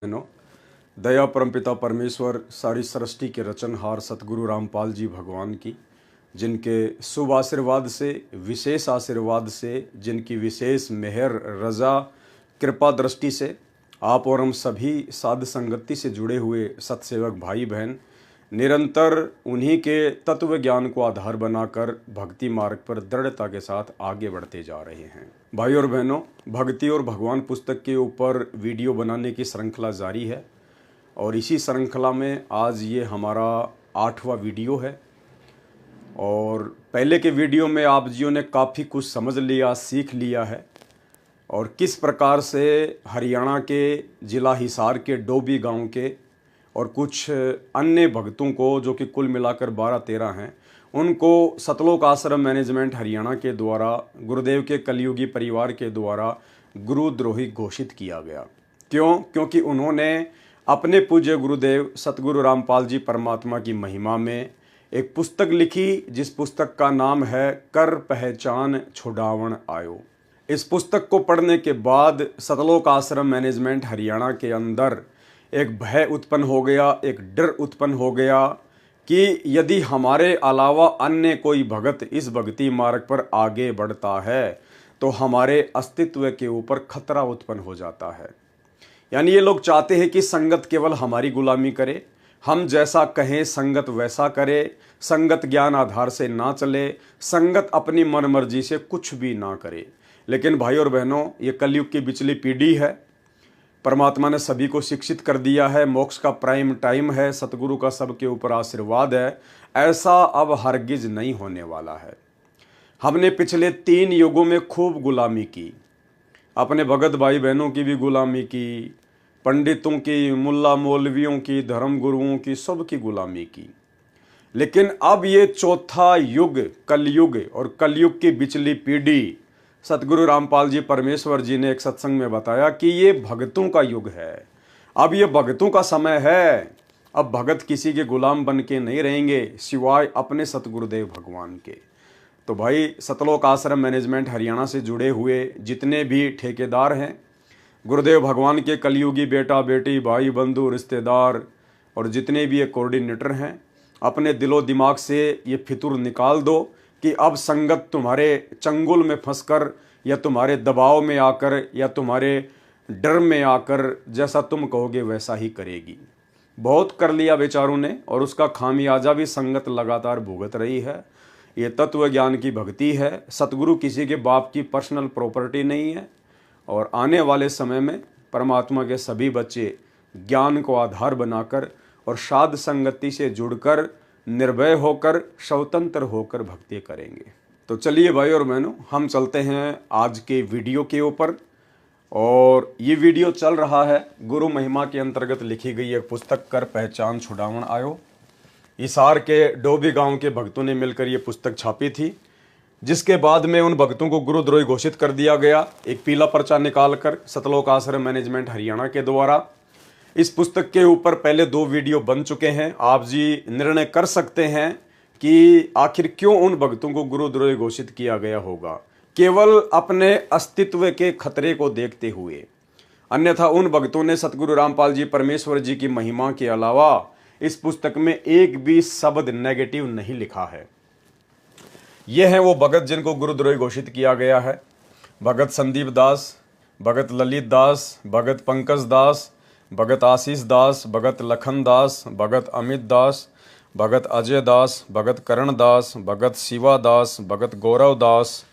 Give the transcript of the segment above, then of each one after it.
बहनों, दया परमपिता परमेश्वर सारी सृष्टि के रचनहार सतगुरु रामपाल जी भगवान की, जिनके शुभ आशीर्वाद से, विशेष आशीर्वाद से, जिनकी विशेष मेहर रजा कृपा दृष्टि से आप और हम सभी साध संगति से जुड़े हुए सत्सेवक भाई बहन निरंतर उन्हीं के तत्व ज्ञान को आधार बनाकर भक्ति मार्ग पर दृढ़ता के साथ आगे बढ़ते जा रहे हैं। भाई और बहनों, भक्ति और भगवान पुस्तक के ऊपर वीडियो बनाने की श्रृंखला जारी है और इसी श्रृंखला में आज ये हमारा 8वां वीडियो है। और पहले के वीडियो में आप जियों ने काफ़ी कुछ समझ लिया, सीख लिया है और किस प्रकार से हरियाणा के ज़िला हिसार के डोबी गांव के और कुछ अन्य भक्तों को, जो कि कुल मिलाकर 12-13 हैं, उनको सतलोक आश्रम मैनेजमेंट हरियाणा के द्वारा गुरुदेव के कलयुगी परिवार के द्वारा गुरुद्रोही घोषित किया गया। क्यों? क्योंकि उन्होंने अपने पूज्य गुरुदेव सतगुरु रामपाल जी परमात्मा की महिमा में एक पुस्तक लिखी, जिस पुस्तक का नाम है कर पहचान छुड़ावन आयो। इस पुस्तक को पढ़ने के बाद सतलोक आश्रम मैनेजमेंट हरियाणा के अंदर एक भय उत्पन्न हो गया, एक डर उत्पन्न हो गया कि यदि हमारे अलावा अन्य कोई भगत इस भक्ति मार्ग पर आगे बढ़ता है तो हमारे अस्तित्व के ऊपर खतरा उत्पन्न हो जाता है। यानी ये लोग चाहते हैं कि संगत केवल हमारी गुलामी करे, हम जैसा कहें संगत वैसा करे, संगत ज्ञान आधार से ना चले, संगत अपनी मन मर्जी से कुछ भी ना करे। लेकिन भाई और बहनों, ये कलयुग की बिचली पीढ़ी है। परमात्मा ने सभी को शिक्षित कर दिया है, मोक्ष का प्राइम टाइम है, सतगुरु का सबके ऊपर आशीर्वाद है। ऐसा अब हरगिज नहीं होने वाला है। हमने पिछले 3 युगों में खूब गुलामी की, अपने भगत भाई बहनों की भी गुलामी की, पंडितों की, मुल्ला मौलवियों की, धर्म गुरुओं की, सब की गुलामी की। लेकिन अब ये चौथा युग कलयुग और कलयुग की बिचली पीढ़ी, सतगुरु रामपाल जी परमेश्वर जी ने एक सत्संग में बताया कि ये भगतों का युग है। अब ये भगतों का समय है। अब भगत किसी के गुलाम बन के नहीं रहेंगे सिवाय अपने सतगुरुदेव भगवान के। तो भाई, सतलोक आश्रम मैनेजमेंट हरियाणा से जुड़े हुए जितने भी ठेकेदार हैं, गुरुदेव भगवान के कलयुगी बेटा बेटी, भाई बंधु, रिश्तेदार और जितने भी ये कोऑर्डिनेटर हैं, अपने दिलो दिमाग से ये फितूर निकाल दो कि अब संगत तुम्हारे चंगुल में फंसकर या तुम्हारे दबाव में आकर या तुम्हारे डर में आकर जैसा तुम कहोगे वैसा ही करेगी। बहुत कर लिया बेचारों ने और उसका खामियाजा भी संगत लगातार भुगत रही है। ये तत्व ज्ञान की भक्ति है। सतगुरु किसी के बाप की पर्सनल प्रॉपर्टी नहीं है और आने वाले समय में परमात्मा के सभी बच्चे ज्ञान को आधार बनाकर और साध संगति से जुड़कर निर्भय होकर स्वतंत्र होकर भक्ति करेंगे। तो चलिए भाई और बहनों, हम चलते हैं आज के वीडियो के ऊपर। और ये वीडियो चल रहा है गुरु महिमा के अंतर्गत लिखी गई एक पुस्तक कर पहचान छुड़ावन आयो। हिसार के डोबी गांव के भक्तों ने मिलकर ये पुस्तक छापी थी, जिसके बाद में उन भक्तों को गुरुद्रोही घोषित कर दिया गया एक पीला पर्चा निकालकर सतलोक आश्रम मैनेजमेंट हरियाणा के द्वारा। इस पुस्तक के ऊपर पहले 2 वीडियो बन चुके हैं। आप जी निर्णय कर सकते हैं कि आखिर क्यों उन भक्तों को गुरुद्रोही घोषित किया गया होगा, केवल अपने अस्तित्व के खतरे को देखते हुए। अन्यथा उन भक्तों ने सतगुरु रामपाल जी परमेश्वर जी की महिमा के अलावा इस पुस्तक में एक भी शब्द नेगेटिव नहीं लिखा है। ये हैं वो भगत जिनको गुरुद्रोही घोषित किया गया है। भगत संदीप दास, भगत ललित दास, भगत पंकज दास, भगत आशीष दास, भगत लखन दास, भगत अमित दास, भगत अजय दास, भगत करण दास, भगत शिवा दास, भगत गौरव दास,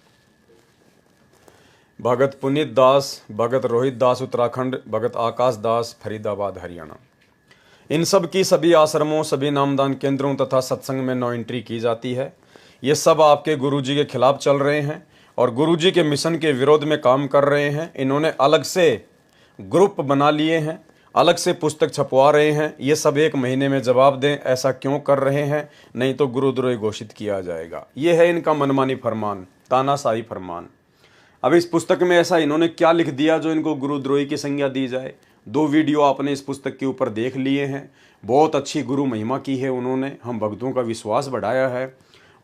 भगत पुनीत दास, भगत रोहित दास उत्तराखंड, भगत आकाश दास फरीदाबाद हरियाणा। इन सब की सभी आश्रमों, सभी नामदान केंद्रों तथा सत्संग में नो एंट्री की जाती है। ये सब आपके गुरुजी के खिलाफ चल रहे हैं और गुरुजी के मिशन के विरोध में काम कर रहे हैं। इन्होंने अलग से ग्रुप बना लिए हैं, अलग से पुस्तक छपवा रहे हैं। ये सब 1 महीने में जवाब दें, ऐसा क्यों कर रहे हैं, नहीं तो गुरुद्रोही घोषित किया जाएगा। ये है इनका मनमानी फरमान, तानाशाही फरमान। अब इस पुस्तक में ऐसा इन्होंने क्या लिख दिया जो इनको गुरुद्रोही की संज्ञा दी जाए। 2 वीडियो आपने इस पुस्तक के ऊपर देख लिए हैं। बहुत अच्छी गुरु महिमा की है उन्होंने, हम भक्तों का विश्वास बढ़ाया है।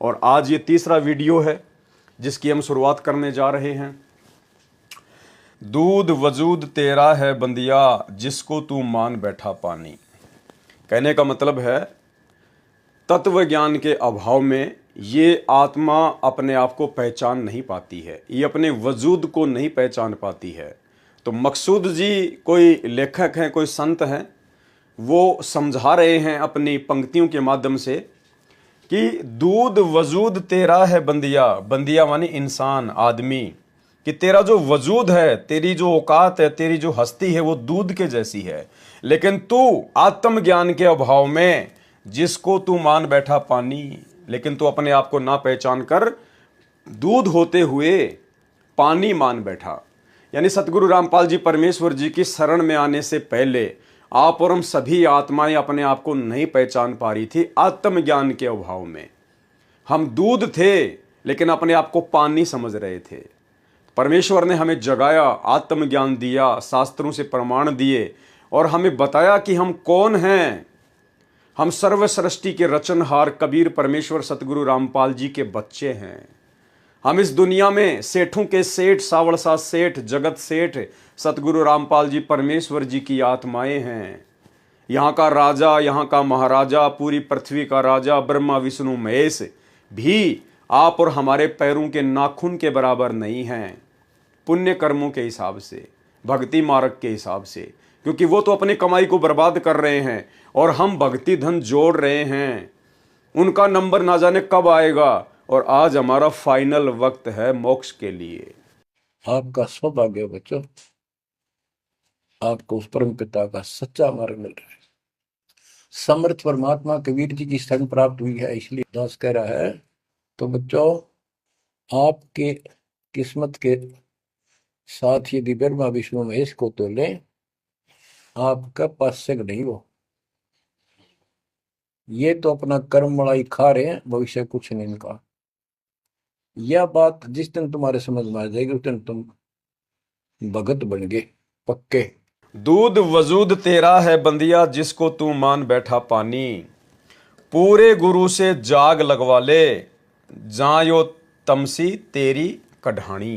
और आज ये तीसरा वीडियो है जिसकी हम शुरुआत करने जा रहे हैं। दूध वजूद तेरा है बंदिया, जिसको तू मान बैठा पानी। कहने का मतलब है तत्व ज्ञान के अभाव में ये आत्मा अपने आप को पहचान नहीं पाती है, ये अपने वजूद को नहीं पहचान पाती है। तो मकसूद जी कोई लेखक हैं, कोई संत हैं, वो समझा रहे हैं अपनी पंक्तियों के माध्यम से कि दूध वजूद तेरा है बंदिया, बंदिया मानी इंसान, आदमी, कि तेरा जो वजूद है, तेरी जो औकात है, तेरी जो हस्ती है वो दूध के जैसी है, लेकिन तू आत्मज्ञान के अभाव में जिसको तू मान बैठा पानी, लेकिन तू अपने आप को ना पहचान कर दूध होते हुए पानी मान बैठा। यानी सतगुरु रामपाल जी परमेश्वर जी की शरण में आने से पहले आप और हम सभी आत्माएं अपने आप को नहीं पहचान पा रही थी आत्मज्ञान के अभाव में। हम दूध थे लेकिन अपने आप को पानी समझ रहे थे। परमेश्वर ने हमें जगाया, आत्मज्ञान दिया, शास्त्रों से प्रमाण दिए और हमें बताया कि हम कौन हैं। हम सर्व सृष्टि के रचनहार कबीर परमेश्वर सतगुरु रामपाल जी के बच्चे हैं। हम इस दुनिया में सेठों के सेठ, सावड़सा सेठ, जगत सेठ सतगुरु रामपाल जी परमेश्वर जी की आत्माएं हैं। यहाँ का राजा, यहाँ का महाराजा, पूरी पृथ्वी का राजा ब्रह्मा विष्णु महेश भी आप और हमारे पैरों के नाखून के बराबर नहीं हैं, पुण्य कर्मों के हिसाब से, भक्ति मार्ग के हिसाब से, क्योंकि वो तो अपनी कमाई को बर्बाद कर रहे हैं और हम भक्ति धन जोड़ रहे हैं। उनका नंबर ना जाने कब आएगा और आज हमारा फाइनल वक्त है मोक्ष के लिए। आपका सौभाग्य बच्चों, आपको उस परम पिता का सच्चा मार्ग मिल रहा है। समर्थ परमात्मा कबीर जी की शरण प्राप्त हुई है, इसलिए दास कह रहा है। तो बच्चों, आपके किस्मत के साथ यदि ब्रह्मा विष्णु महेश को तो लें, आपका पास्यक नहीं हो। ये तो अपना कर्म मलाई खा रहे हैं, भविष्य कुछ नहीं इनका। यह बात जिस दिन तुम्हारे समझ में आ जाएगी उस दिन तुम भगत बन गए पक्के। दूध वजूद तेरा है बंदिया, जिसको तू मान बैठा पानी। पूरे गुरु से जाग लगवा ले, जायो तमसी तेरी कढ़ानी।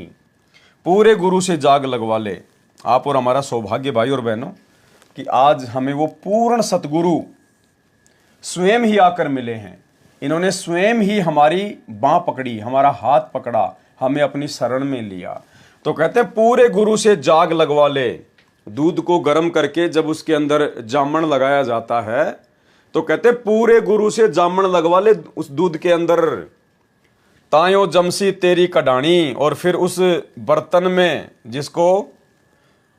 पूरे गुरु से जाग लगवा ले। आप और हमारा सौभाग्य भाई और बहनों कि आज हमें वो पूर्ण सतगुरु स्वयं ही आकर मिले हैं। इन्होंने स्वयं ही हमारी बांह पकड़ी, हमारा हाथ पकड़ा, हमें अपनी शरण में लिया। तो कहते हैं पूरे गुरु से जाग लगवा ले। दूध को गर्म करके जब उसके अंदर जामन लगाया जाता है तो कहते हैं पूरे गुरु से जामन लगवा ले उस दूध के अंदर, तायो जमसी तेरी कढ़ानी। और फिर उस बर्तन में, जिसको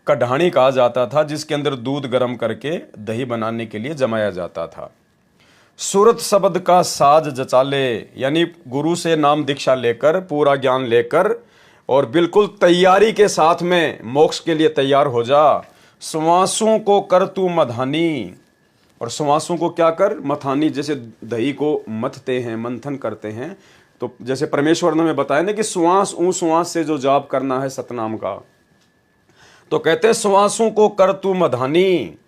कढ़ानी कहा जाता था, जिसके अंदर दूध गर्म करके दही बनाने के लिए जमाया जाता था, सूरत शब्द का साज जचाले। यानी गुरु से नाम दीक्षा लेकर, पूरा ज्ञान लेकर और बिल्कुल तैयारी के साथ में मोक्ष के लिए तैयार हो जा। सुवासों को कर तू मधानी। और सुवासों को क्या कर? मथानी। जैसे दही को मथते हैं, मंथन करते हैं, तो जैसे परमेश्वर ने हमें बताया ना कि श्वास ऊ श्वास से जो जाप करना है सतनाम का, तो कहते हैं श्वासों को कर तू मधानी।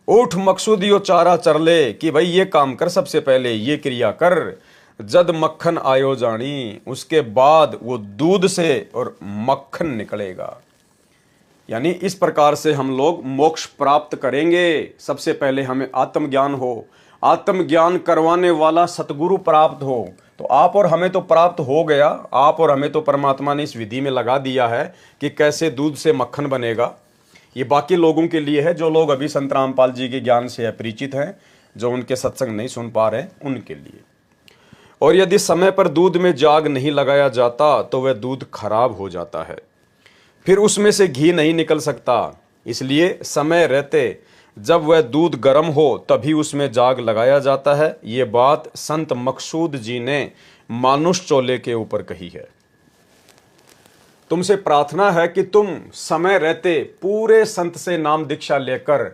उठ मकसूद यो चारा चर ले, कि भाई ये काम कर, सबसे पहले ये क्रिया कर। जद मक्खन आयो जानी, उसके बाद वो दूध से और मक्खन निकलेगा। यानी इस प्रकार से हम लोग मोक्ष प्राप्त करेंगे। सबसे पहले हमें आत्मज्ञान हो, आत्मज्ञान करवाने वाला सतगुरु प्राप्त हो। तो आप और हमें तो प्राप्त हो गया, आप और हमें तो परमात्मा ने इस विधि में लगा दिया है कि कैसे दूध से मक्खन बनेगा। ये बाकी लोगों के लिए है जो लोग अभी संत रामपाल जी के ज्ञान से अपरिचित हैं, जो उनके सत्संग नहीं सुन पा रहे, उनके लिए। और यदि समय पर दूध में जाग नहीं लगाया जाता तो वह दूध खराब हो जाता है, फिर उसमें से घी नहीं निकल सकता। इसलिए समय रहते जब वह दूध गर्म हो तभी उसमें जाग लगाया जाता है। ये बात संत मकसूद जी ने मानुष चोले के ऊपर कही है। तुमसे प्रार्थना है कि तुम समय रहते पूरे संत से नाम दीक्षा लेकर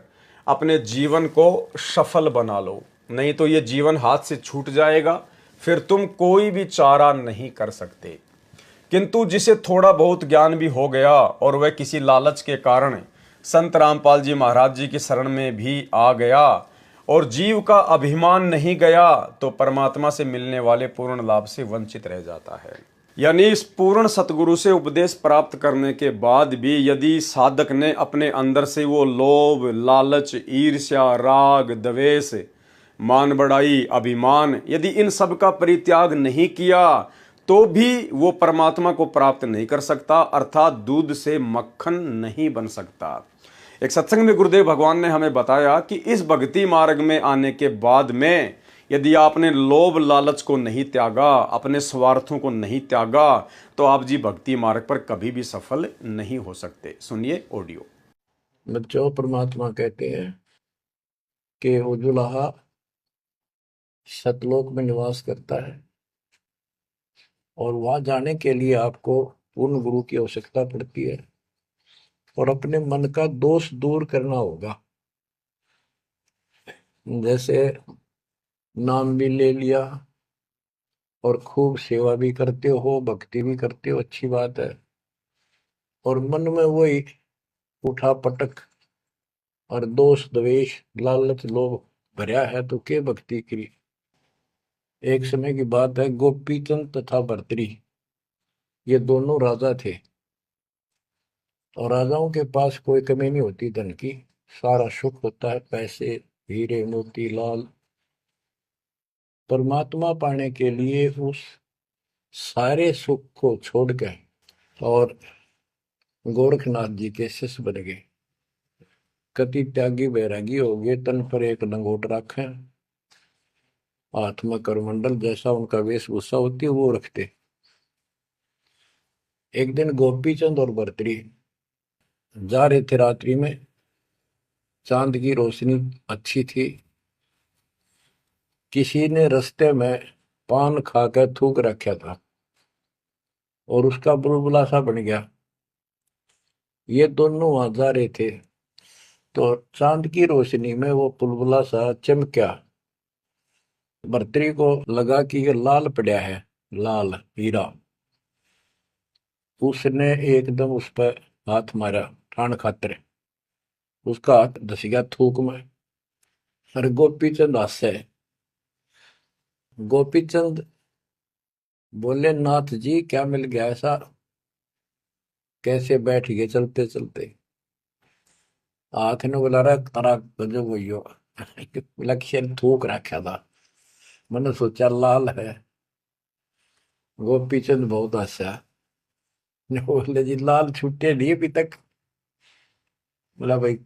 अपने जीवन को सफल बना लो, नहीं तो ये जीवन हाथ से छूट जाएगा, फिर तुम कोई भी चारा नहीं कर सकते। किंतु जिसे थोड़ा बहुत ज्ञान भी हो गया और वह किसी लालच के कारण संत रामपाल जी महाराज जी की शरण में भी आ गया और जीव का अभिमान नहीं गया, तो परमात्मा से मिलने वाले पूर्ण लाभ से वंचित रह जाता है। यानी इस पूर्ण सतगुरु से उपदेश प्राप्त करने के बाद भी यदि साधक ने अपने अंदर से वो लोभ, लालच, ईर्ष्या, राग, द्वेष, मान बढ़ाई, अभिमान, यदि इन सब का परित्याग नहीं किया तो भी वो परमात्मा को प्राप्त नहीं कर सकता, अर्थात दूध से मक्खन नहीं बन सकता। एक सत्संग में गुरुदेव भगवान ने हमें बताया कि इस भक्ति मार्ग में आने के बाद में यदि आपने लोभ लालच को नहीं त्यागा, अपने स्वार्थों को नहीं त्यागा, तो आप जी भक्ति मार्ग पर कभी भी सफल नहीं हो सकते। सुनिए ऑडियो। बच्चों, परमात्मा कहते हैं कि उजुलाहा सतलोक में निवास करता है और वहां जाने के लिए आपको पूर्ण गुरु की आवश्यकता पड़ती है और अपने मन का दोष दूर करना होगा। जैसे नाम भी ले लिया और खूब सेवा भी करते हो, भक्ति भी करते हो, अच्छी बात है, और मन में वही उठा पटक और दोष द्वेष लालच लोभ भरा है तो के भक्ति करी। एक समय की बात है, गोपीचंद तथा भर्तरी ये दोनों राजा थे और राजाओं के पास कोई कमी नहीं होती धन की, सारा सुख होता है, पैसे, हीरे, मोती, लाल। परमात्मा पाने के लिए उस सारे सुख को छोड़कर और गोरखनाथ जी के शिष्य बन गए। कति त्यागी बैरागी हो गए, तन पर एक लंगोट रखे, हाथ में करमंडल, जैसा उनका वेशभूषा होती है वो रखते। एक दिन गोपीचंद और भर्तरी जा रहे थे रात्रि में, चांद की रोशनी अच्छी थी, किसी ने रास्ते में पान खाकर थूक रखा था और उसका बुलबुला सा बन गया। ये दोनों वहां जा रहे थे तो चांद की रोशनी में वो बुलबुला सा चमका। भर्तरी को लगा कि ये लाल पड़ा है, लाल हीरा। उसने एकदम उस पर हाथ मारा ठाण खातर, उसका हाथ धस गया थूक में। अरे गोपीचंद हंसे। गोपीचंद बोले, नाथ जी क्या मिल गया ऐसा, कैसे बैठ गए चलते चलते। हाथ ने बोला, रहा तारा गजब हुई हो लक्ष्य थूक रखा था, मैंने सोचा लाल है। गोपीचंद बहुत हंसा, बोले जी लाल छूटे नहीं अभी तक। बोला भाई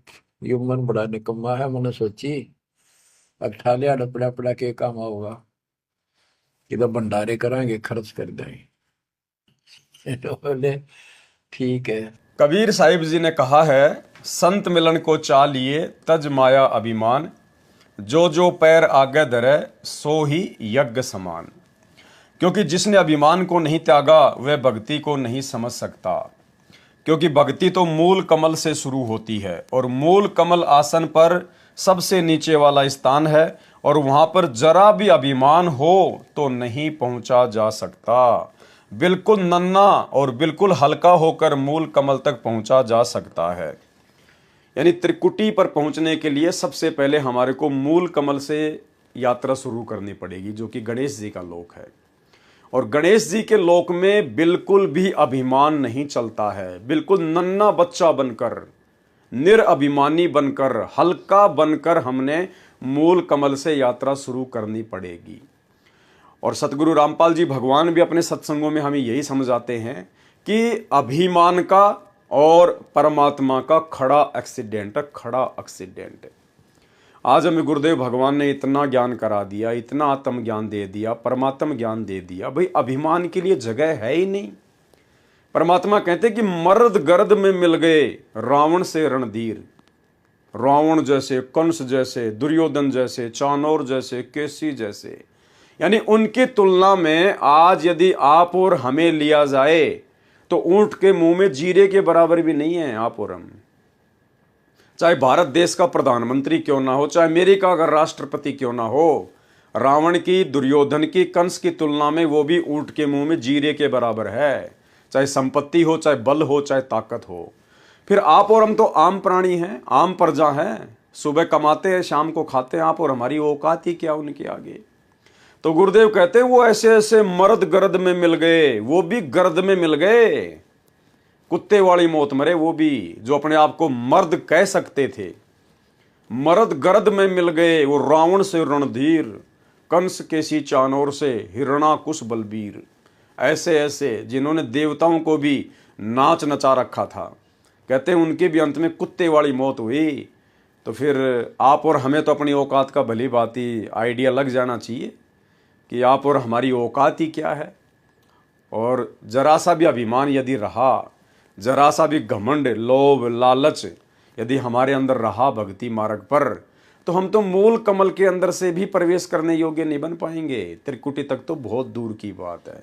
ये मन बड़ा निकम्मा है, मैंने सोची अब ठा लिया डपड़ा पड़ा के काम होगा कि तो भंडारे कराएंगे, खर्च कर देंगे। तो बोले ठीक है। कबीर साहिब जी ने कहा है, संत मिलन को चा लिए तज माया अभिमान, जो जो पैर आगे धरे सो ही यज्ञ समान। क्योंकि जिसने अभिमान को नहीं त्यागा वह भक्ति को नहीं समझ सकता, क्योंकि भक्ति तो मूल कमल से शुरू होती है और मूल कमल आसन पर सबसे नीचे वाला स्थान है और वहां पर जरा भी अभिमान हो तो नहीं पहुंचा जा सकता। बिल्कुल नन्हा और बिल्कुल हल्का होकर मूल कमल तक पहुंचा जा सकता है। यानी त्रिकुटी पर पहुंचने के लिए सबसे पहले हमारे को मूल कमल से यात्रा शुरू करनी पड़ेगी, जो कि गणेश जी का लोक है। और गणेश जी के लोक में बिल्कुल भी अभिमान नहीं चलता है। बिल्कुल नन्हा बच्चा बनकर, निरअभिमानी बनकर, हल्का बनकर हमने मूल कमल से यात्रा शुरू करनी पड़ेगी। और सतगुरु रामपाल जी भगवान भी अपने सत्संगों में हमें यही समझाते हैं कि अभिमान का और परमात्मा का खड़ा एक्सीडेंट है, खड़ा एक्सीडेंट है। आज हमें गुरुदेव भगवान ने इतना ज्ञान करा दिया, इतना आत्म ज्ञान दे दिया, परमात्म ज्ञान दे दिया, भाई अभिमान के लिए जगह है ही नहीं। परमात्मा कहते कि मर्द गर्द में मिल गए रावण से रणधीर। रावण जैसे, कंस जैसे, दुर्योधन जैसे, चाणोर जैसे, केसी जैसे, यानी उनकी तुलना में आज यदि आप और हमें लिया जाए तो ऊंट के मुंह में जीरे के बराबर भी नहीं है आप और हम। चाहे भारत देश का प्रधानमंत्री क्यों ना हो, चाहे अमेरिका का राष्ट्रपति क्यों ना हो, रावण की, दुर्योधन की, कंस की तुलना में वो भी ऊंट के मुंह में जीरे के बराबर है। चाहे संपत्ति हो, चाहे बल हो, चाहे ताकत हो। फिर आप और हम तो आम प्राणी हैं, आम प्रजा हैं, सुबह कमाते हैं शाम को खाते हैं। आप और हमारी औकात ही क्या उनके आगे। तो गुरुदेव कहते हैं वो ऐसे ऐसे मर्द गर्द में मिल गए, वो भी गर्द में मिल गए, कुत्ते वाली मौत मरे वो भी, जो अपने आप को मर्द कह सकते थे। मर्द गर्द में मिल गए, वो रावण से रणधीर, कंस के सी चानोर से हिरणाकुश बलबीर। ऐसे ऐसे जिन्होंने देवताओं को भी नाच नचा रखा था, कहते हैं उनके भी अंत में कुत्ते वाली मौत हुई। तो फिर आप और हमें तो अपनी औकात का भली भांति आइडिया लग जाना चाहिए कि आप और हमारी औकात ही क्या है। और जरा सा भी अभिमान यदि रहा, जरा सा भी घमंड, लोभ, लालच यदि हमारे अंदर रहा भक्ति मार्ग पर, तो हम तो मूल कमल के अंदर से भी प्रवेश करने योग्य नहीं बन पाएंगे, त्रिकुटी तक तो बहुत दूर की बात है।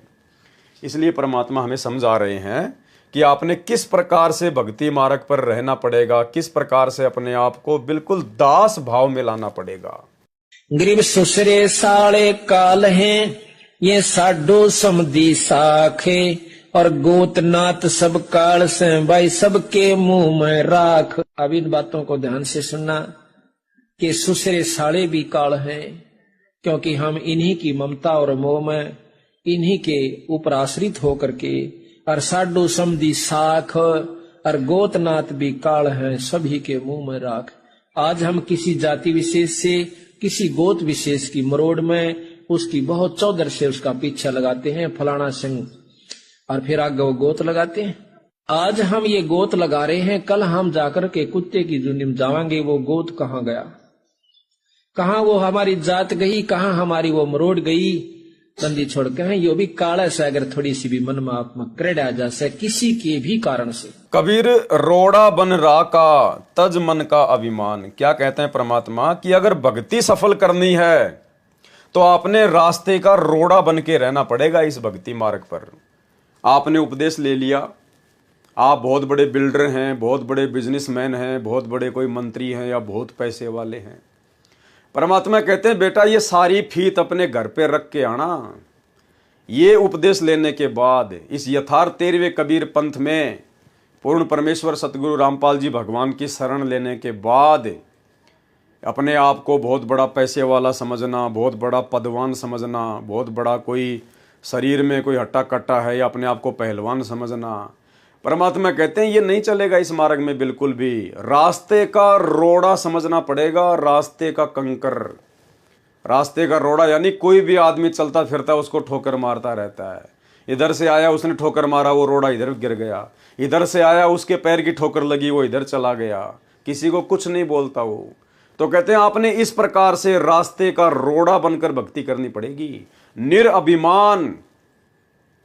इसलिए परमात्मा हमें समझा रहे हैं कि आपने किस प्रकार से भक्ति मार्ग पर रहना पड़ेगा, किस प्रकार से अपने आप को बिल्कुल दास भाव में लाना पड़ेगा। गरीब सुसरे साले काल हैं, ये साडो समदी साखे, और गोतनाथ सब काल से भाई सबके मुंह में राख। अब इन बातों को ध्यान से सुनना कि सुसरे साले भी काल हैं, क्योंकि हम इन्हीं की ममता और मोह में, इन्हीं के ऊपर आश्रित होकर के, और साडो समदी साख और गोतनाथ भी काल है, सभी के मुंह में राख। आज हम किसी जाति विशेष से, किसी गोत विशेष की मरोड़ में उसकी बहुत चौधर से उसका पीछा लगाते हैं, फलाना सिंह, और फिर आगे वो गोत लगाते हैं। आज हम ये गोत लगा रहे हैं, कल हम जाकर के कुत्ते की दुनिया में जाएंगे, वो गोत कहाँ गया, कहाँ वो हमारी जात गई, कहाँ हमारी वो मरोड़ गई, तंदी छोड़ के हैं। यो भी काला से अगर थोड़ी सी भी मन में आप में क्रेड आ जाए किसी के भी कारण से। कबीर रोड़ा बन राका तज मन का अभिमान। क्या कहते हैं परमात्मा कि अगर भक्ति सफल करनी है तो आपने रास्ते का रोड़ा बन के रहना पड़ेगा। इस भक्ति मार्ग पर आपने उपदेश ले लिया, आप बहुत बड़े बिल्डर हैं, बहुत बड़े बिजनेसमैन हैं, बहुत बड़े कोई मंत्री हैं या बहुत पैसे वाले हैं, परमात्मा कहते हैं बेटा ये सारी फीत अपने घर पे रख के आना। ये उपदेश लेने के बाद इस यथार्थ 13वें कबीर पंथ में पूर्ण परमेश्वर सतगुरु रामपाल जी भगवान की शरण लेने के बाद अपने आप को बहुत बड़ा पैसे वाला समझना, बहुत बड़ा पदवान समझना, बहुत बड़ा कोई शरीर में कोई हट्टा कट्टा है या अपने आप को पहलवान समझना, परमात्मा कहते हैं ये नहीं चलेगा इस मार्ग में बिल्कुल भी। रास्ते का रोड़ा समझना पड़ेगा, रास्ते का कंकर, रास्ते का रोड़ा यानी कोई भी आदमी चलता फिरता उसको ठोकर मारता रहता है। इधर से आया उसने ठोकर मारा, वो रोड़ा इधर गिर गया, इधर से आया उसके पैर की ठोकर लगी, वो इधर चला गया, किसी को कुछ नहीं बोलता वो। तो कहते हैं आपने इस प्रकार से रास्ते का रोड़ा बनकर भक्ति करनी पड़ेगी। निरअभिमान,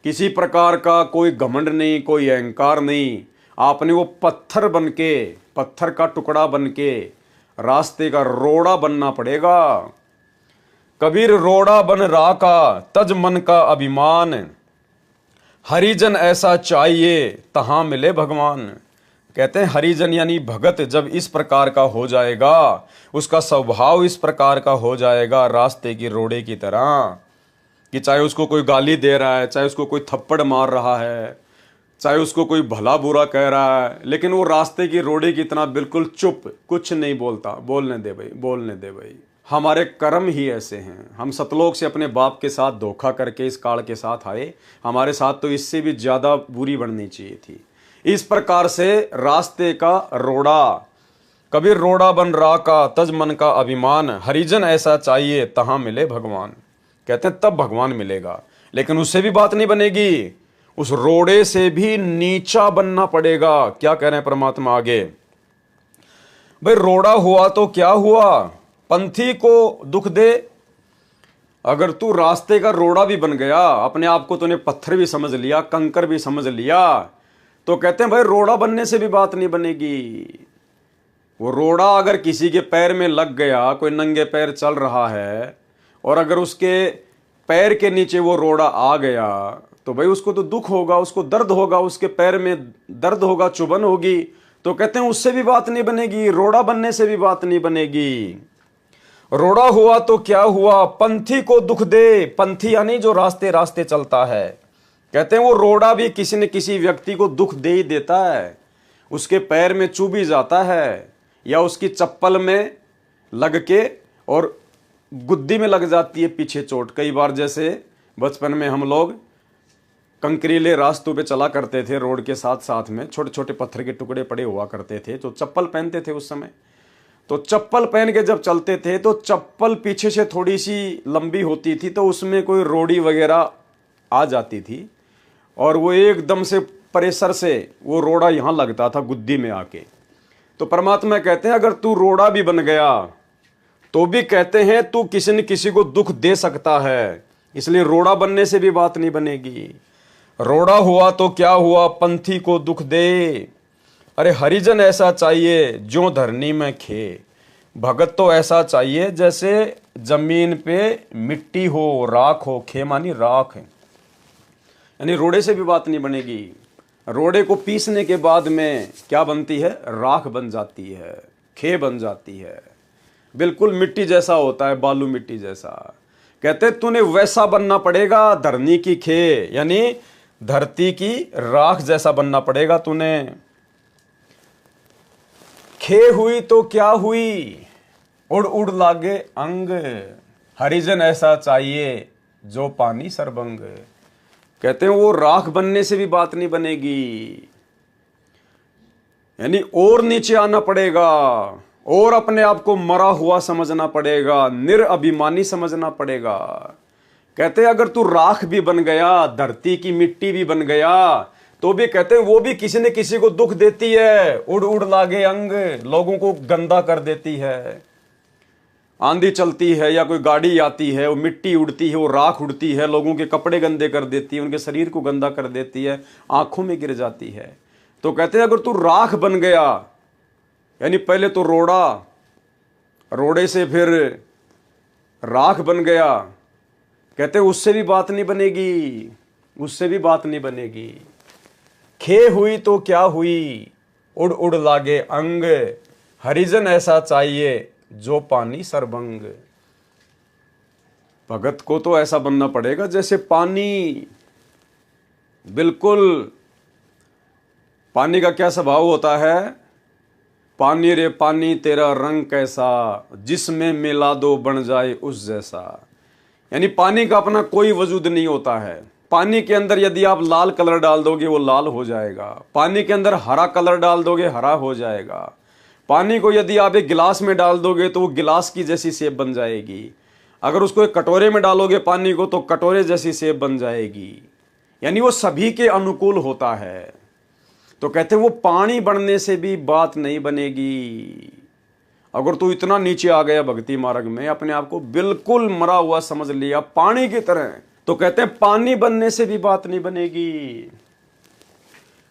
किसी प्रकार का कोई घमंड नहीं, कोई अहंकार नहीं, आपने वो पत्थर बनके, पत्थर का टुकड़ा बनके रास्ते का रोड़ा बनना पड़ेगा। कबीर रोड़ा बन राका तज मन का अभिमान, हरिजन ऐसा चाहिए तहां मिले भगवान। कहते हैं हरिजन यानी भगत जब इस प्रकार का हो जाएगा, उसका स्वभाव इस प्रकार का हो जाएगा रास्ते की रोड़े की तरह, कि चाहे उसको कोई गाली दे रहा है, चाहे उसको कोई थप्पड़ मार रहा है, चाहे उसको कोई भला बुरा कह रहा है, लेकिन वो रास्ते की रोड़े की तरह बिल्कुल चुप, कुछ नहीं बोलता। बोलने दे भाई, बोलने दे भाई। हमारे कर्म ही ऐसे हैं। हम सतलोक से अपने बाप के साथ धोखा करके इस काल के साथ आए, हमारे साथ तो इससे भी ज़्यादा बुरी बननी चाहिए थी। इस प्रकार से रास्ते का रोड़ा, कबीर रोड़ा बन राका तज मन का अभिमान, हरिजन ऐसा चाहिए तहां मिले भगवान। कहते हैं तब भगवान मिलेगा, लेकिन उससे भी बात नहीं बनेगी, उस रोड़े से भी नीचा बनना पड़ेगा। क्या कह रहे हैं परमात्मा आगे, भाई रोड़ा हुआ तो क्या हुआ, पंथी को दुख दे। अगर तू रास्ते का रोड़ा भी बन गया, अपने आप को तूने पत्थर भी समझ लिया, कंकर भी समझ लिया, तो कहते हैं भाई रोड़ा बनने से भी बात नहीं बनेगी। वो रोड़ा अगर किसी के पैर में लग गया, कोई नंगे पैर चल रहा है और अगर उसके पैर के नीचे वो रोड़ा आ गया, तो भाई उसको तो दुख होगा, उसको दर्द होगा, उसके पैर में दर्द होगा, चुभन होगी। तो कहते हैं उससे भी बात नहीं बनेगी, रोड़ा बनने से भी बात नहीं बनेगी। रोड़ा हुआ तो क्या हुआ, पंथी को दुख दे। पंथी यानी जो रास्ते रास्ते चलता है। कहते हैं वो रोड़ा भी किसी न किसी व्यक्ति को दुख दे ही देता है, उसके पैर में चुभ ही जाता है या उसकी चप्पल में लग के और गुद्दी में लग जाती है पीछे चोट। कई बार जैसे बचपन में हम लोग कंकरीले रास्तों पे चला करते थे, रोड के साथ साथ में छोटे छोटे पत्थर के टुकड़े पड़े हुआ करते थे, तो चप्पल पहनते थे उस समय। तो चप्पल पहन के जब चलते थे तो चप्पल पीछे से थोड़ी सी लंबी होती थी, तो उसमें कोई रोड़ी वगैरह आ जाती थी और वो एकदम से प्रेशर से वो रोड़ा यहाँ लगता था गुद्दी में आके। तो परमात्मा कहते हैं अगर तू रोड़ा भी बन गया तो भी कहते हैं तू किसी न किसी को दुख दे सकता है, इसलिए रोड़ा बनने से भी बात नहीं बनेगी। रोड़ा हुआ तो क्या हुआ, पंथी को दुख दे। अरे हरिजन ऐसा चाहिए जो धरनी में खे, भगत तो ऐसा चाहिए जैसे जमीन पे मिट्टी हो, राख हो। खे मानी राख है, यानी रोड़े से भी बात नहीं बनेगी। रोड़े को पीसने के बाद में क्या बनती है, राख बन जाती है, खे बन जाती है, बिल्कुल मिट्टी जैसा होता है, बालू मिट्टी जैसा। कहते तूने वैसा बनना पड़ेगा, धरनी की खे यानी धरती की राख जैसा बनना पड़ेगा तूने। खे हुई तो क्या हुई, उड़ उड़ लागे अंग, हरिजन ऐसा चाहिए जो पानी सरबंग। कहते हैं वो राख बनने से भी बात नहीं बनेगी, यानी और नीचे आना पड़ेगा और अपने आप को मरा हुआ समझना पड़ेगा, निरअभिमानी समझना पड़ेगा। कहते हैं अगर तू राख भी बन गया, धरती की मिट्टी भी बन गया, तो भी कहते हैं वो भी किसी न किसी को दुख देती है। उड़ उड़ लागे अंग, लोगों को गंदा कर देती है। आंधी चलती है या कोई गाड़ी आती है, वो मिट्टी उड़ती है, वो राख उड़ती है, लोगों के कपड़े गंदे कर देती है, उनके शरीर को गंदा कर देती है, आंखों में गिर जाती है। तो कहते हैं अगर तू राख बन गया, यानी पहले तो रोड़ा, रोड़े से फिर राख बन गया, कहते उससे भी बात नहीं बनेगी, उससे भी बात नहीं बनेगी। खे हुई तो क्या हुई, उड़ उड़ लागे अंग, हरिजन ऐसा चाहिए जो पानी सरबंग। भगत को तो ऐसा बनना पड़ेगा जैसे पानी, बिल्कुल। पानी का क्या स्वभाव होता है, पानी रे पानी तेरा रंग कैसा, जिसमें मिला दो बन जाए उस जैसा। यानी पानी का अपना कोई वजूद नहीं होता है। पानी के अंदर यदि आप लाल कलर डाल दोगे वो लाल हो जाएगा, पानी के अंदर हरा कलर डाल दोगे हरा हो जाएगा, पानी को यदि आप एक गिलास में डाल दोगे तो वो गिलास की जैसी शेप बन जाएगी, अगर उसको एक कटोरे में डालोगे पानी को तो कटोरे जैसी शेप बन जाएगी। यानी वो सभी के अनुकूल होता है। तो कहते हैं वो पानी बनने से भी बात नहीं बनेगी। अगर तू इतना नीचे आ गया भक्ति मार्ग में, अपने आप को बिल्कुल मरा हुआ समझ लिया पानी की तरह, तो कहते हैं पानी बनने से भी बात नहीं बनेगी।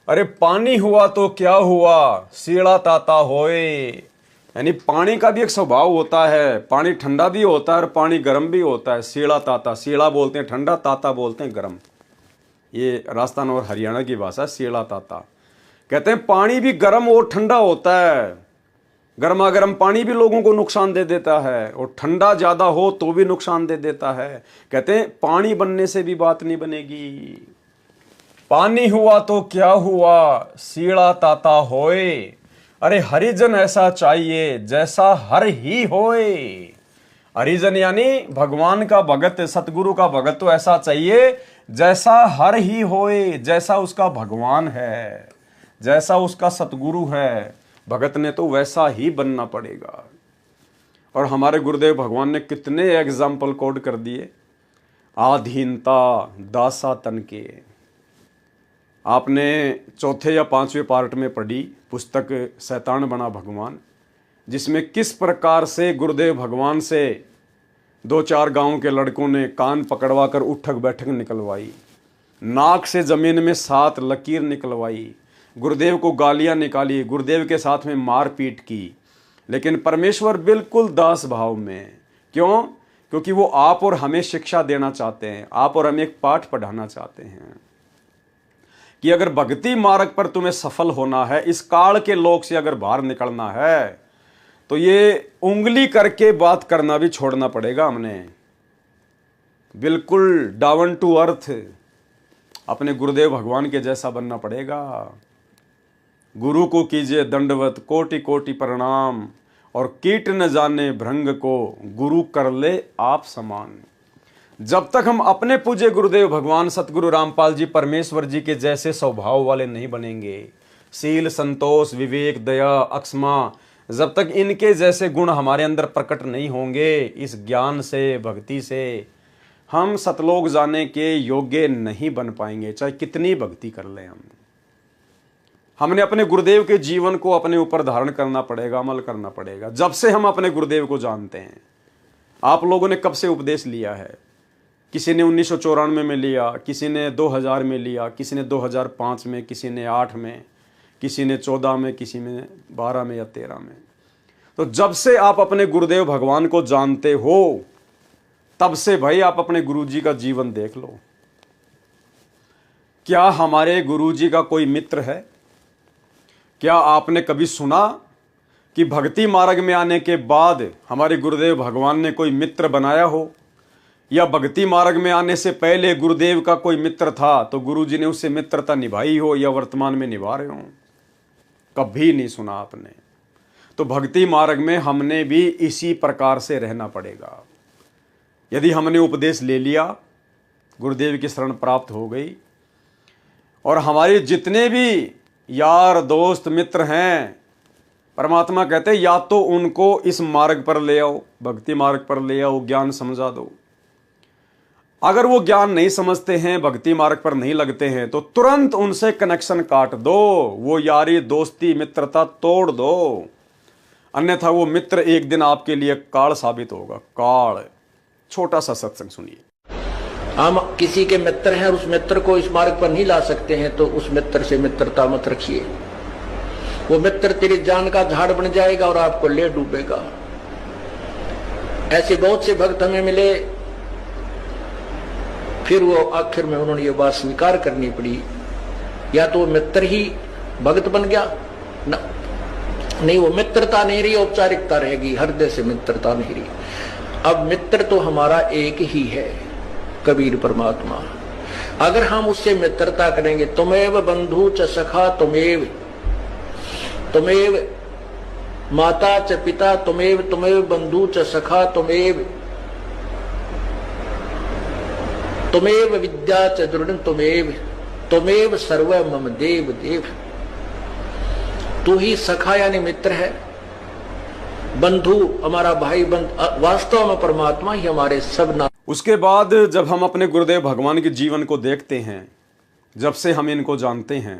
अरे पानी हुआ तो क्या हुआ, सीड़ा ताता होए। यानी पानी का भी एक स्वभाव होता है, पानी ठंडा भी होता है और पानी गर्म भी होता है। सीड़ा ताता, सीड़ा बोलते हैं ठंडा, ताता बोलते हैं गर्म। ये राजस्थान और हरियाणा की भाषा, सीड़ा ताता। कहते हैं पानी भी गर्म और ठंडा होता है। गर्मा गर्म पानी भी लोगों को नुकसान दे देता है और ठंडा ज्यादा हो तो भी नुकसान दे देता है। कहते हैं पानी बनने से भी बात नहीं बनेगी। पानी हुआ तो क्या हुआ, सीड़ा ताता होए। अरे हरिजन ऐसा चाहिए जैसा हर ही होए। हरिजन यानी भगवान का भगत, सतगुरु का भगत तो ऐसा चाहिए जैसा हर ही होए, जैसा उसका भगवान है, जैसा उसका सतगुरु है, भगत ने तो वैसा ही बनना पड़ेगा। और हमारे गुरुदेव भगवान ने कितने एग्जाम्पल कोड कर दिए। आधीनता दासा तन के, आपने चौथे या पांचवें पार्ट में पढ़ी पुस्तक शैतान बना भगवान, जिसमें किस प्रकार से गुरुदेव भगवान से 2-4 गांव के लड़कों ने कान पकड़वा कर उठक बैठक निकलवाई, नाक से जमीन में 7 लकीर निकलवाई, गुरुदेव को गालियां निकाली, गुरुदेव के साथ में मारपीट की, लेकिन परमेश्वर बिल्कुल दास भाव में। क्यों? क्योंकि वो आप और हमें शिक्षा देना चाहते हैं, आप और हमें एक पाठ पढ़ाना चाहते हैं कि अगर भक्ति मार्ग पर तुम्हें सफल होना है, इस काल के लोक से अगर बाहर निकलना है, तो ये उंगली करके बात करना भी छोड़ना पड़ेगा। हमने बिल्कुल डाउन टू अर्थ अपने गुरुदेव भगवान के जैसा बनना पड़ेगा। गुरु को कीजिए दंडवत, कोटि कोटि प्रणाम, और कीट न जाने भृंग को गुरु कर ले आप समान। जब तक हम अपने पूज्य गुरुदेव भगवान सतगुरु रामपाल जी परमेश्वर जी के जैसे स्वभाव वाले नहीं बनेंगे, शील, संतोष, विवेक, दया, अक्षमा, जब तक इनके जैसे गुण हमारे अंदर प्रकट नहीं होंगे, इस ज्ञान से, भक्ति से हम सतलोक जाने के योग्य नहीं बन पाएंगे, चाहे कितनी भक्ति कर लें हम। हमने अपने गुरुदेव के जीवन को अपने ऊपर धारण करना पड़ेगा, अमल करना पड़ेगा। जब से हम अपने गुरुदेव को जानते हैं, आप लोगों ने कब से उपदेश लिया है? किसी ने 1994 में लिया, किसी ने 2000 में लिया, किसी ने 2005 में, किसी ने 8 में, किसी ने 14 में, किसी में 12 में या 13 में। तो जब से आप अपने गुरुदेव भगवान को जानते हो, तब से भाई आप अपने गुरुजी का जीवन देख लो। क्या हमारे गुरुजी का कोई मित्र है? क्या आपने कभी सुना कि भक्ति मार्ग में आने के बाद हमारे गुरुदेव भगवान ने कोई मित्र बनाया हो, या भक्ति मार्ग में आने से पहले गुरुदेव का कोई मित्र था तो गुरुजी ने उससे मित्रता निभाई हो या वर्तमान में निभा रहे हो? कभी नहीं सुना आपने। तो भक्ति मार्ग में हमने भी इसी प्रकार से रहना पड़ेगा। यदि हमने उपदेश ले लिया, गुरुदेव की शरण प्राप्त हो गई, और हमारे जितने भी यार, दोस्त, मित्र हैं, परमात्मा कहते हैं या तो उनको इस मार्ग पर ले आओ, भक्ति मार्ग पर ले आओ, ज्ञान समझा दो। अगर वो ज्ञान नहीं समझते हैं, भक्ति मार्ग पर नहीं लगते हैं, तो तुरंत उनसे कनेक्शन काट दो, वो यारी, दोस्ती, मित्रता तोड़ दो। अन्यथा वो मित्र एक दिन आपके लिए काल साबित होगा। काल। छोटा सा सत्संग सुनिए। हम किसी के मित्र हैं और उस मित्र को इस मार्ग पर नहीं ला सकते हैं, तो उस मित्र से मित्रता मत रखिए। वो मित्र तेरी जान का झाड़ बन जाएगा और आपको ले डूबेगा। ऐसे बहुत से भक्त हमें मिले, फिर वो आखिर में उन्होंने ये बात स्वीकार करनी पड़ी, या तो मित्र ही भक्त बन गया ना, नहीं, वो मित्रता नहीं रही, औपचारिकता रहेगी, हृदय से मित्रता नहीं रही। अब मित्र तो हमारा एक ही है, कबीर परमात्मा। अगर हम उससे मित्रता करेंगे, तुमेव बंधु च सखा तुमेव, तुमेव माता च पिता तुमेव, तुमेव बंधु च सखा तुमेव, तुमेव विद्या च दृढ़ तुमेव, तुमेव सर्व मम देव देव। तू ही सखा यानी मित्र है, बंधु हमारा भाई बंध, वास्तव में परमात्मा ही हमारे सब नाम। उसके बाद जब हम अपने गुरुदेव भगवान के जीवन को देखते हैं, जब से हम इनको जानते हैं,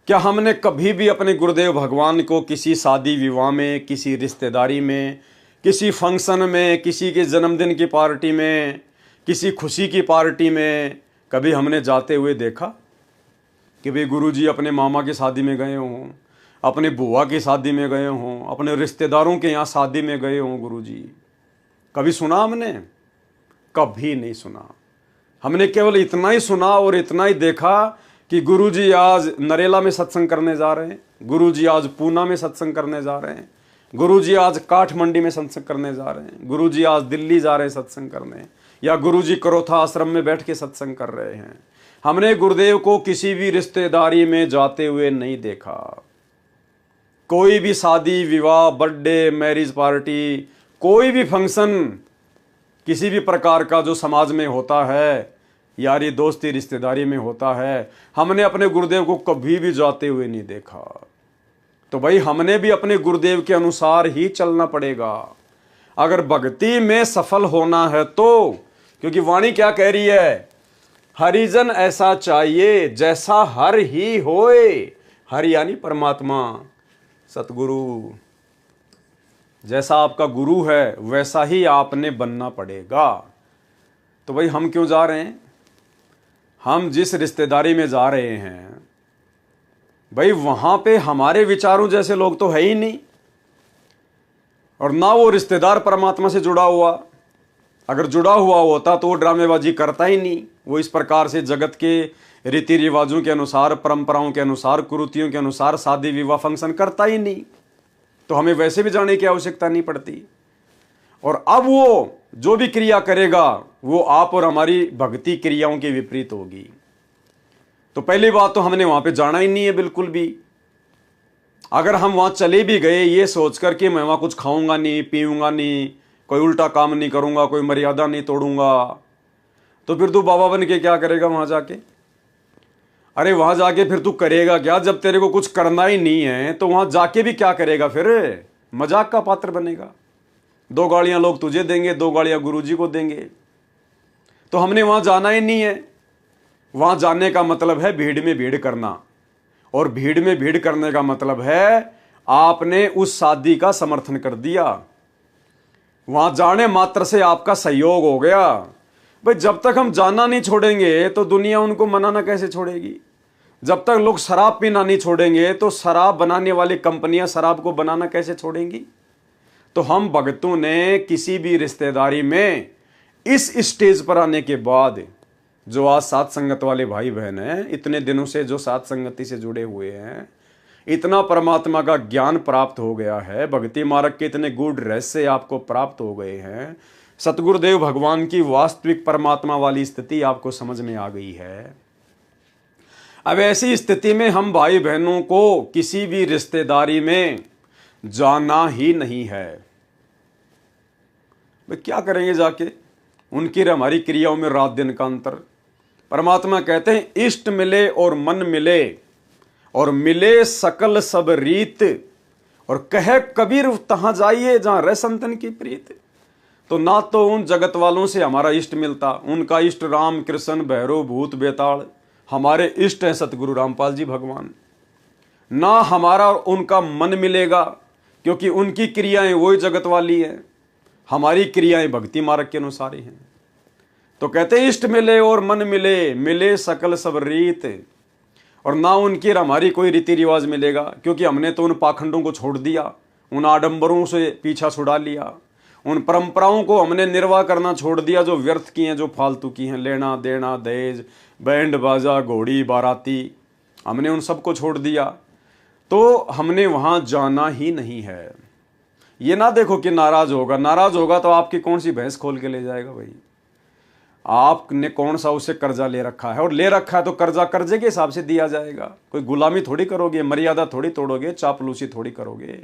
क्या हमने कभी भी अपने गुरुदेव भगवान को किसी शादी विवाह में, किसी रिश्तेदारी में, किसी फंक्शन में, किसी के जन्मदिन की पार्टी में, किसी खुशी की पार्टी में कभी हमने जाते हुए देखा कि भाई गुरुजी अपने मामा की शादी में गए हों, अपने बुआ की शादी में गए हों, अपने रिश्तेदारों के यहाँ शादी में गए हों गुरुजी? कभी सुना हमने? कभी नहीं सुना। हमने केवल इतना ही सुना और इतना ही देखा कि गुरुजी आज नरेला में सत्संग करने जा रहे हैं, गुरुजी आज पूना में सत्संग करने जा रहे हैं, गुरुजी आज काठमंडी में सत्संग करने जा रहे हैं, गुरुजी आज दिल्ली जा रहे हैं सत्संग करने, या गुरुजी करोथा आश्रम में बैठ के सत्संग कर रहे हैं। हमने गुरुदेव को किसी भी रिश्तेदारी में जाते हुए नहीं देखा। कोई भी शादी विवाह, बर्थडे, मैरिज पार्टी, कोई भी फंक्शन किसी भी प्रकार का जो समाज में होता है, यारी दोस्ती रिश्तेदारी में होता है, हमने अपने गुरुदेव को कभी भी जाते हुए नहीं देखा। तो भाई हमने भी अपने गुरुदेव के अनुसार ही चलना पड़ेगा अगर भक्ति में सफल होना है तो। क्योंकि वाणी क्या कह रही है? हरिजन ऐसा चाहिए जैसा हर ही होए। हर यानी परमात्मा, सतगुरु। जैसा आपका गुरु है वैसा ही आपने बनना पड़ेगा। तो भाई हम क्यों जा रहे हैं? हम जिस रिश्तेदारी में जा रहे हैं भाई वहां पे हमारे विचारों जैसे लोग तो है ही नहीं, और ना वो रिश्तेदार परमात्मा से जुड़ा हुआ। अगर जुड़ा हुआ होता तो वो ड्रामेबाजी करता ही नहीं। वो इस प्रकार से जगत के रीति रिवाजों के अनुसार, परंपराओं के अनुसार, कुरीतियों के अनुसार शादी विवाह फंक्शन करता ही नहीं। तो हमें वैसे भी जाने की आवश्यकता नहीं पड़ती। और अब वो जो भी क्रिया करेगा वो आप और हमारी भक्ति क्रियाओं के विपरीत होगी। तो पहली बात तो हमने वहां पे जाना ही नहीं है बिल्कुल भी। अगर हम वहाँ चले भी गए ये सोच कर कि मैं वहाँ कुछ खाऊंगा नहीं, पीऊंगा नहीं, कोई उल्टा काम नहीं करूंगा, कोई मर्यादा नहीं तोड़ूंगा, तो फिर तू बाबा बन के क्या करेगा वहाँ जाके? अरे वहाँ जाके फिर तू करेगा क्या? जब तेरे को कुछ करना ही नहीं है तो वहाँ जाके भी क्या करेगा? फिर मजाक का पात्र बनेगा। 2 गालियाँ लोग तुझे देंगे, 2 गालियाँ गुरुजी को देंगे। तो हमने वहाँ जाना ही नहीं है। वहाँ जाने का मतलब है भीड़ में भीड़ करना, और भीड़ में भीड़ करने का मतलब है आपने उस शादी का समर्थन कर दिया। वहां जाने मात्र से आपका सहयोग हो गया। भाई जब तक हम जाना नहीं छोड़ेंगे तो दुनिया उनको मनाना कैसे छोड़ेगी? जब तक लोग शराब पीना नहीं छोड़ेंगे तो शराब बनाने वाली कंपनियां शराब को बनाना कैसे छोड़ेंगी? तो हम भगतों ने किसी भी रिश्तेदारी में इस स्टेज पर आने के बाद, जो आज साथ संगत वाले भाई बहन हैं, इतने दिनों से जो साथ संगति से जुड़े हुए हैं, इतना परमात्मा का ज्ञान प्राप्त हो गया है, भक्ति मार्ग के इतने गूढ़ रहस्य आपको प्राप्त हो गए हैं, सतगुरुदेव भगवान की वास्तविक परमात्मा वाली स्थिति आपको समझ में आ गई है। अब ऐसी स्थिति में हम भाई बहनों को किसी भी रिश्तेदारी में जाना ही नहीं है। भाई क्या करेंगे जाके? उनकी हमारी क्रियाओं में रात दिन का अंतर। परमात्मा कहते हैं इष्ट मिले और मन मिले, और मिले सकल सब रीत, और कहे कबीर तहां जाइए जहां रह संतन की प्रीत। तो ना तो उन जगत वालों से हमारा इष्ट मिलता, उनका इष्ट राम कृष्ण भैरव भूत बेताल, हमारे इष्ट हैं सतगुरु रामपाल जी भगवान। ना हमारा और उनका मन मिलेगा, क्योंकि उनकी क्रियाएं वही जगत वाली है, हमारी क्रियाएं भक्ति मार्ग के अनुसार ही हैं। तो कहते इष्ट मिले और मन मिले, मिले सकल सब रीत, और ना उनकी हमारी कोई रीति रिवाज मिलेगा, क्योंकि हमने तो उन पाखंडों को छोड़ दिया, उन आडंबरों से पीछा छुड़ा लिया, उन परंपराओं को हमने निर्वाह करना छोड़ दिया जो व्यर्थ की हैं, जो फालतू की हैं, लेना देना दहेज बैंड बाजा घोड़ी बाराती, हमने उन सबको छोड़ दिया। तो हमने वहां जाना ही नहीं है। ये ना देखो कि नाराज होगा, नाराज होगा तो आपकी कौन सी भैंस खोल के ले जाएगा? भाई आपने कौन सा उसे कर्जा ले रखा है, और ले रखा है तो कर्जा कर्जे के हिसाब से दिया जाएगा। कोई गुलामी थोड़ी करोगे, मर्यादा थोड़ी तोड़ोगे, चापलूसी थोड़ी करोगे।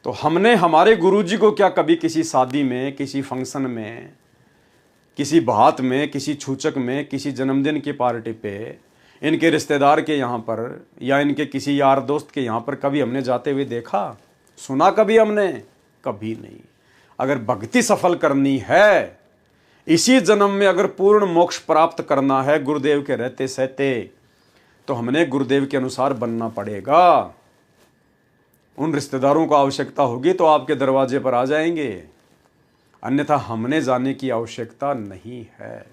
तो हमने हमारे गुरुजी को क्या कभी किसी शादी में, किसी फंक्शन में, किसी बात में, किसी छूचक में, किसी जन्मदिन की पार्टी पे, इनके रिश्तेदार के यहाँ पर या इनके किसी यार दोस्त के यहाँ पर कभी हमने जाते हुए देखा, सुना कभी हमने? कभी नहीं। अगर भक्ति सफल करनी है, इसी जन्म में अगर पूर्ण मोक्ष प्राप्त करना है गुरुदेव के रहते सहते, तो हमने गुरुदेव के अनुसार बनना पड़ेगा। उन रिश्तेदारों को आवश्यकता होगी तो आपके दरवाजे पर आ जाएंगे, अन्यथा हमने जाने की आवश्यकता नहीं है।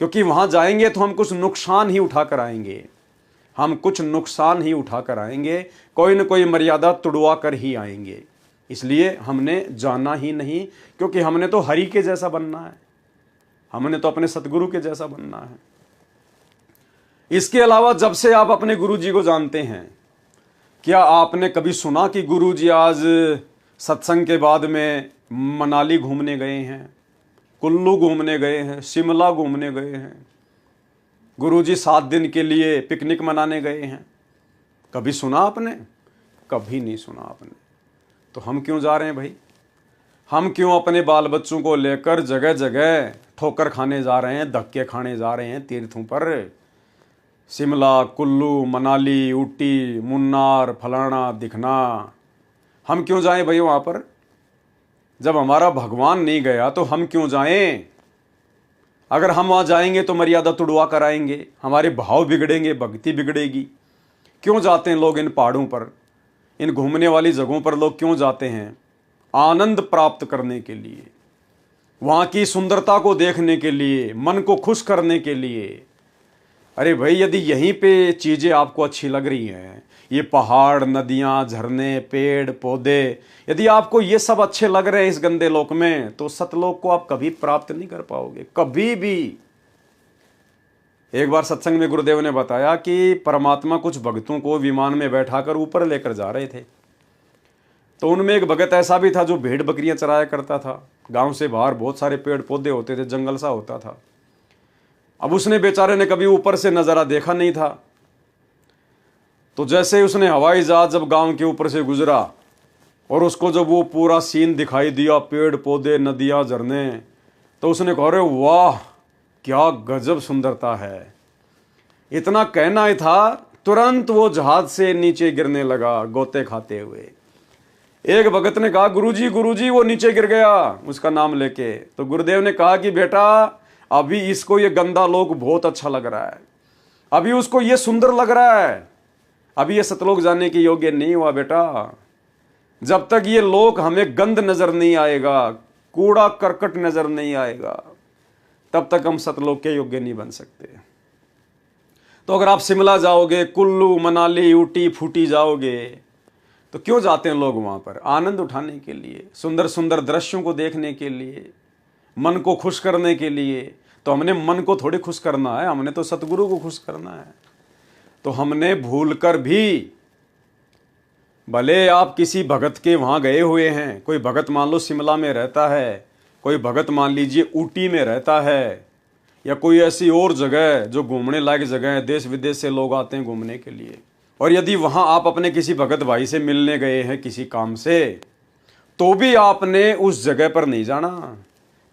क्योंकि वहां जाएंगे तो हम कुछ नुकसान ही उठा कर आएंगे, हम कुछ नुकसान ही उठा कर आएंगे, कोई न कोई मर्यादा तुड़वा कर ही आएंगे। इसलिए हमने जाना ही नहीं, क्योंकि हमने तो हरि के जैसा बनना है, हमने तो अपने सतगुरु के जैसा बनना है। इसके अलावा जब से आप अपने गुरु जी को जानते हैं, क्या आपने कभी सुना कि गुरु जी आज सत्संग के बाद में मनाली घूमने गए हैं, कुल्लू घूमने गए हैं, शिमला घूमने गए हैं, गुरुजी 7 दिन के लिए पिकनिक मनाने गए हैं? कभी सुना आपने? कभी नहीं सुना आपने। तो हम क्यों जा रहे हैं भाई? हम क्यों अपने बाल बच्चों को लेकर जगह जगह ठोकर खाने जा रहे हैं, धक्के खाने जा रहे हैं तीर्थों पर? शिमला, कुल्लू, मनाली, ऊटी, मुन्नार, फलाना दिखना, हम क्यों जाएं भाई वहाँ पर? जब हमारा भगवान नहीं गया तो हम क्यों जाएं? अगर हम वहाँ जाएंगे तो मर्यादा तुड़वा कर आएंगे, हमारे भाव बिगड़ेंगे, भक्ति बिगड़ेगी। क्यों जाते हैं लोग इन पहाड़ों पर, इन घूमने वाली जगहों पर लोग क्यों जाते हैं? आनंद प्राप्त करने के लिए, वहाँ की सुंदरता को देखने के लिए, मन को खुश करने के लिए। अरे भाई यदि यहीं पे चीज़ें आपको अच्छी लग रही हैं, ये पहाड़, नदियाँ, झरने, पेड़ पौधे, यदि आपको ये सब अच्छे लग रहे हैं इस गंदे लोक में, तो सतलोक को आप कभी प्राप्त नहीं कर पाओगे, कभी भी। एक बार सत्संग में गुरुदेव ने बताया कि परमात्मा कुछ भक्तों को विमान में बैठाकर ऊपर लेकर जा रहे थे। तो उनमें एक भगत ऐसा भी था जो भेड़ बकरियां चराया करता था। गांव से बाहर बहुत सारे पेड़ पौधे होते थे, जंगल सा होता था। अब उसने बेचारे ने कभी ऊपर से नज़ारा देखा नहीं था। तो जैसे उसने हवाई जहाज जब गांव के ऊपर से गुजरा और उसको जब वो पूरा सीन दिखाई दिया, पेड़ पौधे नदियां झरने, तो उसने कहा अरे वाह क्या गजब सुंदरता है। इतना कहना ही था, तुरंत वो जहाज से नीचे गिरने लगा गोते खाते हुए। एक भगत ने कहा गुरुजी वो नीचे गिर गया उसका नाम लेके। तो गुरुदेव ने कहा कि बेटा अभी इसको ये गंदा लोक बहुत अच्छा लग रहा है, अभी उसको ये सुंदर लग रहा है, अभी ये सतलोक जाने के योग्य नहीं हुआ बेटा। जब तक ये लोक हमें गंद नजर नहीं आएगा, कूड़ा करकट नजर नहीं आएगा, तब तक हम सतलोक के योग्य नहीं बन सकते। तो अगर आप शिमला जाओगे, कुल्लू मनाली ऊटी फूटी जाओगे, तो क्यों जाते हैं लोग वहां पर? आनंद उठाने के लिए, सुंदर सुंदर दृश्यों को देखने के लिए, मन को खुश करने के लिए। तो हमने मन को थोड़ी खुश करना है, हमने तो सतगुरु को खुश करना है। तो हमने भूलकर भी, भले आप किसी भगत के वहां गए हुए हैं, कोई भगत मान लो शिमला में रहता है, कोई भगत मान लीजिए ऊटी में रहता है, या कोई ऐसी और जगह जो घूमने लायक जगह है, देश विदेश से लोग आते हैं घूमने के लिए, और यदि वहां आप अपने किसी भगत भाई से मिलने गए हैं किसी काम से, तो भी आपने उस जगह पर नहीं जाना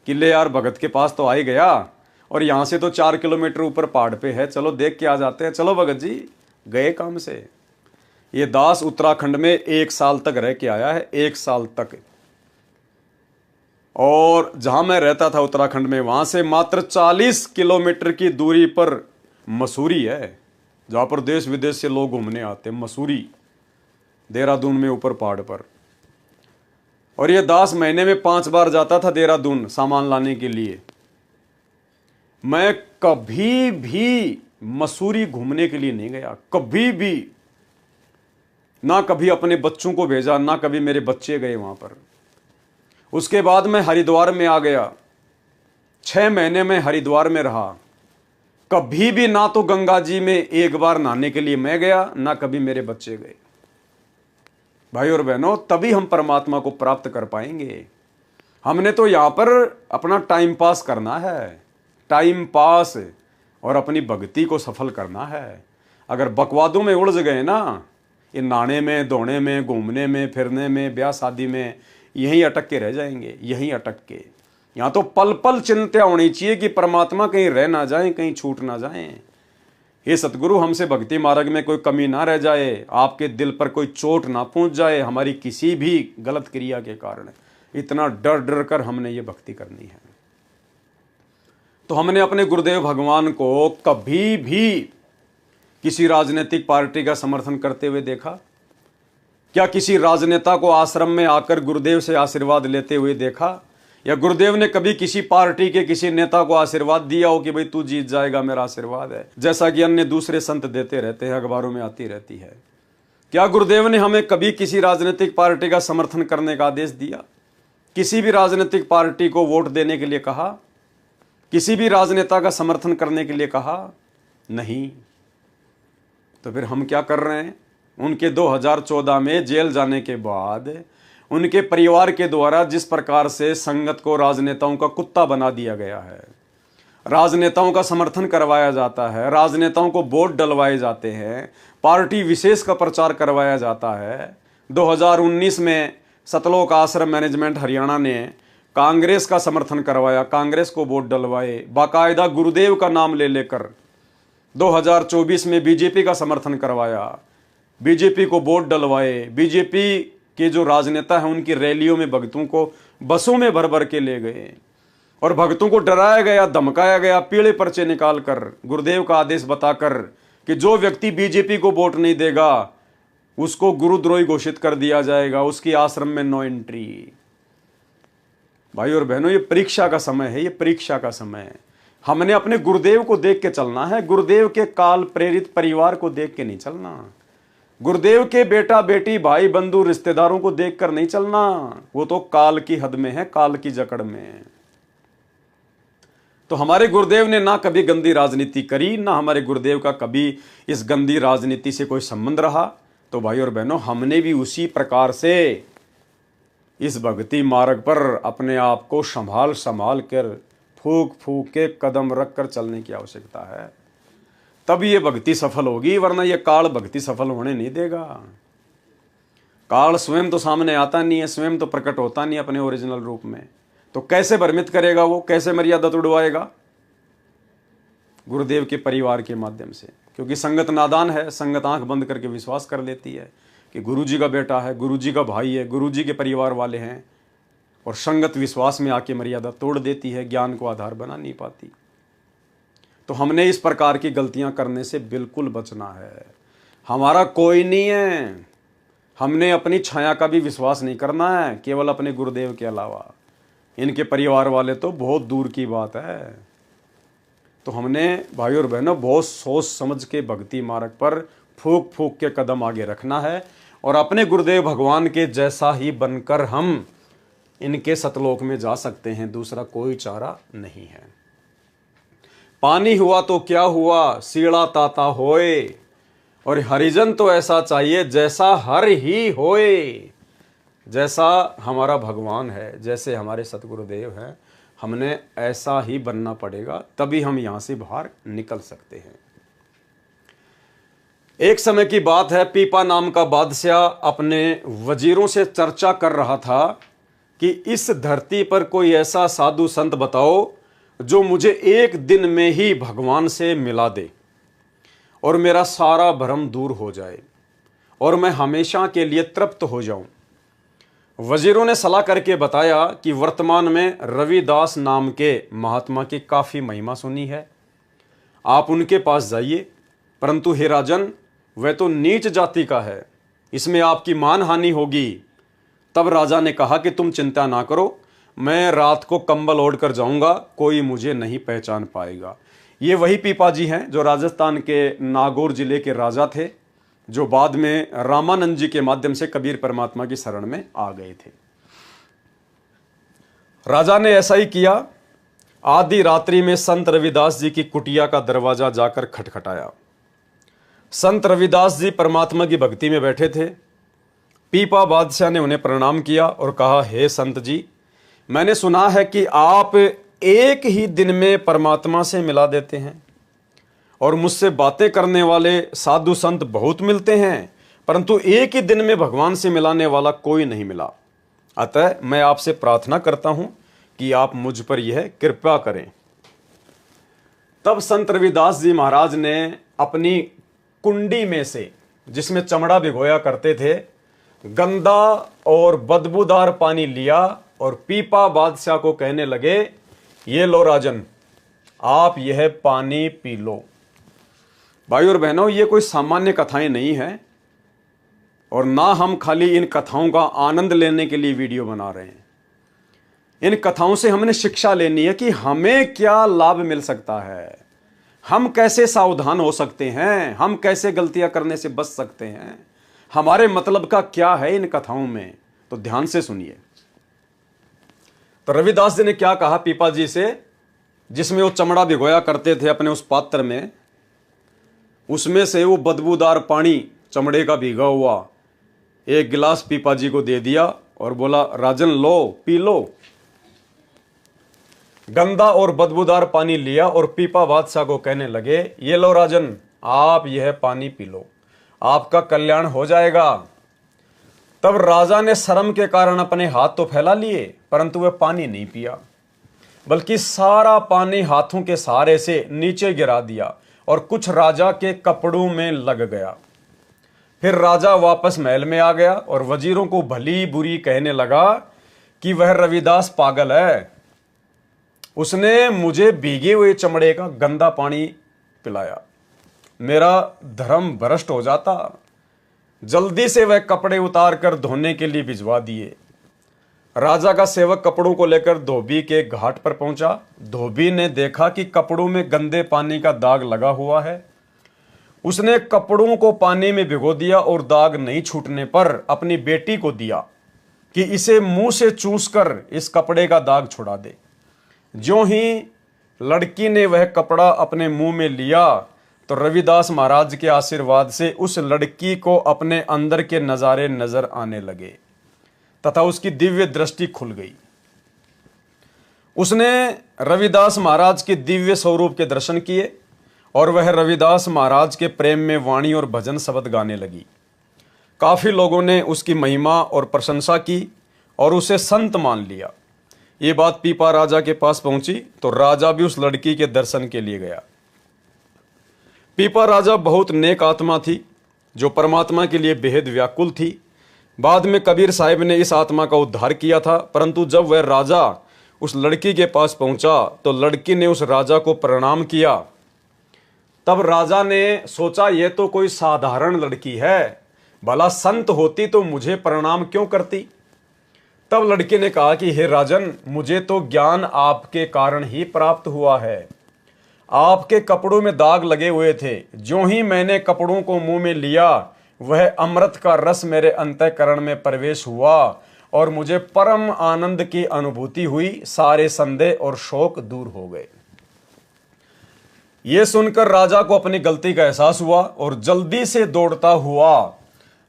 कि ले यार भगत के पास तो आ ही गया और यहां से तो 4 किलोमीटर ऊपर पहाड़ पे है, चलो देख के आ जाते हैं। चलो भगत जी गए काम से। ये दास उत्तराखंड में 1 साल तक रह के आया है, 1 साल तक। और जहां मैं रहता था उत्तराखंड में, वहां से मात्र 40 किलोमीटर की दूरी पर मसूरी है, जहां पर देश विदेश से लोग घूमने आते हैं। मसूरी, देहरादून में ऊपर पहाड़ पर। और ये दास महीने में 5 बार जाता था देहरादून सामान लाने के लिए। मैं कभी भी मसूरी घूमने के लिए नहीं गया, कभी भी ना, कभी अपने बच्चों को भेजा, ना कभी मेरे बच्चे गए वहां पर। उसके बाद मैं हरिद्वार में आ गया, 6 महीने में हरिद्वार में रहा। कभी भी ना तो गंगा जी में 1 बार नहाने के लिए मैं गया, ना कभी मेरे बच्चे गए। भाई और बहनों, तभी हम परमात्मा को प्राप्त कर पाएंगे। हमने तो यहां पर अपना टाइम पास करना है, टाइम पास, और अपनी भक्ति को सफल करना है। अगर बकवादों में उलझ गए ना, ये नहाने में, धोने में, घूमने में, फिरने में, ब्याह शादी में, यहीं अटक के रह जाएंगे, यहीं अटक के। यहाँ तो पल पल चिंता होनी चाहिए कि परमात्मा कहीं रह ना जाए, कहीं छूट ना जाए। हे सतगुरु, हमसे भक्ति मार्ग में कोई कमी ना रह जाए, आपके दिल पर कोई चोट ना पहुंच जाए हमारी किसी भी गलत क्रिया के कारण। इतना डर डर कर हमने ये भक्ति करनी है। तो हमने अपने गुरुदेव भगवान को कभी भी किसी राजनीतिक पार्टी का समर्थन करते हुए देखा? क्या किसी राजनेता को आश्रम में आकर गुरुदेव से आशीर्वाद लेते हुए देखा? या गुरुदेव ने कभी किसी पार्टी के किसी नेता को आशीर्वाद दिया हो कि भाई तू जीत जाएगा, मेरा आशीर्वाद है, जैसा कि अन्य दूसरे संत देते रहते हैं, अखबारों में आती रहती है? क्या गुरुदेव ने हमें कभी किसी राजनीतिक पार्टी का समर्थन करने का आदेश दिया? किसी भी राजनीतिक पार्टी को वोट देने के लिए कहा? किसी भी राजनेता का समर्थन करने के लिए कहा? नहीं। तो फिर हम क्या कर रहे हैं? उनके 2014 में जेल जाने के बाद उनके परिवार के द्वारा जिस प्रकार से संगत को राजनेताओं का कुत्ता बना दिया गया है, राजनेताओं का समर्थन करवाया जाता है, राजनेताओं को वोट डलवाए जाते हैं, पार्टी विशेष का प्रचार करवाया जाता है। 2019 में सतलोक आश्रम मैनेजमेंट हरियाणा ने कांग्रेस का समर्थन करवाया, कांग्रेस को वोट डलवाए, बाकायदा गुरुदेव का नाम ले लेकर। 2024 में बीजेपी का समर्थन करवाया, बीजेपी को वोट डलवाए, बीजेपी के जो राजनेता हैं उनकी रैलियों में भक्तों को बसों में भर भर के ले गए और भक्तों को डराया गया, धमकाया गया, पीले पर्चे निकालकर, गुरुदेव का आदेश बताकर कि जो व्यक्ति बीजेपी को वोट नहीं देगा उसको गुरुद्रोही घोषित कर दिया जाएगा, उसकी आश्रम में नो एंट्री। भाई और बहनों, ये परीक्षा का समय है, ये परीक्षा का समय है। हमने अपने गुरुदेव को देख के चलना है, गुरुदेव के काल प्रेरित परिवार को देख के नहीं चलना, गुरुदेव के बेटा बेटी भाई बंधु रिश्तेदारों को देखकर नहीं चलना। वो तो काल की हद में है, काल की जकड़ में। तो हमारे गुरुदेव ने ना कभी गंदी राजनीति करी, ना हमारे गुरुदेव का कभी इस गंदी राजनीति से कोई संबंध रहा। तो भाई और बहनों, हमने भी उसी प्रकार से इस भक्ति मार्ग पर अपने आप को संभाल संभाल कर, फूक फूक के कदम रख कर चलने की आवश्यकता है। तब ये भक्ति सफल होगी, वरना ये काल भक्ति सफल होने नहीं देगा। काल स्वयं तो सामने आता नहीं है, स्वयं तो प्रकट होता नहीं अपने ओरिजिनल रूप में, तो कैसे भ्रमित करेगा वो, कैसे मर्यादा तोड़वाएगा? गुरुदेव के परिवार के माध्यम से। क्योंकि संगत नादान है, संगत आंख बंद करके विश्वास कर लेती है कि गुरुजी का बेटा है, गुरुजी का भाई है, गुरुजी के परिवार वाले हैं, और संगत विश्वास में आके मर्यादा तोड़ देती है, ज्ञान को आधार बना नहीं पाती। तो हमने इस प्रकार की गलतियां करने से बिल्कुल बचना है। हमारा कोई नहीं है, हमने अपनी छाया का भी विश्वास नहीं करना है, केवल अपने गुरुदेव के अलावा। इनके परिवार वाले तो बहुत दूर की बात है। तो हमने भाई और बहनों बहुत सोच समझ के भक्ति मार्ग पर फूक फूक के कदम आगे रखना है, और अपने गुरुदेव भगवान के जैसा ही बनकर हम इनके सतलोक में जा सकते हैं। दूसरा कोई चारा नहीं है। पानी हुआ तो क्या हुआ, सीड़ा ताता होए, और हरिजन तो ऐसा चाहिए जैसा हर ही होए। जैसा हमारा भगवान है, जैसे हमारे सतगुरुदेव हैं, हमने ऐसा ही बनना पड़ेगा, तभी हम यहां से बाहर निकल सकते हैं। एक समय की बात है, पीपा नाम का बादशाह अपने वजीरों से चर्चा कर रहा था कि इस धरती पर कोई ऐसा साधु संत बताओ जो मुझे एक दिन में ही भगवान से मिला दे और मेरा सारा भ्रम दूर हो जाए और मैं हमेशा के लिए तृप्त हो जाऊं। वजीरों ने सलाह करके बताया कि वर्तमान में रविदास नाम के महात्मा की काफ़ी महिमा सुनी है, आप उनके पास जाइए, परंतु हे राजन, वह तो नीच जाति का है, इसमें आपकी मान हानि होगी। तब राजा ने कहा कि तुम चिंता ना करो, मैं रात को कंबल ओढ़ कर जाऊंगा, कोई मुझे नहीं पहचान पाएगा। ये वही पीपा जी हैं जो राजस्थान के नागौर जिले के राजा थे, जो बाद में रामानंद जी के माध्यम से कबीर परमात्मा की शरण में आ गए थे। राजा ने ऐसा ही किया। आधी रात्रि में संत रविदास जी की कुटिया का दरवाजा जाकर खटखटाया। संत रविदास जी परमात्मा की भक्ति में बैठे थे। पीपा बादशाह ने उन्हें प्रणाम किया और कहा, हे संत जी, मैंने सुना है कि आप एक ही दिन में परमात्मा से मिला देते हैं और मुझसे बातें करने वाले साधु संत बहुत मिलते हैं, परंतु एक ही दिन में भगवान से मिलाने वाला कोई नहीं मिला। अतः मैं आपसे प्रार्थना करता हूं कि आप मुझ पर यह कृपा करें। तब संत रविदास जी महाराज ने अपनी कुंडी में से, जिसमें चमड़ा भिगोया करते थे, गंदा और बदबूदार पानी लिया और पीपा बादशाह को कहने लगे, ये लो राजन, आप यह पानी पी लो। भाई और बहनों, ये कोई सामान्य कथाएं नहीं है और ना हम खाली इन कथाओं का आनंद लेने के लिए वीडियो बना रहे हैं। इन कथाओं से हमने शिक्षा लेनी है कि हमें क्या लाभ मिल सकता है, हम कैसे सावधान हो सकते हैं, हम कैसे गलतियां करने से बच सकते हैं, हमारे मतलब का क्या है इन कथाओं में। तो ध्यान से सुनिए। तो रविदास जी ने क्या कहा पीपा जी से, जिसमें वो चमड़ा भिगोया करते थे अपने उस पात्र में, उसमें से वो बदबूदार पानी चमड़े का भीगा हुआ एक गिलास पीपा जी को दे दिया और बोला, राजन लो, पी लो। गंदा और बदबूदार पानी लिया और पीपा बादशाह को कहने लगे, ये लो राजन, आप यह पानी पी लो, आपका कल्याण हो जाएगा। तब राजा ने शर्म के कारण अपने हाथ तो फैला लिए, परंतु वह पानी नहीं पिया, बल्कि सारा पानी हाथों के सहारे से नीचे गिरा दिया और कुछ राजा के कपड़ों में लग गया। फिर राजा वापस महल में आ गया और वजीरों को भली बुरी कहने लगा कि वह रविदास पागल है, उसने मुझे भीगे हुए चमड़े का गंदा पानी पिलाया, मेरा धर्म भ्रष्ट हो जाता। जल्दी से वह कपड़े उतार कर धोने के लिए भिजवा दिए। राजा का सेवक कपड़ों को लेकर धोबी के घाट पर पहुंचा। धोबी ने देखा कि कपड़ों में गंदे पानी का दाग लगा हुआ है। उसने कपड़ों को पानी में भिगो दिया और दाग नहीं छूटने पर अपनी बेटी को दिया कि इसे मुंह से चूसकर इस कपड़े का दाग छुड़ा दे। ज्यों ही लड़की ने वह कपड़ा अपने मुंह में लिया तो रविदास महाराज के आशीर्वाद से उस लड़की को अपने अंदर के नजारे नजर आने लगे तथा उसकी दिव्य दृष्टि खुल गई। उसने रविदास महाराज के दिव्य स्वरूप के दर्शन किए और वह रविदास महाराज के प्रेम में वाणी और भजन शब्द गाने लगी। काफ़ी लोगों ने उसकी महिमा और प्रशंसा की और उसे संत मान लिया। ये बात पीपा राजा के पास पहुंची तो राजा भी उस लड़की के दर्शन के लिए गया। पीपा राजा बहुत नेक आत्मा थी जो परमात्मा के लिए बेहद व्याकुल थी। बाद में कबीर साहिब ने इस आत्मा का उद्धार किया था, परंतु जब वह राजा उस लड़की के पास पहुंचा तो लड़की ने उस राजा को प्रणाम किया। तब राजा ने सोचा ये तो कोई साधारण लड़की है, भला संत होती तो मुझे प्रणाम क्यों करती। तब लड़की ने कहा कि हे राजन, मुझे तो ज्ञान आपके कारण ही प्राप्त हुआ है। आपके कपड़ों में दाग लगे हुए थे, ज्यों ही मैंने कपड़ों को मुंह में लिया वह अमृत का रस मेरे अंतःकरण में प्रवेश हुआ और मुझे परम आनंद की अनुभूति हुई। सारे संदेह और शोक दूर हो गए। यह सुनकर राजा को अपनी गलती का एहसास हुआ और जल्दी से दौड़ता हुआ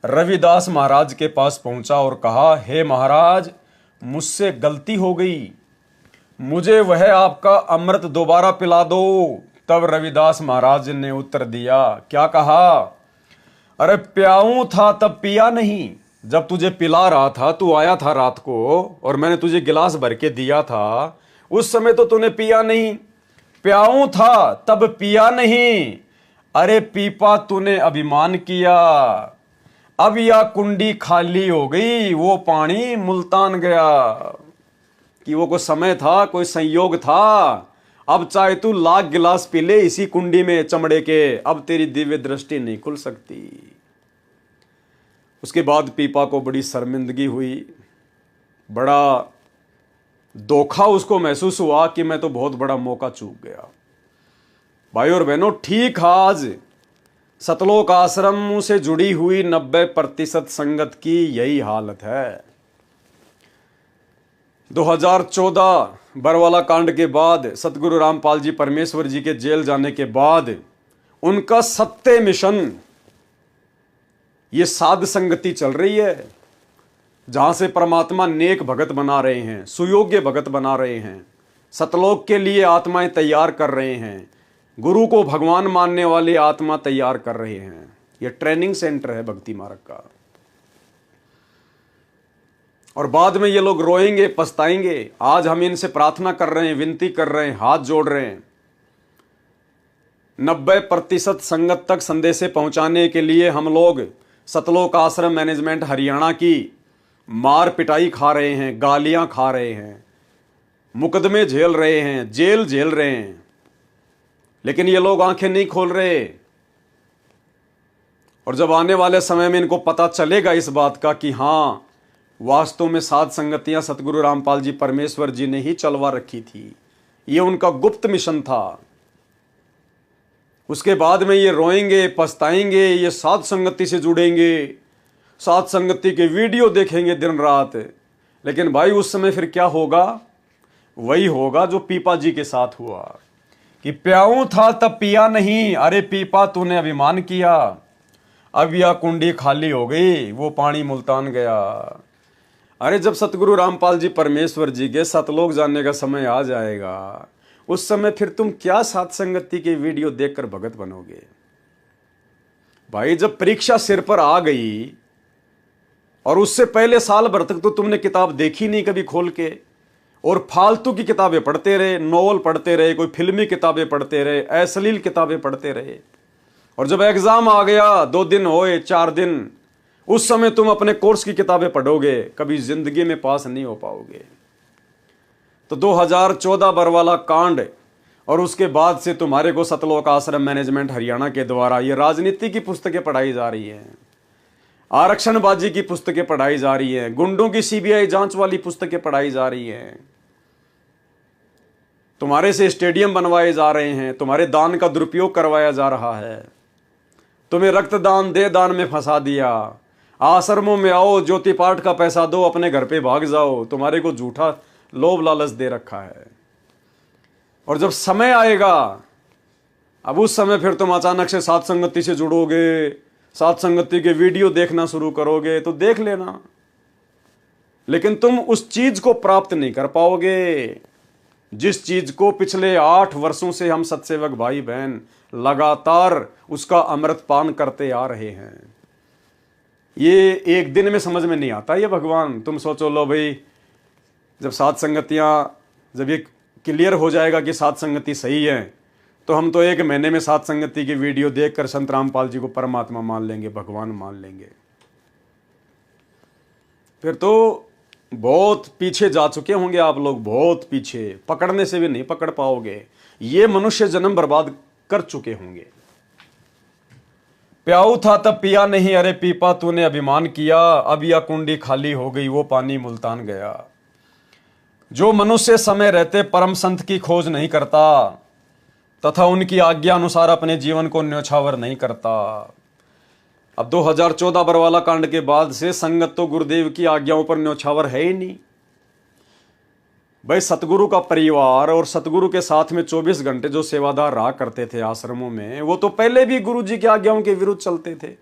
रविदास महाराज के पास पहुंचा और कहा, हे महाराज, मुझसे गलती हो गई, मुझे वह आपका अमृत दोबारा पिला दो। तब रविदास महाराज ने उत्तर दिया, क्या कहा? अरे प्याऊं था तब पिया नहीं। जब तुझे पिला रहा था, तू आया था रात को और मैंने तुझे गिलास भर के दिया था, उस समय तो तूने पिया नहीं। प्याऊं था तब पिया नहीं। अरे पीपा, तूने अभिमान किया, अब यह कुंडी खाली हो गई, वो पानी मुल्तान गया। कि वो कोई समय था, कोई संयोग था। अब चाहे तू लाख गिलास पी ले इसी कुंडी में चमड़े के, अब तेरी दिव्य दृष्टि नहीं खुल सकती। उसके बाद पीपा को बड़ी शर्मिंदगी हुई, बड़ा धोखा उसको महसूस हुआ कि मैं तो बहुत बड़ा मौका चूक गया। भाई और बहनों, ठीक आज सतलोक आश्रम से जुड़ी हुई 90% संगत की यही हालत है। 2014 बरवाला कांड के बाद, सतगुरु रामपाल जी परमेश्वर जी के जेल जाने के बाद उनका सत्य मिशन, ये साध संगति चल रही है, जहां से परमात्मा नेक भगत बना रहे हैं, सुयोग्य भगत बना रहे हैं, सतलोक के लिए आत्माएं तैयार कर रहे हैं, गुरु को भगवान मानने वाले आत्मा तैयार कर रहे हैं। यह ट्रेनिंग सेंटर है भक्ति मार्ग का। और बाद में ये लोग रोएंगे, पछताएंगे। आज हम इनसे प्रार्थना कर रहे हैं, विनती कर रहे हैं, हाथ जोड़ रहे हैं। 90% संगत तक संदेशे पहुंचाने के लिए हम लोग सतलोक आश्रम मैनेजमेंट हरियाणा की मार पिटाई खा रहे हैं, गालियां खा रहे हैं, मुकदमे झेल रहे हैं, जेल झेल रहे हैं, लेकिन ये लोग आंखें नहीं खोल रहे। और जब आने वाले समय में इनको पता चलेगा इस बात का कि हां, वास्तव में साध संगतियां सतगुरु रामपाल जी परमेश्वर जी ने ही चलवा रखी थी, ये उनका गुप्त मिशन था, उसके बाद में ये रोएंगे, पछताएंगे, ये साध संगति से जुड़ेंगे, साध संगति के वीडियो देखेंगे दिन रात। लेकिन भाई उस समय फिर क्या होगा? वही होगा जो पीपा जी के साथ हुआ कि प्याऊं था तब पिया नहीं। अरे पीपा, तूने अभिमान किया, अब यह कुंडी खाली हो गई, वो पानी मुल्तान गया। अरे जब सतगुरु रामपाल जी परमेश्वर जी के सतलोक जाने का समय आ जाएगा, उस समय फिर तुम क्या साध संगति के वीडियो देखकर भगत बनोगे? भाई जब परीक्षा सिर पर आ गई और उससे पहले साल भर तक तो तुमने किताब देखी नहीं कभी खोल के, और फालतू की किताबें पढ़ते रहे, नोवेल पढ़ते रहे, कोई फिल्मी किताबें पढ़ते रहे, अश्लील किताबें पढ़ते रहे, और जब एग्जाम आ गया, 2 दिन होए, 4 दिन, उस समय तुम अपने कोर्स की किताबें पढ़ोगे, कभी जिंदगी में पास नहीं हो पाओगे। तो 2014 बरवाला कांड और उसके बाद से तुम्हारे को सतलोक आश्रम मैनेजमेंट हरियाणा के द्वारा ये राजनीति की पुस्तकें पढ़ाई जा रही हैं, आरक्षणबाजी की पुस्तकें पढ़ाई जा रही हैं, गुंडों की सीबीआई जांच वाली पुस्तकें पढ़ाई जा रही हैं, तुम्हारे से स्टेडियम बनवाए जा रहे हैं, तुम्हारे दान का दुरुपयोग करवाया जा रहा है, तुम्हें रक्तदान दे दान में फंसा दिया, आश्रमों में आओ, ज्योति पाठ का पैसा दो, अपने घर पे भाग जाओ, तुम्हारे को झूठा लोभ लालच दे रखा है। और जब समय आएगा, अब उस समय फिर तुम अचानक से साध संगति से जुड़ोगे, साध संगति के वीडियो देखना शुरू करोगे, तो देख लेना, लेकिन तुम उस चीज को प्राप्त नहीं कर पाओगे जिस चीज को पिछले 8 वर्षों से हम सत्सेवक भाई बहन लगातार उसका अमृत पान करते आ रहे हैं, ये एक दिन में समझ में नहीं आता। ये भगवान, तुम सोचो लो भाई, जब सात संगतियां, जब ये क्लियर हो जाएगा कि सात संगति सही है, तो हम तो 1 महीने में सात संगति की वीडियो देखकर संत रामपाल जी को परमात्मा मान लेंगे, भगवान मान लेंगे। फिर तो बहुत पीछे जा चुके होंगे आप लोग, बहुत पीछे, पकड़ने से भी नहीं पकड़ पाओगे। ये मनुष्य जन्म बर्बाद कर चुके होंगे। प्याऊ था तब पिया नहीं, अरे पीपा तूने अभिमान किया, अब यह कुंडी खाली हो गई, वो पानी मुल्तान गया। जो मनुष्य समय रहते परम संत की खोज नहीं करता तथा उनकी आज्ञा अनुसार अपने जीवन को न्योछावर नहीं करता। अब 2014 बरवाला कांड के बाद से संगत तो गुरुदेव की आज्ञाओं पर न्योछावर है ही नहीं भाई। सतगुरु का परिवार और सतगुरु के साथ में 24 घंटे जो सेवादार रहा करते थे आश्रमों में, वो तो पहले भी गुरु जी की आज्ञाओं के विरुद्ध चलते थे,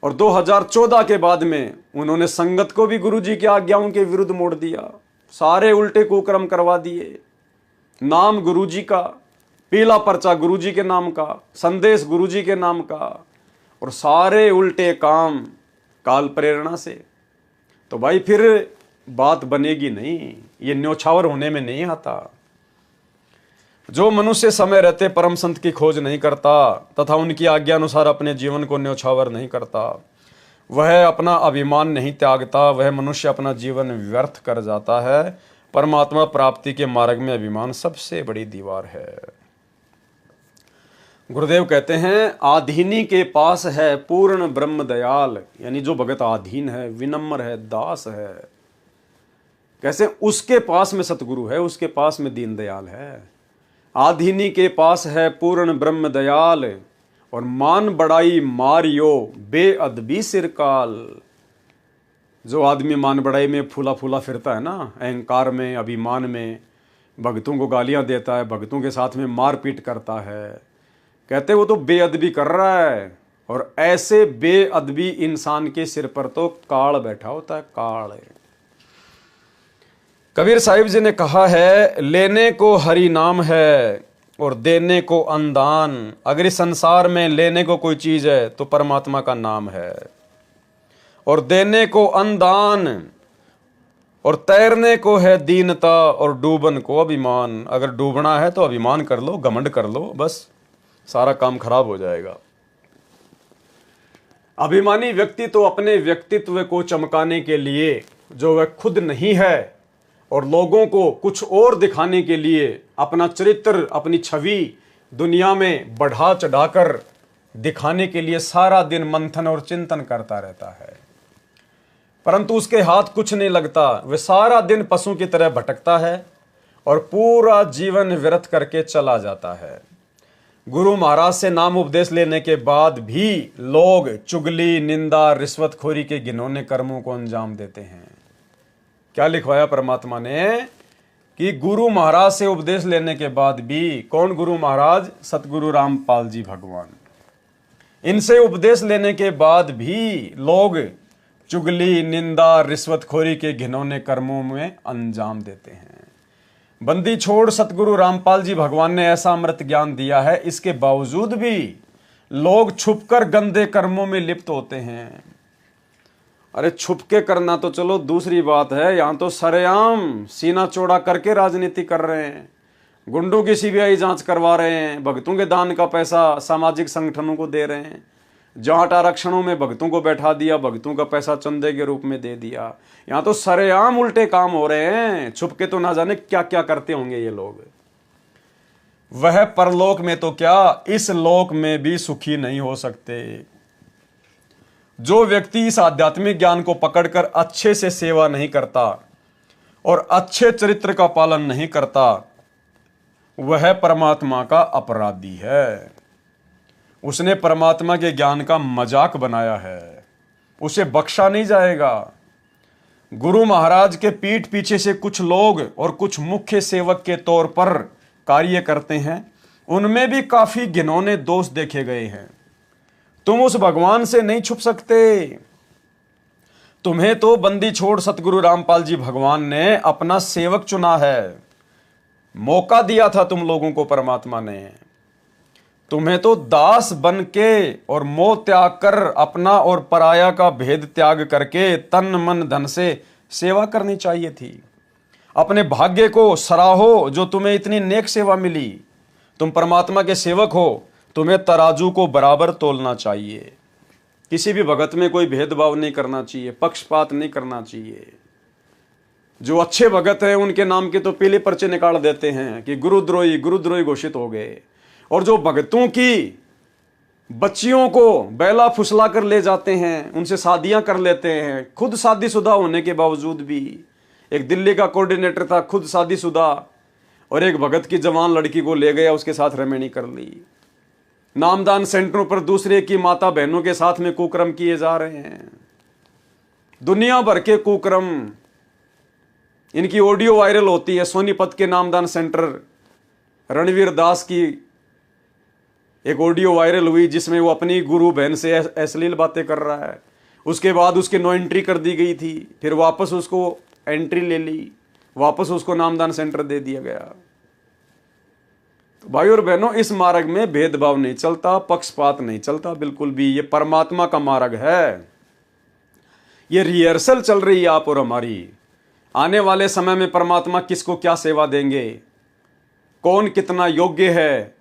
और 2014 के बाद में उन्होंने संगत को भी गुरु जी की आज्ञाओं के विरुद्ध मोड़ दिया। सारे उल्टे कुकर्म करवा दिए। नाम गुरु जी का, पीला पर्चा गुरु जी के नाम का, संदेश गुरु जी के नाम का, और सारे उल्टे काम काल प्रेरणा से। तो भाई फिर बात बनेगी नहीं, ये न्योछावर होने में नहीं आता। जो मनुष्य समय रहते परम संत की खोज नहीं करता तथा उनकी आज्ञा अनुसार अपने जीवन को न्योछावर नहीं करता, वह अपना अभिमान नहीं त्यागता, वह मनुष्य अपना जीवन व्यर्थ कर जाता है। परमात्मा प्राप्ति के मार्ग में अभिमान सबसे बड़ी दीवार है। गुरुदेव कहते हैं, आधीनी के पास है पूर्ण ब्रह्म दयाल, यानी जो भगत आधीन है, विनम्र है, दास है, कैसे उसके पास में सतगुरु है, उसके पास में दीन दयाल है। आधीनी के पास है पूर्ण ब्रह्म दयाल, और मान बड़ाई मारियो बेअदबी सिरकाल। जो आदमी मान बड़ाई में फूला फूला फिरता है ना, अहंकार में, अभिमान में, भगतों को गालियां देता है, भगतों के साथ में मारपीट करता है, कहते वो तो बेअदबी कर रहा है। और ऐसे बेअदबी इंसान के सिर पर तो काल बैठा होता है, काल। कबीर साहिब जी ने कहा है, लेने को हरि नाम है और देने को अनुदान। अगर इस संसार में लेने को कोई चीज है तो परमात्मा का नाम है, और देने को अनुदान, और तैरने को है दीनता, और डूबन को अभिमान। अगर डूबना है तो अभिमान कर लो, घमंड कर लो, बस सारा काम खराब हो जाएगा। अभिमानी व्यक्ति तो अपने व्यक्तित्व को चमकाने के लिए, जो वह खुद नहीं है, और लोगों को कुछ और दिखाने के लिए अपना चरित्र, अपनी छवि दुनिया में बढ़ा चढ़ाकर दिखाने के लिए सारा दिन मंथन और चिंतन करता रहता है, परंतु उसके हाथ कुछ नहीं लगता। वह सारा दिन पशु की तरह भटकता है और पूरा जीवन व्यर्थ करके चला जाता है। गुरु महाराज से नाम उपदेश लेने के बाद भी लोग चुगली, निंदा, रिश्वतखोरी के घिनौने कर्मों को अंजाम देते हैं। क्या लिखवाया परमात्मा ने कि गुरु महाराज से उपदेश लेने के बाद भी, कौन गुरु महाराज? सतगुरु रामपाल जी भगवान। इनसे उपदेश लेने के बाद भी लोग चुगली, निंदा, रिश्वतखोरी के घिनौने कर्मों में अंजाम देते हैं। बंदी छोड़ सतगुरु रामपाल जी भगवान ने ऐसा अमृत ज्ञान दिया है, इसके बावजूद भी लोग छुपकर गंदे कर्मों में लिप्त होते हैं। अरे छुप के करना तो चलो दूसरी बात है, यहां तो सरेआम सीना चौड़ा करके राजनीति कर रहे हैं, गुंडों की सीबीआई जांच करवा रहे हैं, भक्तों के दान का पैसा सामाजिक संगठनों को दे रहे हैं, जाट आरक्षणों में भक्तों को बैठा दिया, भक्तों का पैसा चंदे के रूप में दे दिया। यहां तो सरेआम उल्टे काम हो रहे हैं, छुप के तो ना जाने क्या क्या करते होंगे ये लोग। वह परलोक में तो क्या, इस लोक में भी सुखी नहीं हो सकते। जो व्यक्ति इस आध्यात्मिक ज्ञान को पकड़कर अच्छे से सेवा नहीं करता और अच्छे चरित्र का पालन नहीं करता, वह परमात्मा का अपराधी है। उसने परमात्मा के ज्ञान का मजाक बनाया है, उसे बख्शा नहीं जाएगा। गुरु महाराज के पीठ पीछे से कुछ लोग और कुछ मुख्य सेवक के तौर पर कार्य करते हैं, उनमें भी काफी घिनौने दोष देखे गए हैं। तुम उस भगवान से नहीं छुप सकते। तुम्हें तो बंदी छोड़ सतगुरु रामपाल जी भगवान ने अपना सेवक चुना है, मौका दिया था तुम लोगों को परमात्मा ने, तुम्हें तो दास बन के और मोह त्याग कर अपना और पराया का भेद त्याग करके तन मन धन से सेवा करनी चाहिए थी। अपने भाग्य को सराहो जो तुम्हें इतनी नेक सेवा मिली। तुम परमात्मा के सेवक हो, तुम्हें तराजू को बराबर तोलना चाहिए। किसी भी भगत में कोई भेदभाव नहीं करना चाहिए, पक्षपात नहीं करना चाहिए। जो अच्छे भगत हैं उनके नाम के तो पीले पर्चे निकाल देते हैं कि गुरुद्रोही घोषित हो गए, और जो भगतों की बच्चियों को बैला फुसला कर ले जाते हैं, उनसे शादियां कर लेते हैं, खुद शादीशुदा होने के बावजूद भी। एक दिल्ली का कोऑर्डिनेटर था, खुद शादीशुदा, और एक भगत की जवान लड़की को ले गया, उसके साथ रमैनी कर ली। नामदान सेंटरों पर दूसरे की माता बहनों के साथ में कुकर्म किए जा रहे हैं। दुनिया भर के कुकर्म, इनकी ऑडियो वायरल होती है। सोनीपत के नामदान सेंटर रणवीर दास की एक ऑडियो वायरल हुई जिसमें वो अपनी गुरु बहन से अश्लील बातें कर रहा है। उसके बाद उसकी नो एंट्री कर दी गई थी, फिर वापस उसको एंट्री ले ली, वापस उसको नामदान सेंटर दे दिया गया। तो भाई और बहनों, इस मार्ग में भेदभाव नहीं चलता, पक्षपात नहीं चलता बिल्कुल भी। ये परमात्मा का मार्ग है। ये रिहर्सल चल रही है आप और हमारी। आने वाले समय में परमात्मा किसको क्या सेवा देंगे, कौन कितना योग्य है,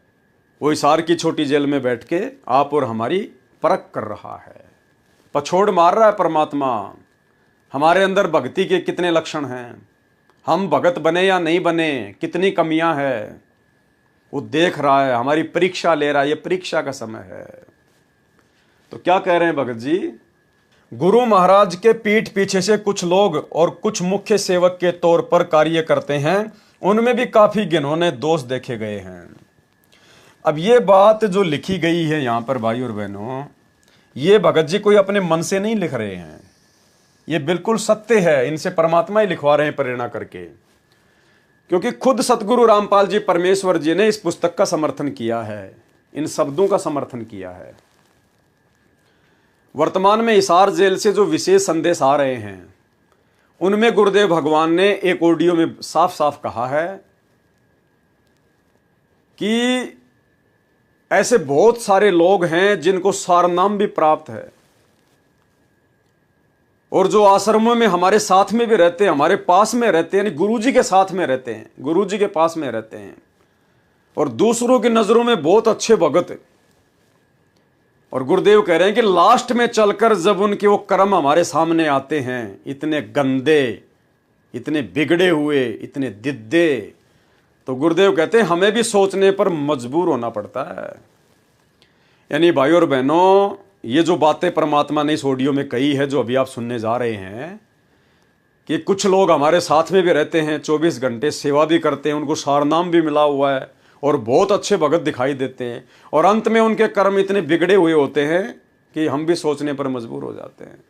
वो हिसार की छोटी जेल में बैठ के आप और हमारी परख कर रहा है, पछोड़ मार रहा है परमात्मा। हमारे अंदर भक्ति के कितने लक्षण हैं, हम भगत बने या नहीं बने, कितनी कमियां हैं, वो देख रहा है, हमारी परीक्षा ले रहा है। ये परीक्षा का समय है। तो क्या कह रहे हैं भगत जी? गुरु महाराज के पीठ पीछे से कुछ लोग और कुछ मुख्य सेवक के तौर पर कार्य करते हैं, उनमें भी काफी घिनौने दोष देखे गए हैं। अब ये बात जो लिखी गई है यहां पर भाई और बहनों, ये भगत जी कोई अपने मन से नहीं लिख रहे हैं, ये बिल्कुल सत्य है। इनसे परमात्मा ही लिखवा रहे हैं प्रेरणा करके, क्योंकि खुद सतगुरु रामपाल जी परमेश्वर जी ने इस पुस्तक का समर्थन किया है, इन शब्दों का समर्थन किया है। वर्तमान में हिसार जेल से जो विशेष संदेश आ रहे हैं, उनमें गुरुदेव भगवान ने एक ऑडियो में साफ साफ कहा है कि ऐसे बहुत सारे लोग हैं जिनको सारनाम भी प्राप्त है, और जो आश्रमों में हमारे साथ में भी रहते हैं, हमारे पास में रहते हैं, यानी गुरुजी के साथ में रहते हैं, गुरुजी के पास में रहते हैं, और दूसरों की नजरों में बहुत अच्छे भगत। और गुरुदेव कह रहे हैं कि लास्ट में चलकर जब उनके वो कर्म हमारे सामने आते हैं, इतने गंदे, इतने बिगड़े हुए, इतने दिद्दे, तो गुरुदेव कहते हैं हमें भी सोचने पर मजबूर होना पड़ता है। यानी भाई और बहनों, ये जो बातें परमात्मा ने इस ऑडियो में कही है, जो अभी आप सुनने जा रहे हैं, कि कुछ लोग हमारे साथ में भी रहते हैं, 24 घंटे सेवा भी करते हैं, उनको सारनाम भी मिला हुआ है, और बहुत अच्छे भगत दिखाई देते हैं, और अंत में उनके कर्म इतने बिगड़े हुए होते हैं कि हम भी सोचने पर मजबूर हो जाते हैं।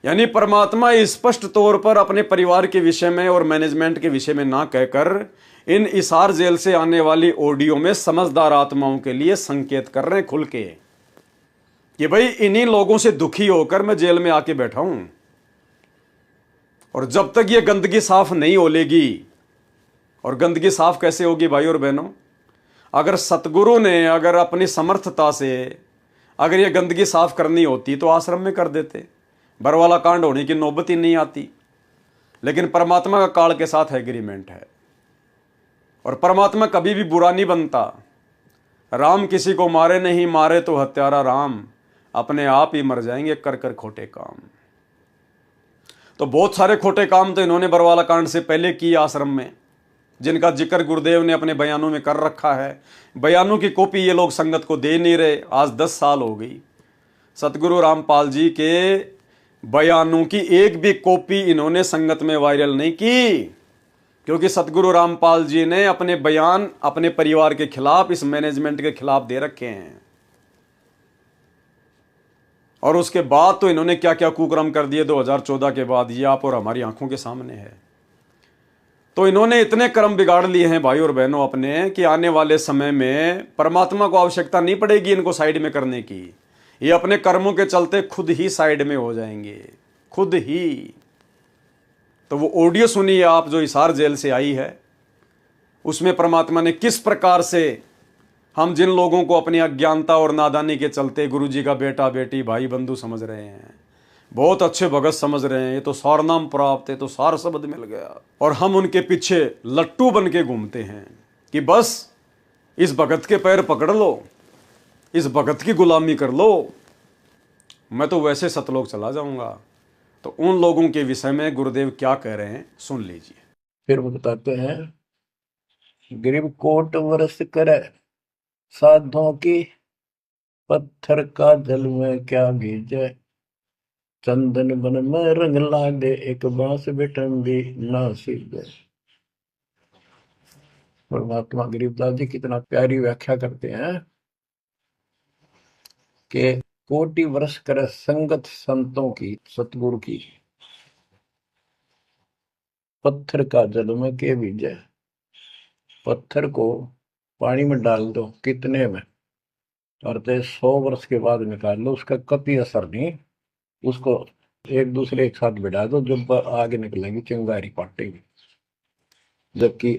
यानी परमात्मा स्पष्ट तौर पर अपने परिवार के विषय में और मैनेजमेंट के विषय में ना कहकर इन हिसार जेल से आने वाली ऑडियो में समझदार आत्माओं के लिए संकेत कर रहे हैं खुल के, कि भाई इन्हीं लोगों से दुखी होकर मैं जेल में आके बैठा हूं, और जब तक ये गंदगी साफ नहीं होलेगी, और गंदगी साफ कैसे होगी भाई और बहनों? अगर सतगुरु ने अगर अपनी समर्थता से अगर ये गंदगी साफ करनी होती तो आश्रम में कर देते, बरवाला कांड होने की नौबत ही नहीं आती। लेकिन परमात्मा का काल के साथ एग्रीमेंट है, और परमात्मा कभी भी बुरा नहीं बनता। राम किसी को मारे नहीं, मारे तो हत्यारा राम, अपने आप ही मर जाएंगे कर कर खोटे काम। तो बहुत सारे खोटे काम तो इन्होंने बरवाला कांड से पहले किए आश्रम में, जिनका जिक्र गुरुदेव ने अपने बयानों में कर रखा है। बयानों की कॉपी ये लोग संगत को दे नहीं रहे। आज 10 साल हो गई, सतगुरु रामपाल जी के बयानों की एक भी कॉपी इन्होंने संगत में वायरल नहीं की, क्योंकि सतगुरु रामपाल जी ने अपने बयान अपने परिवार के खिलाफ, इस मैनेजमेंट के खिलाफ दे रखे हैं। और उसके बाद तो इन्होंने क्या क्या कुकर्म कर दिए 2014 के बाद, ये आप और हमारी आंखों के सामने है। तो इन्होंने इतने कर्म बिगाड़ लिए हैं भाई और बहनों अपने, कि आने वाले समय में परमात्मा को आवश्यकता नहीं पड़ेगी इनको साइड में करने की। ये अपने कर्मों के चलते खुद ही साइड में हो जाएंगे, खुद ही। तो वो ऑडियो सुनिए आप, जो हिसार जेल से आई है, उसमें परमात्मा ने किस प्रकार से हम जिन लोगों को अपनी अज्ञानता और नादानी के चलते गुरु जी का बेटा बेटी भाई बंधु समझ रहे हैं, बहुत अच्छे भगत समझ रहे हैं, ये तो सार नाम प्राप्त है, तो सार शब्द मिल गया, और हम उनके पीछे लट्टू बन के घूमते हैं कि बस इस भगत के पैर पकड़ लो, इस भगत की गुलामी कर लो, मैं तो वैसे सतलोक चला जाऊंगा। तो उन लोगों के विषय में गुरुदेव क्या कह रहे हैं सुन लीजिए। फिर वो बताते हैं, गरीब कोट वर्ष करे साधों की, पत्थर का जल में क्या भीजे, चंदन बन में रंग लागे, एक बांस बिठन भी ना सीधे। परमात्मा गरीबदास जी कितना प्यारी व्याख्या करते हैं कि कोटि वर्ष करे संगत संतों की, सतगुरु की, पत्थर का जल में के भीजे। पत्थर को पानी में डाल दो कितने में, और 100 वर्ष के बाद निकाल लो, उसका कभी असर नहीं। उसको एक दूसरे एक साथ बिठा दो, जब आगे निकलेंगी चिंगारी पाटेगी, जबकि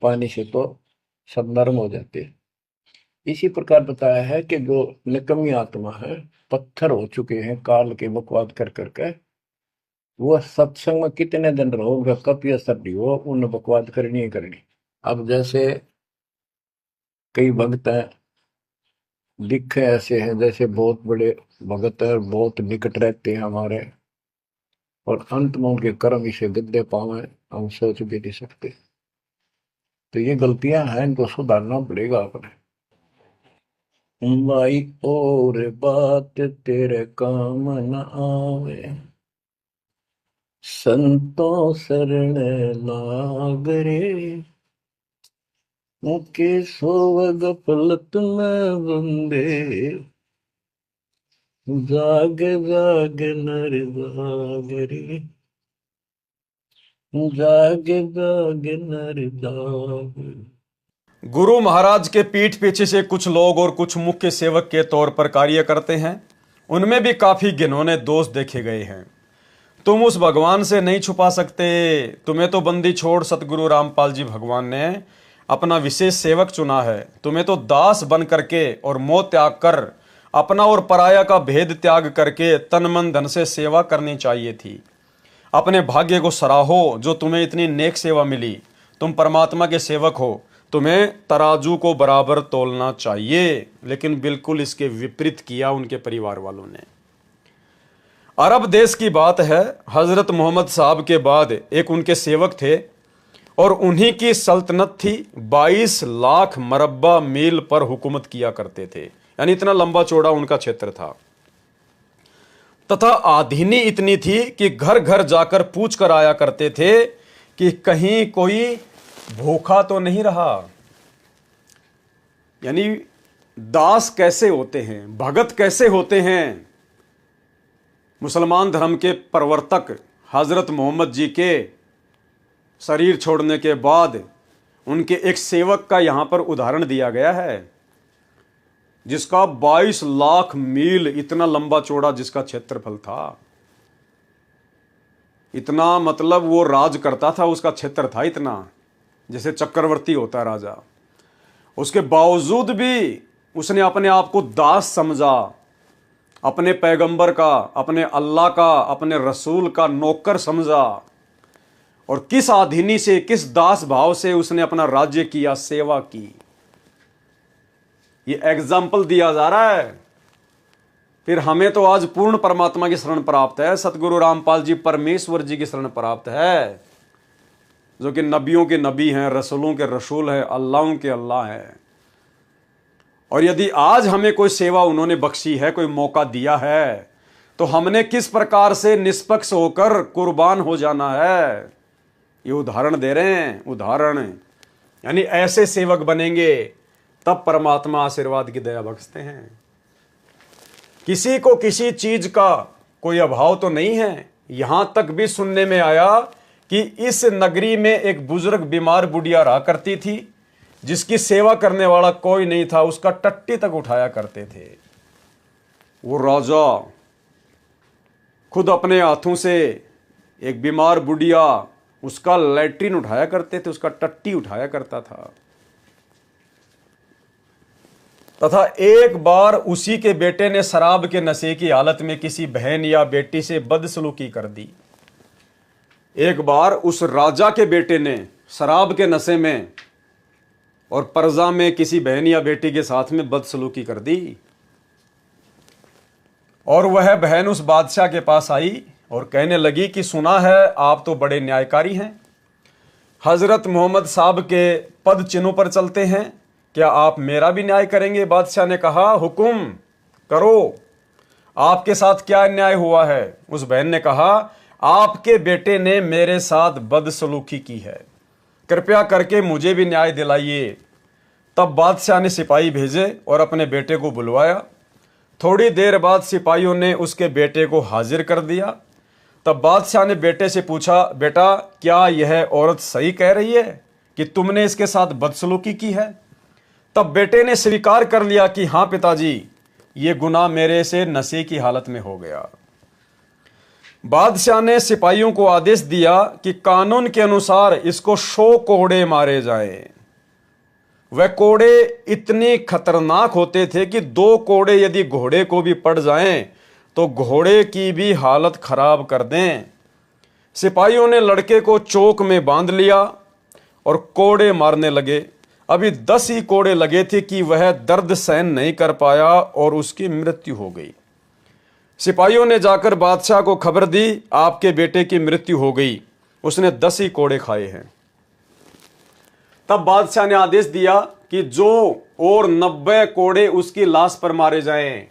पानी से तो सब नरम हो जाते हैं। इसी प्रकार बताया है कि जो निकम्मी आत्मा है, पत्थर हो चुके हैं काल के बकवाद कर करके, वो सत्संग में कितने दिन रहो, उनका कभी असर नहीं हो, उन बकवाद करनी ही करनी। अब जैसे कई भक्त हैं, दिखे ऐसे हैं जैसे बहुत बड़े भगत है, बहुत निकट रहते हैं हमारे, और अंत में उनके कर्म इसे गद्दे पावे, हम सोच भी नहीं सकते। तो ये गलतियां हैं, इनको सुधारना पड़ेगा अपने। भाई और बात तेरे काम न आवे, संतों शरण लाग रे, मुके सोवग पलत में बंदे, जाग जाग नर जाग रे, जाग जाग नर जाग। गुरु महाराज के पीठ पीछे से कुछ लोग और कुछ मुख्य सेवक के तौर पर कार्य करते हैं, उनमें भी काफी घिनौने दोष देखे गए हैं। तुम उस भगवान से नहीं छुपा सकते, तुम्हें तो बंदी छोड़ सतगुरु रामपाल जी भगवान ने अपना विशेष सेवक चुना है, तुम्हें तो दास बन करके और मोह त्याग कर, अपना और पराया का भेद त्याग करके तन मन धन से सेवा करनी चाहिए थी। अपने भाग्य को सराहो जो तुम्हें इतनी नेक सेवा मिली, तुम परमात्मा के सेवक हो, तुम्हें तराजू को बराबर तोलना चाहिए। लेकिन बिल्कुल इसके विपरीत किया उनके परिवार वालों ने। अरब देश की बात है, हजरत मोहम्मद साहब के बाद एक उनके सेवक थे और उन्हीं की सल्तनत थी। 22 लाख मरब्बा मील पर हुकूमत किया करते थे, यानी इतना लंबा चौड़ा उनका क्षेत्र था। तथा आधीनी इतनी थी कि घर घर जाकर पूछ कर आया करते थे कि कहीं कोई भूखा तो नहीं रहा। यानी दास कैसे होते हैं, भगत कैसे होते हैं। मुसलमान धर्म के प्रवर्तक हजरत मोहम्मद जी के शरीर छोड़ने के बाद उनके एक सेवक का यहां पर उदाहरण दिया गया है, जिसका 22 लाख मील इतना लंबा चौड़ा जिसका क्षेत्रफल था। इतना मतलब वो राज करता था, उसका क्षेत्र था इतना, जैसे चक्रवर्ती होता है राजा। उसके बावजूद भी उसने अपने आप को दास समझा, अपने पैगंबर का, अपने अल्लाह का, अपने रसूल का नौकर समझा। और किस आधीनी से, किस दास भाव से उसने अपना राज्य किया, सेवा की। ये एग्जाम्पल दिया जा रहा है। फिर हमें तो आज पूर्ण परमात्मा की शरण प्राप्त है, सतगुरु रामपाल जी परमेश्वर जी की शरण प्राप्त है, जो कि नबियों के नबी हैं, रसूलों के रसूल हैं, अल्लाहों के अल्लाह हैं। और यदि आज हमें कोई सेवा उन्होंने बख्शी है, कोई मौका दिया है, तो हमने किस प्रकार से निष्पक्ष होकर कुर्बान हो जाना है, ये उदाहरण दे रहे हैं। उदाहरण यानी ऐसे सेवक बनेंगे तब परमात्मा आशीर्वाद की दया बख्शते हैं। किसी को किसी चीज का कोई अभाव तो नहीं है। यहां तक भी सुनने में आया कि इस नगरी में एक बुजुर्ग बीमार बुढ़िया रहा करती थी, जिसकी सेवा करने वाला कोई नहीं था, उसका टट्टी तक उठाया करते थे। वो राजा खुद अपने हाथों से एक बीमार बुढ़िया उसका लैट्रिन उठाया करते थे, उसका टट्टी उठाया करता था। तथा एक बार उसी के बेटे ने शराब के नशे की हालत में किसी बहन या बेटी से बदसलूकी कर दी। एक बार उस राजा के बेटे ने शराब के नशे में और पर्जा में किसी बहन या बेटी के साथ में बदसलूकी कर दी, और वह बहन उस बादशाह के पास आई और कहने लगी कि सुना है आप तो बड़े न्यायकारी हैं, हजरत मोहम्मद साहब के पद चिन्हों पर चलते हैं, क्या आप मेरा भी न्याय करेंगे? बादशाह ने कहा, हुक्म करो, आपके साथ क्या अन्याय हुआ है? उस बहन ने कहा, आपके बेटे ने मेरे साथ बदसलूकी की है, कृपया करके मुझे भी न्याय दिलाइए। तब बादशाह ने सिपाही भेजे और अपने बेटे को बुलवाया। थोड़ी देर बाद सिपाहियों ने उसके बेटे को हाजिर कर दिया। तब बादशाह ने बेटे से पूछा, बेटा क्या यह औरत सही कह रही है कि तुमने इसके साथ बदसलूकी की है? तब बेटे ने स्वीकार कर लिया कि हाँ पिताजी, ये गुनाह मेरे से नशे की हालत में हो गया। बादशाह ने सिपाहियों को आदेश दिया कि कानून के अनुसार इसको 100 कोड़े मारे जाएं। वह कोड़े इतने खतरनाक होते थे कि 2 कोड़े यदि घोड़े को भी पड़ जाएं तो घोड़े की भी हालत खराब कर दें। सिपाहियों ने लड़के को चौक में बांध लिया और कोड़े मारने लगे। अभी 10 ही कोड़े लगे थे कि वह दर्द सहन नहीं कर पाया और उसकी मृत्यु हो गई। सिपाहियों ने जाकर बादशाह को खबर दी, आपके बेटे की मृत्यु हो गई, उसने 10 ही कोड़े खाए हैं। तब बादशाह ने आदेश दिया कि जो और 90 कोड़े उसकी लाश पर मारे जाएं,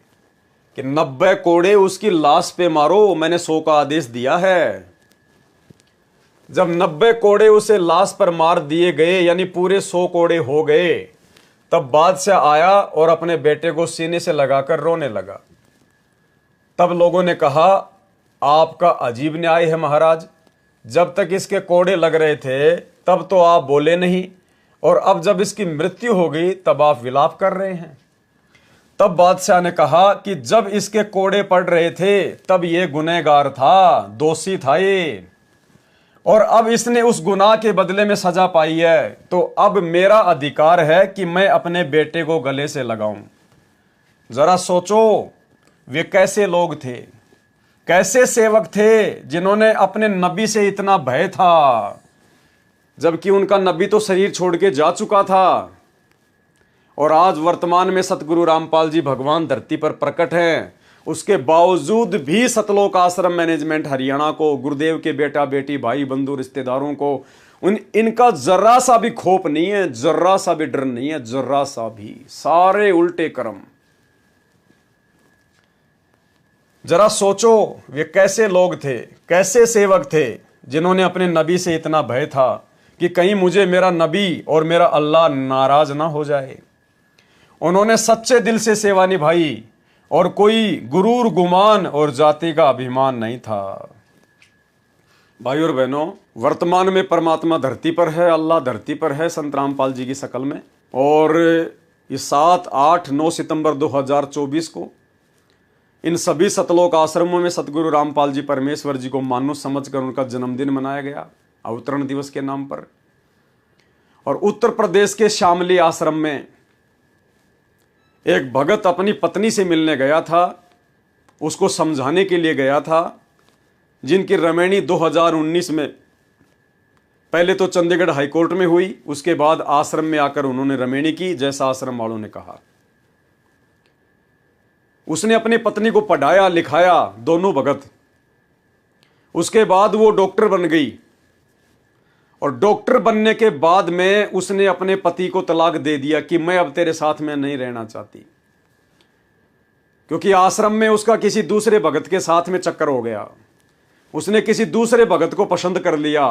कि 90 कोड़े उसकी लाश पे मारो, मैंने 100 का आदेश दिया है। जब 90 कोड़े उसे लाश पर मार दिए गए, यानी पूरे 100 कोड़े हो गए, तब बादशाह आया और अपने बेटे को सीने से लगाकर रोने लगा। तब लोगों ने कहा, आपका अजीब न्याय है महाराज, जब तक इसके कोड़े लग रहे थे तब तो आप बोले नहीं, और अब जब इसकी मृत्यु हो गई तब आप विलाप कर रहे हैं। तब बादशाह ने कहा कि जब इसके कोड़े पड़ रहे थे तब ये गुनहगार था, दोषी था ये, और अब इसने उस गुनाह के बदले में सजा पाई है, तो अब मेरा अधिकार है कि मैं अपने बेटे को गले से लगाऊं। जरा सोचो वे कैसे लोग थे, कैसे सेवक थे जिन्होंने अपने नबी से इतना भय था, जबकि उनका नबी तो शरीर छोड़ के जा चुका था। और आज वर्तमान में सतगुरु रामपाल जी भगवान धरती पर प्रकट हैं, उसके बावजूद भी सतलोक आश्रम मैनेजमेंट हरियाणा को, गुरुदेव के बेटा बेटी भाई बंधु रिश्तेदारों को इनका जर्रा सा भी खौफ नहीं है, जर्रा सा भी डर नहीं है, जर्रा सा भी। सारे उल्टे कर्म। जरा सोचो वे कैसे लोग थे, कैसे सेवक थे जिन्होंने अपने नबी से इतना भय था कि कहीं मुझे मेरा नबी और मेरा अल्लाह नाराज ना हो जाए। उन्होंने सच्चे दिल से सेवा निभाई और कोई गुरूर गुमान और जाति का अभिमान नहीं था। भाई और बहनों, वर्तमान में परमात्मा धरती पर है, अल्लाह धरती पर है संत रामपाल जी की शक्ल में। और ये 7, 8, 9 सितंबर 2024 को इन सभी सतलोक आश्रमों में सतगुरु रामपाल जी परमेश्वर जी को मानुष समझकर उनका जन्मदिन मनाया गया, अवतरण दिवस के नाम पर। और उत्तर प्रदेश के शामली आश्रम में एक भगत अपनी पत्नी से मिलने गया था, उसको समझाने के लिए गया था, जिनकी रमैनी 2019 में पहले तो चंडीगढ़ हाईकोर्ट में हुई, उसके बाद आश्रम में आकर उन्होंने रमैनी की, जैसा आश्रम वालों ने कहा। उसने अपनी पत्नी को पढ़ाया लिखाया, दोनों भगत। उसके बाद वो डॉक्टर बन गई, और डॉक्टर बनने के बाद में उसने अपने पति को तलाक दे दिया कि मैं अब तेरे साथ में नहीं रहना चाहती, क्योंकि आश्रम में उसका किसी दूसरे भगत के साथ में चक्कर हो गया। उसने किसी दूसरे भगत को पसंद कर लिया,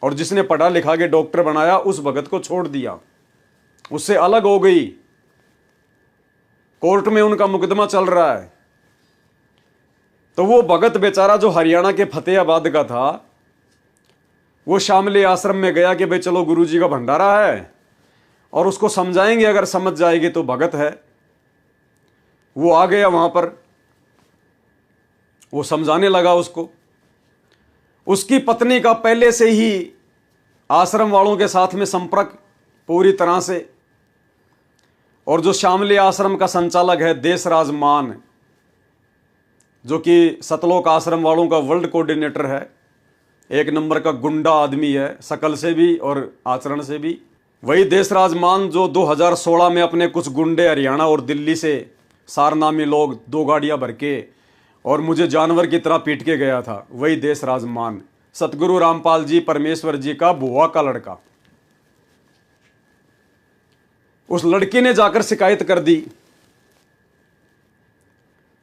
और जिसने पढ़ा लिखा के डॉक्टर बनाया उस भगत को छोड़ दिया, उससे अलग हो गई। कोर्ट में उनका मुकदमा चल रहा है। तो वो भगत बेचारा जो हरियाणा के फतेहाबाद का था, वो शामली आश्रम में गया कि भाई चलो गुरुजी का भंडारा है और उसको समझाएंगे, अगर समझ जाएगी तो भगत है। वो आ गया वहां पर, वो समझाने लगा उसको। उसकी पत्नी का पहले से ही आश्रम वालों के साथ में संपर्क पूरी तरह से, और जो शामली आश्रम का संचालक है देशराज मान, जो कि सतलोक आश्रम वालों का वर्ल्ड कोऑर्डिनेटर है, एक नंबर का गुंडा आदमी है, शकल से भी और आचरण से भी। वही देशराज मान जो 2016 में अपने कुछ गुंडे हरियाणा और दिल्ली से सारनामी लोग 2 गाड़ियां भर के और मुझे जानवर की तरह पीट के गया था, वही देशराज मान सतगुरु रामपाल जी परमेश्वर जी का बुआ का लड़का। उस लड़की ने जाकर शिकायत कर दी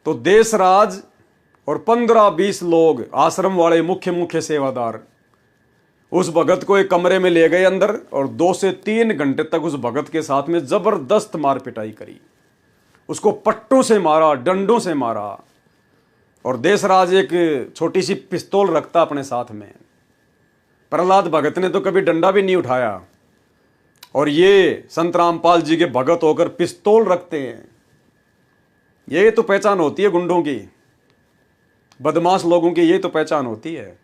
तो देशराज और 15-20 लोग आश्रम वाले मुख्य सेवादार उस भगत को एक कमरे में ले गए अंदर और 2 से 3 घंटे तक उस भगत के साथ में जबरदस्त मार पिटाई करी। उसको पट्टों से मारा, डंडों से मारा, और देशराज एक छोटी सी पिस्तौल रखता अपने साथ में। प्रहलाद भगत ने तो कभी डंडा भी नहीं उठाया, और ये संत रामपाल जी के भगत होकर पिस्तौल रखते हैं। ये तो पहचान होती है गुंडों की, बदमाश लोगों की, ये तो पहचान होती है।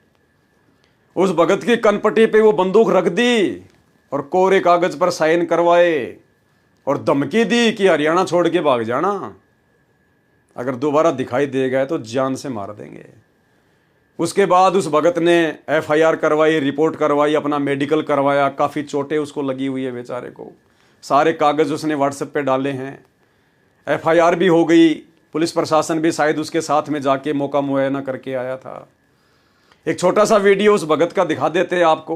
उस भगत की कनपट्टी पे वो बंदूक रख दी और कोरे कागज पर साइन करवाए और धमकी दी कि हरियाणा छोड़ के भाग जाना, अगर दोबारा दिखाई देगा तो जान से मार देंगे। उसके बाद उस भगत ने FIR करवाई, रिपोर्ट करवाई, अपना मेडिकल करवाया, काफ़ी चोटें उसको लगी हुई है बेचारे को, सारे कागज उसने व्हाट्सएप पे डाले हैं, FIR भी हो गई। पुलिस प्रशासन भी शायद उसके साथ में जाके मौका मुआयना करके आया था। एक छोटा सा वीडियो उस भगत का दिखा देते हैं आपको।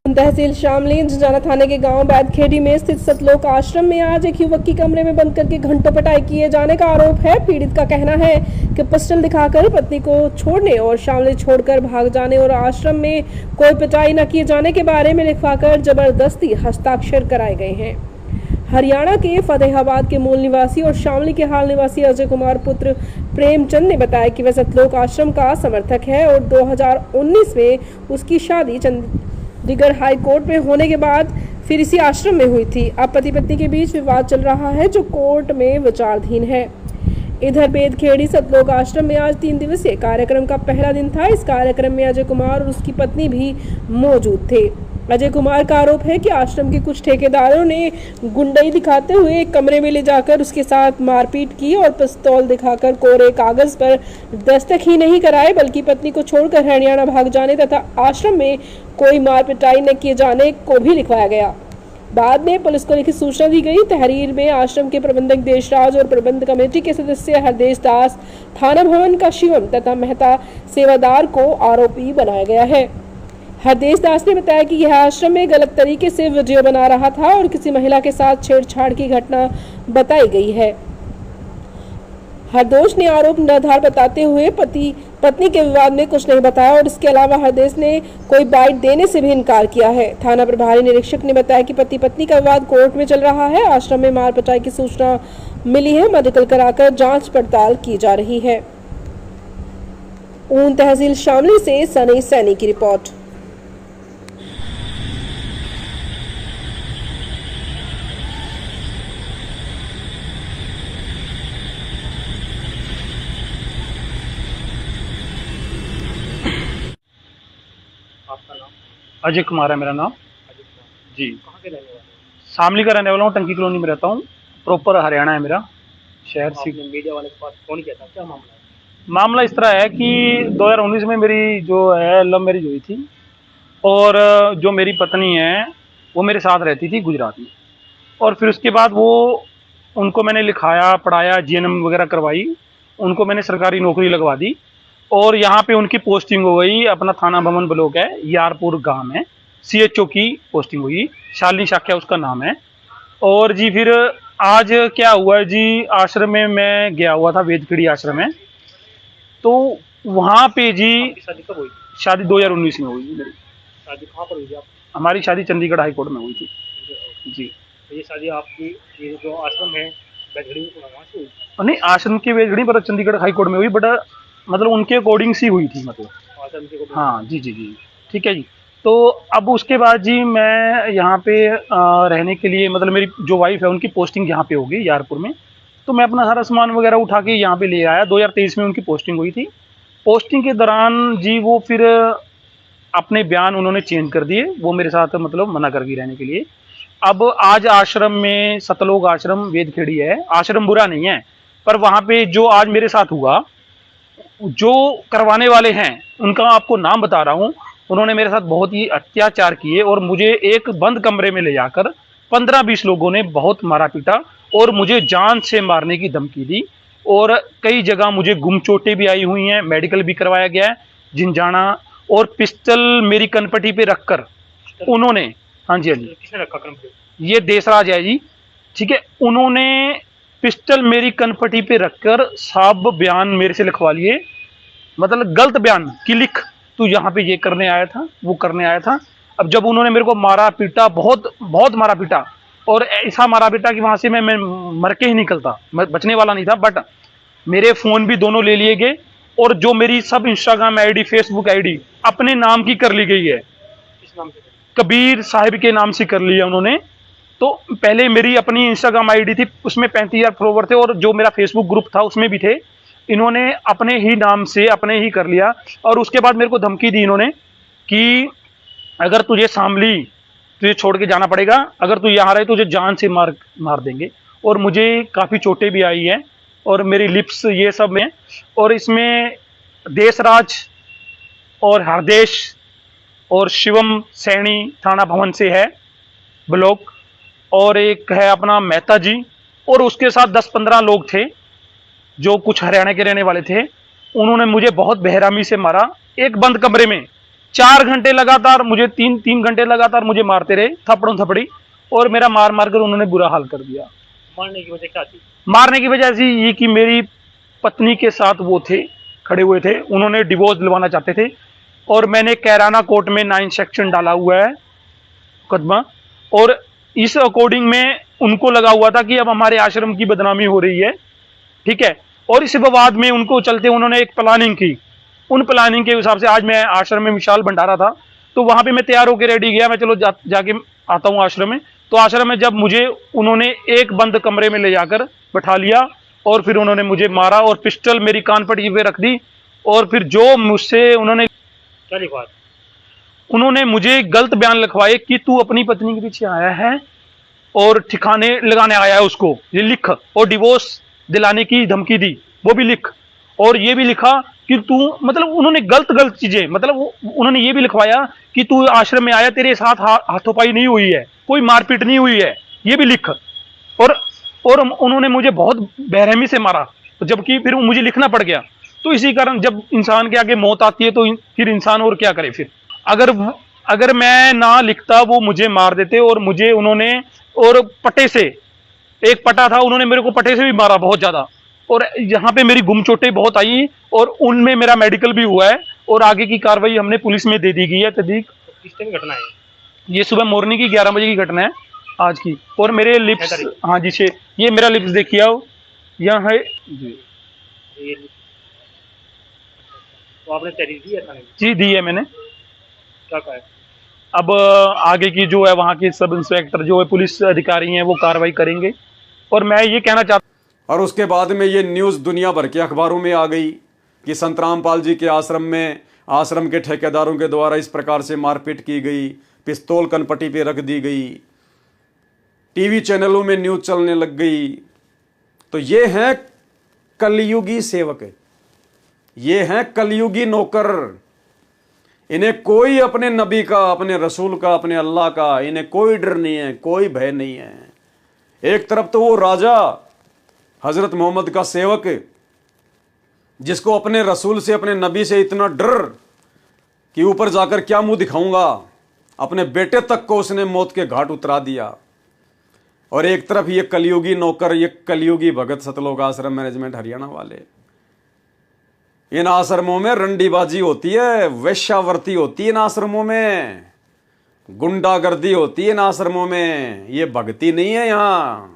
तहसील शामली झंझाना थाने के गांव बैदखेड़ी में स्थित सतलोक आश्रम में आज एक युवक की कमरे में बंद करके घंटों पिटाई किए जाने का आरोप है। पीड़ित का कहना है कि पिस्टल दिखाकर पत्नी को छोड़ने और शामली छोड़कर भाग जाने और आश्रम में कोई पिटाई न किए जाने के बारे में लिखवाकर जबरदस्ती हस्ताक्षर कराए गए हैं। हरियाणा के फतेहाबाद के मूल निवासी और शामली के हाल निवासी अजय कुमार पुत्र प्रेमचंद ने बताया कि वह सतलोक आश्रम का समर्थक है और 2019 में उसकी शादी चंडीगढ़ हाई कोर्ट में होने के बाद फिर इसी आश्रम में हुई थी। अब पति पत्नी के बीच विवाद चल रहा है जो कोर्ट में विचाराधीन है। इधर बेदखेड़ी सतलोक आश्रम में आज 3 दिवसीय कार्यक्रम का पहला दिन था। इस कार्यक्रम में अजय कुमार और उसकी पत्नी भी मौजूद थे। अजय कुमार का आरोप है कि आश्रम के कुछ ठेकेदारों ने गुंडई दिखाते हुए एक कमरे में ले जाकर उसके साथ मारपीट की और पिस्तौल दिखाकर कोरे कागज पर दस्तखत ही नहीं कराए बल्कि पत्नी को छोड़कर हरियाणा भाग जाने तथा आश्रम में कोई मार पिटाई न किए जाने को भी लिखवाया गया। बाद में पुलिस को लिखित सूचना दी गई। तहरीर में आश्रम के प्रबंधक देशराज और प्रबंध कमेटी के सदस्य हरदेश दास, थाना भवन का शिवम तथा मेहता सेवादार को आरोपी बनाया गया है। हरदेश दास ने बताया कि यह आश्रम में गलत तरीके से वीडियो बना रहा था और किसी महिला के साथ छेड़छाड़ की घटना बताई गई है। हरदोष ने आरोप निराधार बताते हुए पति पत्नी के विवाद में कुछ नहीं बताया और इसके अलावा हरदेश ने कोई बाइट देने से भी इनकार किया है। थाना प्रभारी निरीक्षक ने बताया कि पति पत्नी का विवाद कोर्ट में चल रहा है। आश्रम में मार पिटाई की सूचना मिली है, मेडिकल कराकर जांच पड़ताल की जा रही है। ऊन तहसील शामली से सनी सैनी की रिपोर्ट। अजय कुमार है मेरा नाम जी। कहाँ के रहने वाले? शामली का रहने वाला हूँ, टंकी कॉलोनी में रहता हूँ। प्रॉपर हरियाणा है मेरा शहर। मीडिया वाले के पास फोन किया था, क्या मामला है? मामला इस तरह है कि 2019 में मेरी जो है लव मैरिज हुई थी और जो मेरी पत्नी है वो मेरे साथ रहती थी गुजरात में, और फिर उसके बाद वो उनको मैंने लिखाया पढ़ाया, GNM वगैरह करवाई, उनको मैंने सरकारी नौकरी लगवा दी और यहाँ पे उनकी पोस्टिंग हो गई। अपना थाना भवन ब्लॉक है, यारपुर गांव है, CHO की पोस्टिंग हुई, शालिनी शाक्या उसका नाम है। और जी फिर आज क्या हुआ जी, आश्रम में मैं गया हुआ था, वेदखेड़ी आश्रम में, तो वहाँ पे जी शादी कब हुई? शादी 2019 में हुई मेरी। शादी कहाँ पर हुई थी आप? हमारी शादी चंडीगढ़ हाई कोर्ट में हुई थी जी। ये शादी आपकी ये जो आश्रम है बैदखेड़ी में वहाँ से हुई? नहीं, आश्रम की वेदखेड़ी पर चंडीगढ़ हाई कोर्ट में हुई, बट मतलब उनके अकॉर्डिंग सी हुई थी, मतलब आश्रम के को? हाँ जी जी जी, ठीक है जी। तो अब उसके बाद जी मैं यहाँ पे रहने के लिए, मतलब मेरी जो वाइफ है उनकी पोस्टिंग यहाँ पे होगी यारपुर में, तो मैं अपना सारा सामान वगैरह उठा के यहाँ पे ले आया। 2023 में उनकी पोस्टिंग हुई थी। पोस्टिंग के दौरान जी वो फिर अपने बयान उन्होंने चेंज कर दिए, वो मेरे साथ मतलब मना कर गई रहने के लिए। अब आज आश्रम में, सतलोक आश्रम वेदखेड़ी है, आश्रम बुरा नहीं है, पर वहां पे जो आज मेरे साथ हुआ, जो करवाने वाले हैं उनका आपको नाम बता रहा हूं, उन्होंने मेरे साथ बहुत ही अत्याचार किए और मुझे एक बंद कमरे में ले जाकर 15-20 लोगों ने बहुत मारा पीटा और मुझे जान से मारने की धमकी दी। और कई जगह मुझे गुम चोटें भी आई हुई हैं, मेडिकल भी करवाया गया है, झिंझाना। और पिस्टल मेरी कनपटी पे रखकर उन्होंने, हाँ जी हाँ जी, किसने रखा कम पे? ये देशराज है जी, ठीक है, उन्होंने पिस्टल मेरी कनपटी पे रखकर सब बयान मेरे से लिखवा लिए, मतलब गलत बयान कि लिख तू यहाँ पे ये करने आया था, वो करने आया था। अब जब उन्होंने मेरे को मारा पीटा, बहुत बहुत मारा पीटा, और ऐसा मारा पीटा कि वहां से मैं मर के ही निकलता, मैं बचने वाला नहीं था। बट मेरे फोन भी दोनों ले लिए गए और जो मेरी सब इंस्टाग्राम आईडी, फेसबुक आईडी अपने नाम की कर ली गई है, किस नाम से? कबीर साहिब के नाम से कर लिया उन्होंने। तो पहले मेरी अपनी इंस्टाग्राम आईडी थी, उसमें 35,000 फॉलोवर थे, और जो मेरा फेसबुक ग्रुप था उसमें भी थे। इन्होंने अपने ही नाम से अपने ही कर लिया, और उसके बाद मेरे को धमकी दी इन्होंने कि अगर तुझे शामली, तुझे छोड़ के जाना पड़ेगा, अगर तू यहाँ रहे तुझे जान से मार देंगे। और मुझे काफ़ी चोटें भी आई हैं और मेरी लिप्स ये सब में, और इसमें देशराज और हरदेश और शिवम सैनी थाना भवन से है ब्लॉक, और एक है अपना मेहता जी, और उसके साथ 10-15 लोग थे जो कुछ हरियाणा के रहने वाले थे। उन्होंने मुझे बहुत बेरहमी से मारा, एक बंद कमरे में 4 घंटे लगातार, मुझे 3 घंटे लगातार मुझे मारते रहे, थप्पड़ों थपड़ी, और मेरा मार मार कर उन्होंने बुरा हाल कर दिया। मारने की वजह क्या थी? मारने की वजह ऐसी ये कि मेरी पत्नी के साथ वो थे, खड़े हुए थे, उन्होंने डिवोर्स दिलवाना चाहते थे, और मैंने कैराना कोर्ट में 9 सेक्शन डाला हुआ है मुकदमा, और इस अकॉर्डिंग में उनको लगा हुआ था कि अब हमारे आश्रम की बदनामी हो रही है, ठीक है। और इस विवाद में उनको चलते उन्होंने एक प्लानिंग की, उन प्लानिंग के हिसाब से आज मैं आश्रम में विशाल भंडारा था, तो वहां पे मैं तैयार होकर रेडी गया, मैं चलो जाके आता हूँ आश्रम में। तो आश्रम में जब मुझे उन्होंने एक बंद कमरे में ले जाकर बैठा लिया, और फिर उन्होंने मुझे मारा और पिस्टल मेरी कानपट्टी पे रख दी, और फिर जो मुझसे उन्होंने क्या लिखवा? उन्होंने मुझे गलत बयान लिखवाए कि तू अपनी पत्नी के पीछे आया है और ठिकाने लगाने आया है उसको, ये लिख, और डिवोर्स दिलाने की धमकी दी, वो भी लिख, और ये भी लिखा कि तू, मतलब उन्होंने गलत चीजें, मतलब उन्होंने ये भी लिखवाया कि तू आश्रम में आया, तेरे साथ हाथोपाई नहीं हुई है, कोई मारपीट नहीं हुई है, ये भी लिख। और उन्होंने मुझे बहुत बेरहमी से मारा, जबकि फिर मुझे लिखना पड़ गया। तो इसी कारण जब इंसान के आगे मौत आती है तो फिर इंसान और क्या करे। फिर अगर मैं ना लिखता वो मुझे मार देते, और मुझे उन्होंने, और पटे से, एक पटा था, उन्होंने मेरे को पटे से भी मारा बहुत ज्यादा, और यहाँ पे मेरी गुम चोटें बहुत आई, और उनमें मेरा मेडिकल भी हुआ है, और आगे की कार्रवाई हमने पुलिस में दे दी गई है तहकीक। तो किस टाइम घटना है? ये सुबह मॉर्निंग की 11 बजे की घटना है आज की। और मेरे लिप्स, हाँ जी, ये मेरा लिप्स देखिए आओ, यहाँ है जी, ये तो आपने तहरीर दी है थाने में? जी दी है मैंने। क्या कहा है? अब आगे की जो है वहाँ के सब इंस्पेक्टर जो है, पुलिस अधिकारी हैं, वो कार्रवाई करेंगे। और मैं ये कहना चाहता, और उसके बाद में ये न्यूज़ दुनिया भर के अखबारों में आ गई कि संत रामपाल जी के आश्रम में आश्रम के ठेकेदारों के द्वारा इस प्रकार से मारपीट की गई, पिस्तौल कनपट्टी पे रख दी गई, टीवी चैनलों में न्यूज़ चलने लग गई। तो ये हैं कलयुगी सेवक, ये हैं कलयुगी नौकर। इन्हें कोई अपने नबी का, अपने रसूल का, अपने अल्लाह का, इन्हें कोई डर नहीं है, कोई भय नहीं है। एक तरफ तो वो राजा हजरत मोहम्मद का सेवक, जिसको अपने रसूल से, अपने नबी से इतना डर कि ऊपर जाकर क्या मुंह दिखाऊंगा, अपने बेटे तक को उसने मौत के घाट उतरा दिया। और एक तरफ ये कलयुगी नौकर, ये कलयुगी भगत सतलोक आश्रम मैनेजमेंट हरियाणा वाले। इन आश्रमों में रंडीबाजी होती है, वेश्यावर्ती होती है इन आश्रमों में, गुंडागर्दी होती है इन आश्रमों में, ये भक्ति नहीं है यहाँ।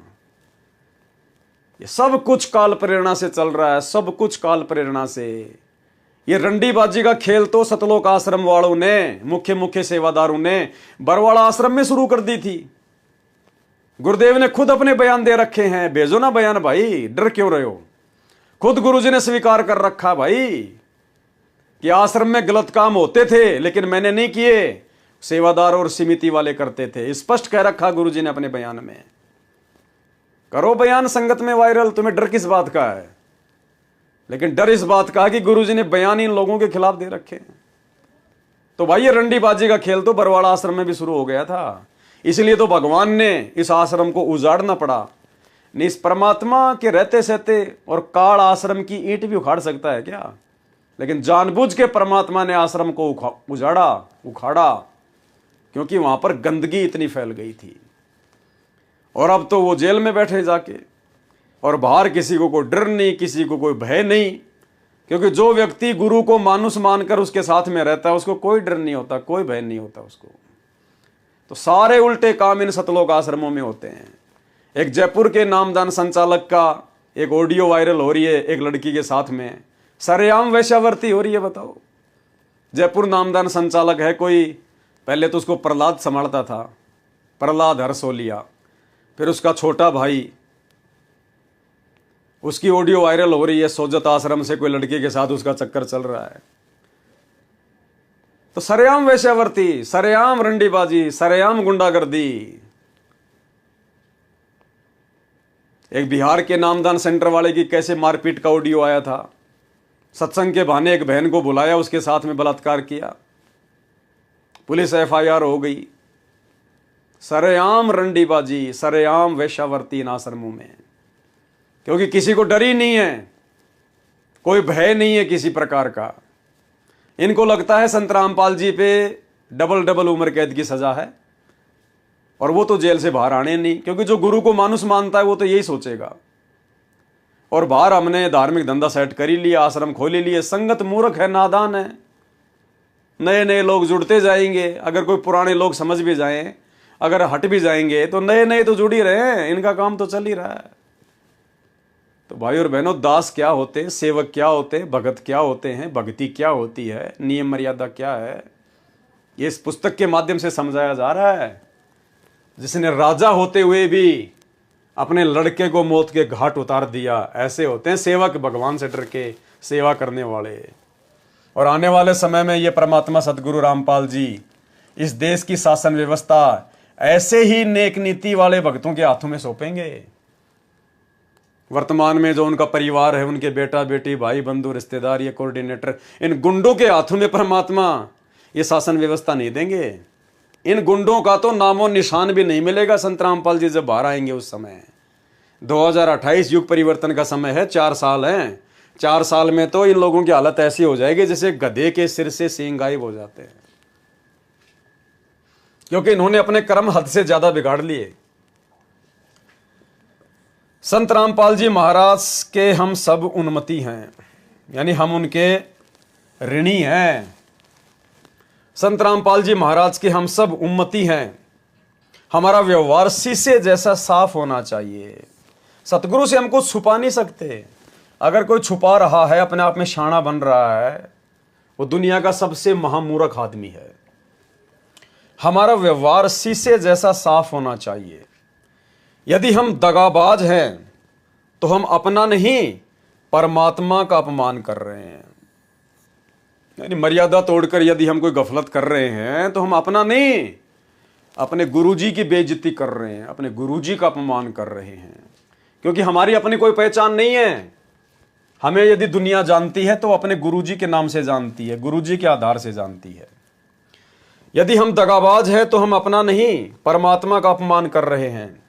ये सब कुछ काल प्रेरणा से चल रहा है, सब कुछ काल प्रेरणा से। ये रंडीबाजी का खेल तो सतलोक आश्रम वालों ने, मुख्य सेवादारों ने बरवाड़ा आश्रम में शुरू कर दी थी। गुरुदेव ने खुद अपने बयान दे रखे हैं, भेजो ना बयान भाई, डर क्यों रहे हो। खुद गुरुजी ने स्वीकार कर रखा भाई, कि आश्रम में गलत काम होते थे लेकिन मैंने नहीं किए, सेवादार और समिति वाले करते थे। स्पष्ट कह रखा गुरुजी ने अपने बयान में। करो बयान संगत में वायरल, तुम्हें डर किस बात का है? लेकिन डर इस बात का कि गुरुजी ने बयान इन लोगों के खिलाफ दे रखे हैं। तो भाई ये रंडीबाजी का खेल तो बरवाड़ा आश्रम में भी शुरू हो गया था। इसलिए तो भगवान ने इस आश्रम को उजाड़ना पड़ा। इस परमात्मा के रहते सहते और काल आश्रम की ईंट भी उखाड़ सकता है क्या? लेकिन जानबूझ के परमात्मा ने आश्रम को उखाड़ा, क्योंकि वहां पर गंदगी इतनी फैल गई थी। और अब तो वो जेल में बैठे जाके, और बाहर किसी को कोई डर नहीं, किसी को कोई भय नहीं, क्योंकि जो व्यक्ति गुरु को मानुष मानकर उसके साथ में रहता है उसको कोई डर नहीं होता, कोई भय नहीं होता उसको। तो सारे उल्टे काम इन सतलोक आश्रमों में होते हैं। एक जयपुर के नामदान संचालक का एक ऑडियो वायरल हो रही है, एक लड़की के साथ में सरेआम वैश्यावर्ती हो रही है। बताओ, जयपुर नामदान संचालक है कोई, पहले तो उसको प्रहलाद संभालता था, प्रहलाद हरसोलिया, फिर उसका छोटा भाई, उसकी ऑडियो वायरल हो रही है, सोजत आश्रम से कोई लड़की के साथ उसका चक्कर चल रहा है। तो सरेआम वैश्यावर्ती, सरेआम रंडीबाजी, सरेआम गुंडागर्दी। एक बिहार के नामदान सेंटर वाले की कैसे मारपीट का ऑडियो आया था। सत्संग के बहाने एक बहन को बुलाया, उसके साथ में बलात्कार किया, पुलिस FIR हो गई। सरेआम रंडीबाजी, सरेआम वैश्यावर्ती इन आश्रमों में, क्योंकि किसी को डर ही नहीं है, कोई भय नहीं है किसी प्रकार का। इनको लगता है संत रामपाल जी पे डबल उम्र कैद की सजा है, और वो तो जेल से बाहर आने नहीं, क्योंकि जो गुरु को मानुष मानता है वो तो यही सोचेगा। और बाहर हमने धार्मिक धंधा सेट कर ही लिया, आश्रम खोल ही लिए। संगत मूर्ख है, नादान है, नए नए लोग जुड़ते जाएंगे। अगर कोई पुराने लोग समझ भी जाएं, अगर हट भी जाएंगे, तो नए नए तो जुड़ ही रहे हैं, इनका काम तो चल ही रहा है। तो भाई और बहनों, दास क्या होते, सेवक क्या होते, भगत क्या होते हैं, भक्ति क्या होती है, नियम मर्यादा क्या है, ये इस पुस्तक के माध्यम से समझाया जा रहा है। जिसने राजा होते हुए भी अपने लड़के को मौत के घाट उतार दिया, ऐसे होते हैं सेवक, भगवान से डर के सेवा करने वाले। और आने वाले समय में ये परमात्मा सतगुरु रामपाल जी इस देश की शासन व्यवस्था ऐसे ही नेक नीति वाले भक्तों के हाथों में सौंपेंगे। वर्तमान में जो उनका परिवार है, उनके बेटा बेटी, भाई बंधु, रिश्तेदार, ये कोऑर्डिनेटर, इन गुंडों के हाथों में परमात्मा ये शासन व्यवस्था नहीं देंगे। इन गुंडों का तो नामो निशान भी नहीं मिलेगा संत रामपाल जी जब बाहर आएंगे उस समय। 2028 युग परिवर्तन का समय है, 4 साल हैं। 4 साल में तो इन लोगों की हालत ऐसी हो जाएगी जैसे गधे के सिर से सींग गायब हो जाते हैं, क्योंकि इन्होंने अपने कर्म हद से ज्यादा बिगाड़ लिए। संत रामपाल जी महाराज के हम सब उन्मति हैं, यानी हम उनके ऋणी हैं। संत रामपाल जी महाराज के हम सब उम्मती हैं। हमारा व्यवहार शीशे जैसा साफ होना चाहिए। सतगुरु से हम कुछ छुपा नहीं सकते। अगर कोई छुपा रहा है, अपने आप में शाना बन रहा है, वो दुनिया का सबसे महामूर्ख आदमी है। हमारा व्यवहार शीशे जैसा साफ होना चाहिए। यदि हम दगाबाज हैं तो हम अपना नहीं, परमात्मा का अपमान कर रहे हैं। यानी मर्यादा तोड़कर यदि हम कोई गफलत कर रहे हैं तो हम अपना नहीं, अपने गुरुजी की बेइज्जती कर रहे हैं, अपने गुरुजी का अपमान कर रहे हैं। क्योंकि हमारी अपनी कोई पहचान नहीं है। हमें यदि दुनिया जानती है तो अपने गुरुजी के नाम से जानती है, गुरुजी के आधार से जानती है। यदि हम दगाबाज हैं तो हम अपना नहीं, परमात्मा का अपमान कर रहे हैं,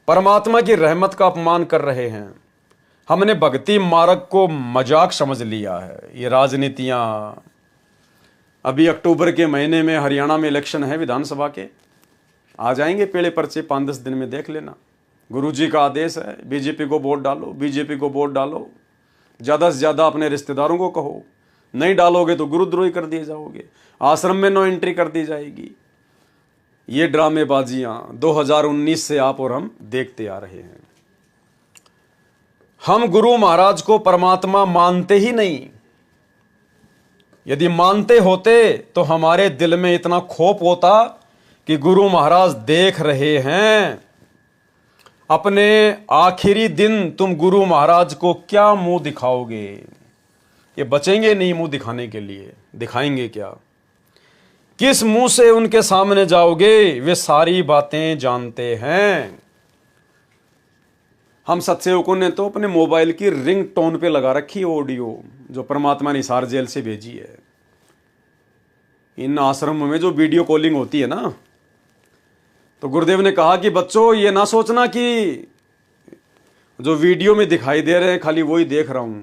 परमात्मा की रहमत का अपमान कर रहे हैं। हमने भक्ति मार्ग को मजाक समझ लिया है। ये राजनीतियां, अभी अक्टूबर के महीने में हरियाणा में इलेक्शन है विधानसभा के, आ जाएंगे पेड़े पर्चे 5-10 दिन में, देख लेना। गुरुजी का आदेश है, बीजेपी को वोट डालो, बीजेपी को वोट डालो, ज़्यादा से ज़्यादा अपने रिश्तेदारों को कहो, नहीं डालोगे तो गुरुद्रोही कर दिए जाओगे, आश्रम में नो एंट्री कर दी जाएगी। ये ड्रामेबाजियां 2019 से आप और हम देखते आ रहे हैं। हम गुरु महाराज को परमात्मा मानते ही नहीं। यदि मानते होते तो हमारे दिल में इतना खौफ होता कि गुरु महाराज देख रहे हैं, अपने आखिरी दिन तुम गुरु महाराज को क्या मुंह दिखाओगे। ये बचेंगे नहीं मुंह दिखाने के लिए। दिखाएंगे क्या? किस मुंह से उनके सामने जाओगे? वे सारी बातें जानते हैं। हम सत्सेवकों ने तो अपने मोबाइल की रिंग टोन पे लगा रखी ऑडियो जो परमात्मा ने हिसार जेल से भेजी है। इन आश्रमों में जो वीडियो कॉलिंग होती है ना, तो गुरुदेव ने कहा कि बच्चों ये ना सोचना कि जो वीडियो में दिखाई दे रहे हैं खाली वही देख रहा हूं।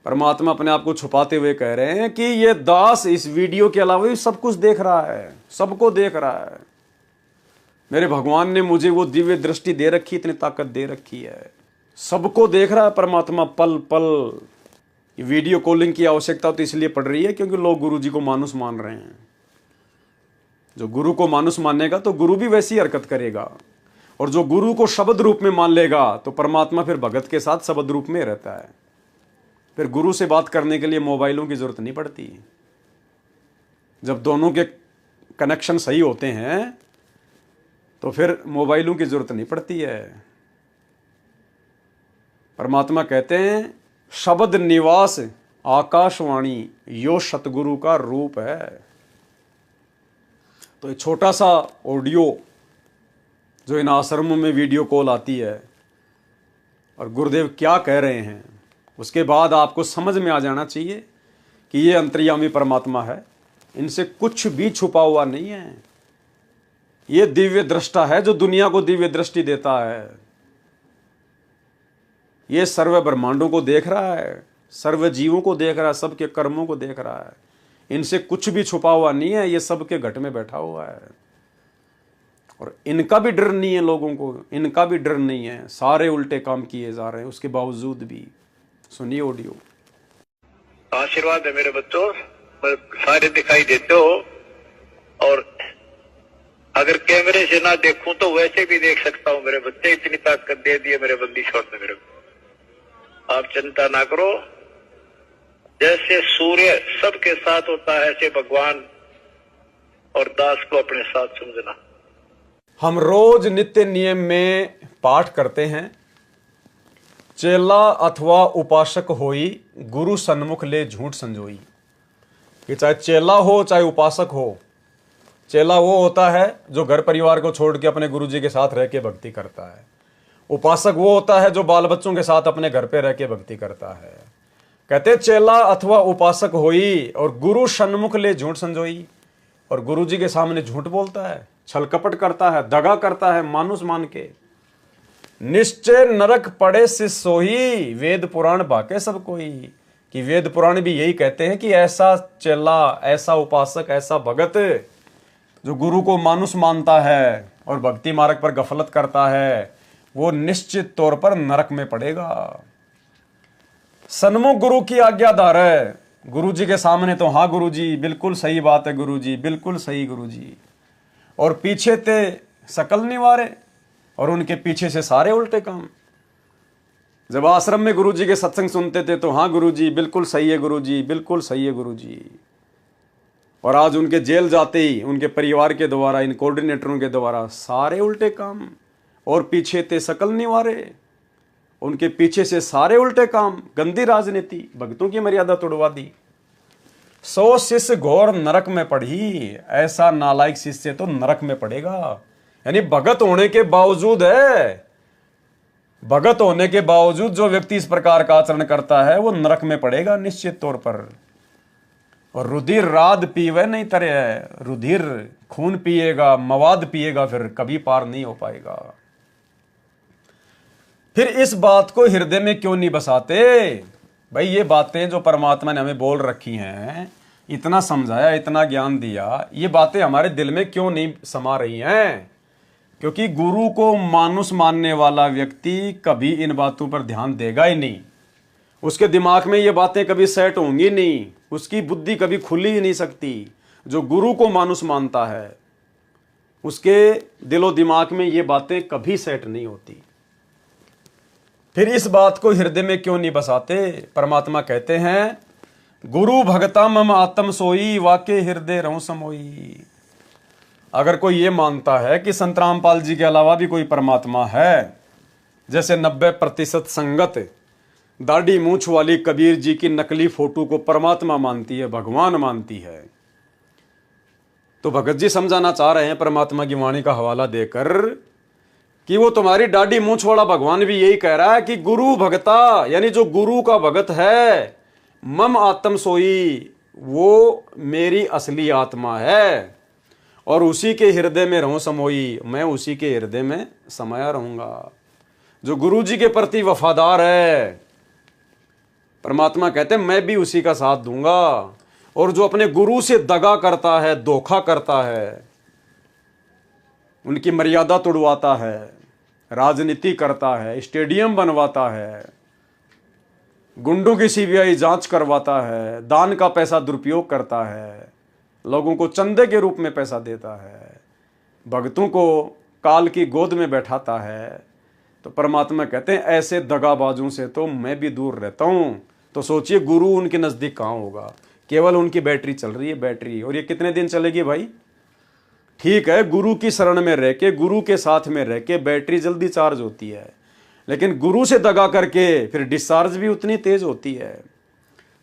परमात्मा अपने आप को छुपाते हुए कह रहे हैं कि ये दास इस वीडियो के अलावा भी सब कुछ देख रहा है, सबको देख रहा है। मेरे भगवान ने मुझे वो दिव्य दृष्टि दे रखी, इतनी ताकत दे रखी है, सबको देख रहा है परमात्मा पल पल। ये वीडियो कॉलिंग की आवश्यकता तो इसलिए पड़ रही है क्योंकि लोग गुरु जी को मानुस मान रहे हैं। जो गुरु को मानुस मानेगा तो गुरु भी वैसी हरकत करेगा, और जो गुरु को शब्द रूप में मान लेगा तो परमात्मा फिर भगत के साथ शब्द रूप में रहता है। फिर गुरु से बात करने के लिए मोबाइलों की जरूरत नहीं पड़ती। जब दोनों के कनेक्शन सही होते हैं तो फिर मोबाइलों की जरूरत नहीं पड़ती है। परमात्मा कहते हैं शब्द निवास आकाशवाणी यो सतगुरु का रूप है। तो एक छोटा सा ऑडियो जो इन आश्रमों में वीडियो कॉल आती है और गुरुदेव क्या कह रहे हैं, उसके बाद आपको समझ में आ जाना चाहिए कि ये अंतर्यामी परमात्मा है, इनसे कुछ भी छुपा हुआ नहीं है। ये दिव्य दृष्टा है जो दुनिया को दिव्य दृष्टि देता है। ये सर्व ब्रह्मांडों को देख रहा है, सर्व जीवों को देख रहा है, सबके कर्मों को देख रहा है। इनसे कुछ भी छुपा हुआ नहीं है, ये सबके घट में बैठा हुआ है। और इनका भी डर नहीं है, लोगों को इनका भी डर नहीं है। सारे उल्टे काम किए जा रहे हैं उसके बावजूद भी। सुनिए ऑडियो। आशीर्वाद है मेरे बच्चों, सारे दिखाई देते हो, और अगर कैमरे से ना देखूं तो वैसे भी देख सकता हूं मेरे बच्चे। इतनी ताकत दे दी है मेरे बंदी छोड़ने मेरे को। आप चिंता ना करो, जैसे सूर्य सबके साथ होता है ऐसे भगवान और दास को अपने साथ समझना। हम रोज नित्य नियम में पाठ करते हैं, चेला अथवा उपासक होई गुरु सन्मुख ले झूठ संजोई। कि चाहे चेला हो चाहे उपासक हो, चेला वो होता है जो घर परिवार को छोड़ के अपने गुरु जी के साथ रह के भक्ति करता है। उपासक वो होता है जो बाल बच्चों के साथ अपने घर पे रह के भक्ति करता है। कहते चेला अथवा उपासक होई और गुरु सन्मुख ले झूठ संजोई। और गुरु जी के सामने झूठ बोलता है, छल कपट करता है, दगा करता है मानुस मान के। निश्चय नरक पड़े सिस सोही वेद पुराण बाके सब कोई। कि वेद पुराण भी यही कहते हैं कि ऐसा चेला, ऐसा उपासक, ऐसा भगत जो गुरु को मानुस मानता है और भक्ति मार्ग पर गफलत करता है, वो निश्चित तौर पर नरक में पड़ेगा। सन्मुख गुरु की आज्ञाधार है। गुरु जी के सामने तो हाँ गुरु जी बिल्कुल सही बात है, गुरु जी बिल्कुल सही गुरु जी, और पीछे ते सकल निवारे, और उनके पीछे से सारे उल्टे काम। जब आश्रम में गुरु जी के सत्संग सुनते थे तो हाँ गुरु जी बिल्कुल सही है गुरु जी, बिल्कुल सही है गुरु जी, और आज उनके जेल जाते ही उनके परिवार के द्वारा, इन कोऑर्डिनेटरों के द्वारा सारे उल्टे काम, और पीछे ते सकल निवारे, उनके पीछे से सारे उल्टे काम। गंदी राजनीति, भक्तों की मर्यादा तोड़वा दी। 100 शिष्य घोर नरक में पड़ी, ऐसा नालायक शिष्य तो नरक में पड़ेगा। यानी भगत होने के बावजूद भगत होने के बावजूद जो व्यक्ति इस प्रकार का आचरण करता है वो नरक में पड़ेगा निश्चित तौर पर। और रुधिर राद पीवे नहीं तरे है, रुधिर खून पिएगा, मवाद पिएगा, फिर कभी पार नहीं हो पाएगा। फिर इस बात को हृदय में क्यों नहीं बसाते भाई? ये बातें जो परमात्मा ने हमें बोल रखी हैं, इतना समझाया, इतना ज्ञान दिया, ये बातें हमारे दिल में क्यों नहीं समा रही हैं? क्योंकि गुरु को मानुस मानने वाला व्यक्ति कभी इन बातों पर ध्यान देगा ही नहीं। उसके दिमाग में ये बातें कभी सेट होंगी नहीं, उसकी बुद्धि कभी खुली ही नहीं सकती। जो गुरु को मानुस मानता है उसके दिलो दिमाग में ये बातें कभी सेट नहीं होती। फिर इस बात को हृदय में क्यों नहीं बसाते? परमात्मा कहते हैं गुरु भगता मम आत्म सोई वाके हृदय रहूं समोई। अगर कोई ये मानता है कि संत रामपाल जी के अलावा भी कोई परमात्मा है, जैसे 90% संगत दाढ़ी मूंछ वाली कबीर जी की नकली फोटो को परमात्मा मानती है, भगवान मानती है। तो भगत जी समझाना चाह रहे हैं परमात्मा की वाणी का हवाला देकर कि वो तुम्हारी दाढ़ी मूंछ वाला भगवान भी यही कह रहा है कि गुरु भगता, यानी जो गुरु का भगत है, मम आत्म सोई, वो मेरी असली आत्मा है और उसी के हृदय में रहूं समोई, मैं उसी के हृदय में समाया रहूंगा। जो गुरु जी के प्रति वफादार है, परमात्मा कहते हैं मैं भी उसी का साथ दूंगा। और जो अपने गुरु से दगा करता है, धोखा करता है, उनकी मर्यादा तोड़वाता है, राजनीति करता है, स्टेडियम बनवाता है, गुंडों की सीबीआई जांच करवाता है, दान का पैसा दुरुपयोग करता है, लोगों को चंदे के रूप में पैसा देता है, भक्तों को काल की गोद में बैठाता है, तो परमात्मा कहते हैं ऐसे दगाबाजों से तो मैं भी दूर रहता हूं। तो सोचिए गुरु उनके नजदीक कहां होगा, केवल उनकी बैटरी चल रही है, बैटरी। और ये कितने दिन चलेगी भाई? ठीक है, गुरु की शरण में रह के, गुरु के साथ में रह के बैटरी जल्दी चार्ज होती है, लेकिन गुरु से दगा करके फिर डिस्चार्ज भी उतनी तेज होती है।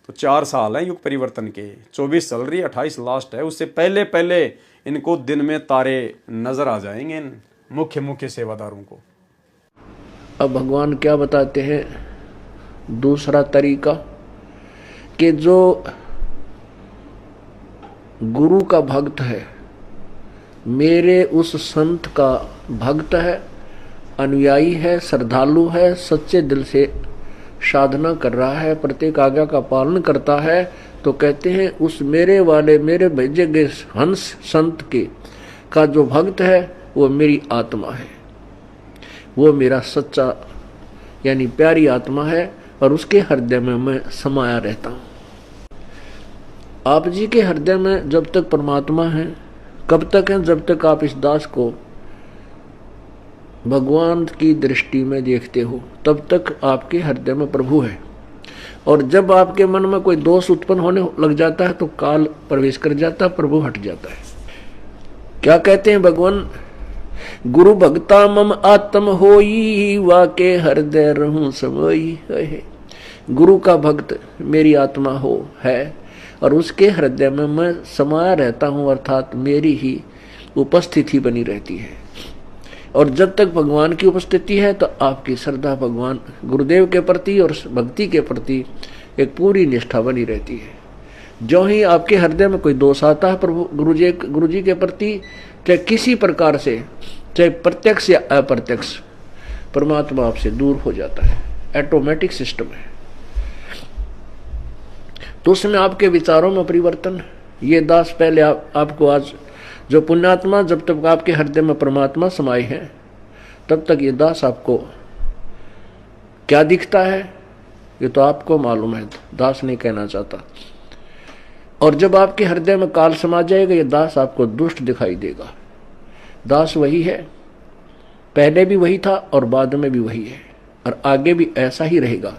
तो 4 साल है युग परिवर्तन के, 24 चल रही है, 28 लास्ट है। उससे पहले पहले इनको दिन में तारे नजर आ जाएंगे, इन मुख्य मुख्य सेवादारों को। अब भगवान क्या बताते हैं दूसरा तरीका, कि जो गुरु का भक्त है, मेरे उस संत का भक्त है, अनुयायी है, श्रद्धालु है, सच्चे दिल से साधना कर रहा है, प्रत्येक आज्ञा का पालन करता है, तो कहते हैं उस मेरे वाले, मेरे भेजे गए हंस संत के का जो भक्त है वो मेरी आत्मा है, वो मेरा सच्चा यानी प्यारी आत्मा है और उसके हृदय में मैं समाया रहता हूँ। आप जी के हृदय में जब तक परमात्मा है, कब तक है? जब तक आप इस दास को भगवान की दृष्टि में देखते हो, तब तक आपके हृदय में प्रभु है। और जब आपके मन में कोई दोष उत्पन्न होने लग जाता है तो काल प्रवेश कर जाता है, प्रभु हट जाता है। क्या कहते हैं भगवान? गुरु भक्ता मम आत्म होई, वाके हृदय रहूं समोई। गुरु का भक्त मेरी आत्मा हो है और उसके हृदय में मैं समाया रहता हूं, अर्थात मेरी ही उपस्थिति बनी रहती है। और जब तक भगवान की उपस्थिति है तो आपकी श्रद्धा भगवान गुरुदेव के प्रति और भक्ति के प्रति एक पूरी निष्ठा बनी रहती है। जो ही आपके हृदय में कोई दोष आता है प्रभु गुरु जी के प्रति, चाहे किसी प्रकार से, चाहे प्रत्यक्ष या अप्रत्यक्ष, परमात्मा आपसे दूर हो जाता है। ऑटोमेटिक सिस्टम है। तो उसमें आपके विचारों में परिवर्तन, ये दास पहले आपको आज जो पुण्यात्मा, जब तक आपके हृदय में परमात्मा समाये है तब तक ये दास आपको क्या दिखता है ये तो आपको मालूम है, दास नहीं कहना चाहता। और जब आपके हृदय में काल समा जाएगा ये दास आपको दुष्ट दिखाई देगा। दास वही है, पहले भी वही था और बाद में भी वही है और आगे भी ऐसा ही रहेगा।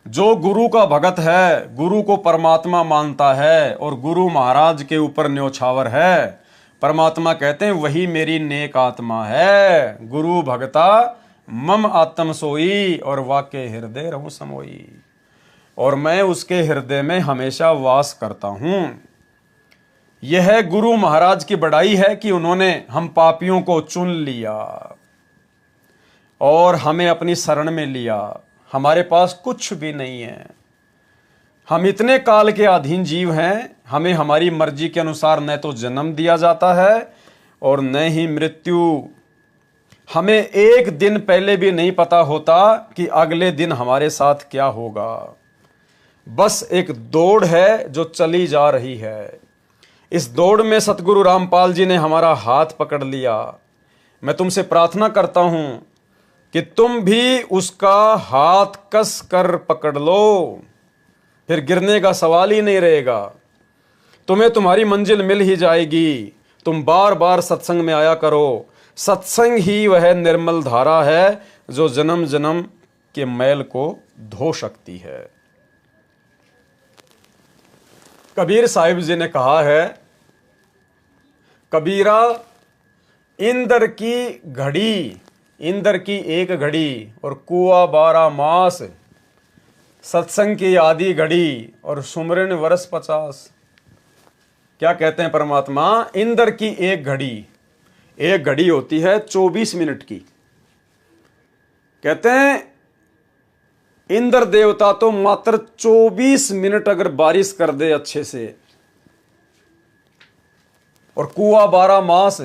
जो गुरु का भगत है, गुरु को परमात्मा मानता है और गुरु महाराज के ऊपर न्योछावर है, परमात्मा कहते हैं वही मेरी नेक आत्मा है। गुरु भगता मम आत्म सोई, और वाके हृदय रहूं समोई, और मैं उसके हृदय में हमेशा वास करता हूं। यह गुरु महाराज की बड़ाई है कि उन्होंने हम पापियों को चुन लिया और हमें अपनी शरण में लिया। हमारे पास कुछ भी नहीं है, हम इतने काल के अधीन जीव हैं, हमें हमारी मर्जी के अनुसार न तो जन्म दिया जाता है और न ही मृत्यु। हमें एक दिन पहले भी नहीं पता होता कि अगले दिन हमारे साथ क्या होगा। बस एक दौड़ है जो चली जा रही है। इस दौड़ में सतगुरु रामपाल जी ने हमारा हाथ पकड़ लिया। मैं तुमसे प्रार्थना करता हूं कि तुम भी उसका हाथ कस कर पकड़ लो, फिर गिरने का सवाल ही नहीं रहेगा। तुम्हें तुम्हारी मंजिल मिल ही जाएगी। तुम बार बार सत्संग में आया करो। सत्संग ही वह निर्मल धारा है जो जन्म जन्म के मैल को धो सकती है। कबीर साहिब जी ने कहा है, कबीरा इंद्र की घड़ी, इंद्र की एक घड़ी और कुआ 12 मास, सत्संग की आधी घड़ी और सुमरन वर्ष 50। क्या कहते हैं परमात्मा? इंद्र की एक घड़ी होती है 24 मिनट की। कहते हैं इंद्र देवता तो मात्र 24 मिनट अगर बारिश कर दे अच्छे से, और कुआं 12 मास,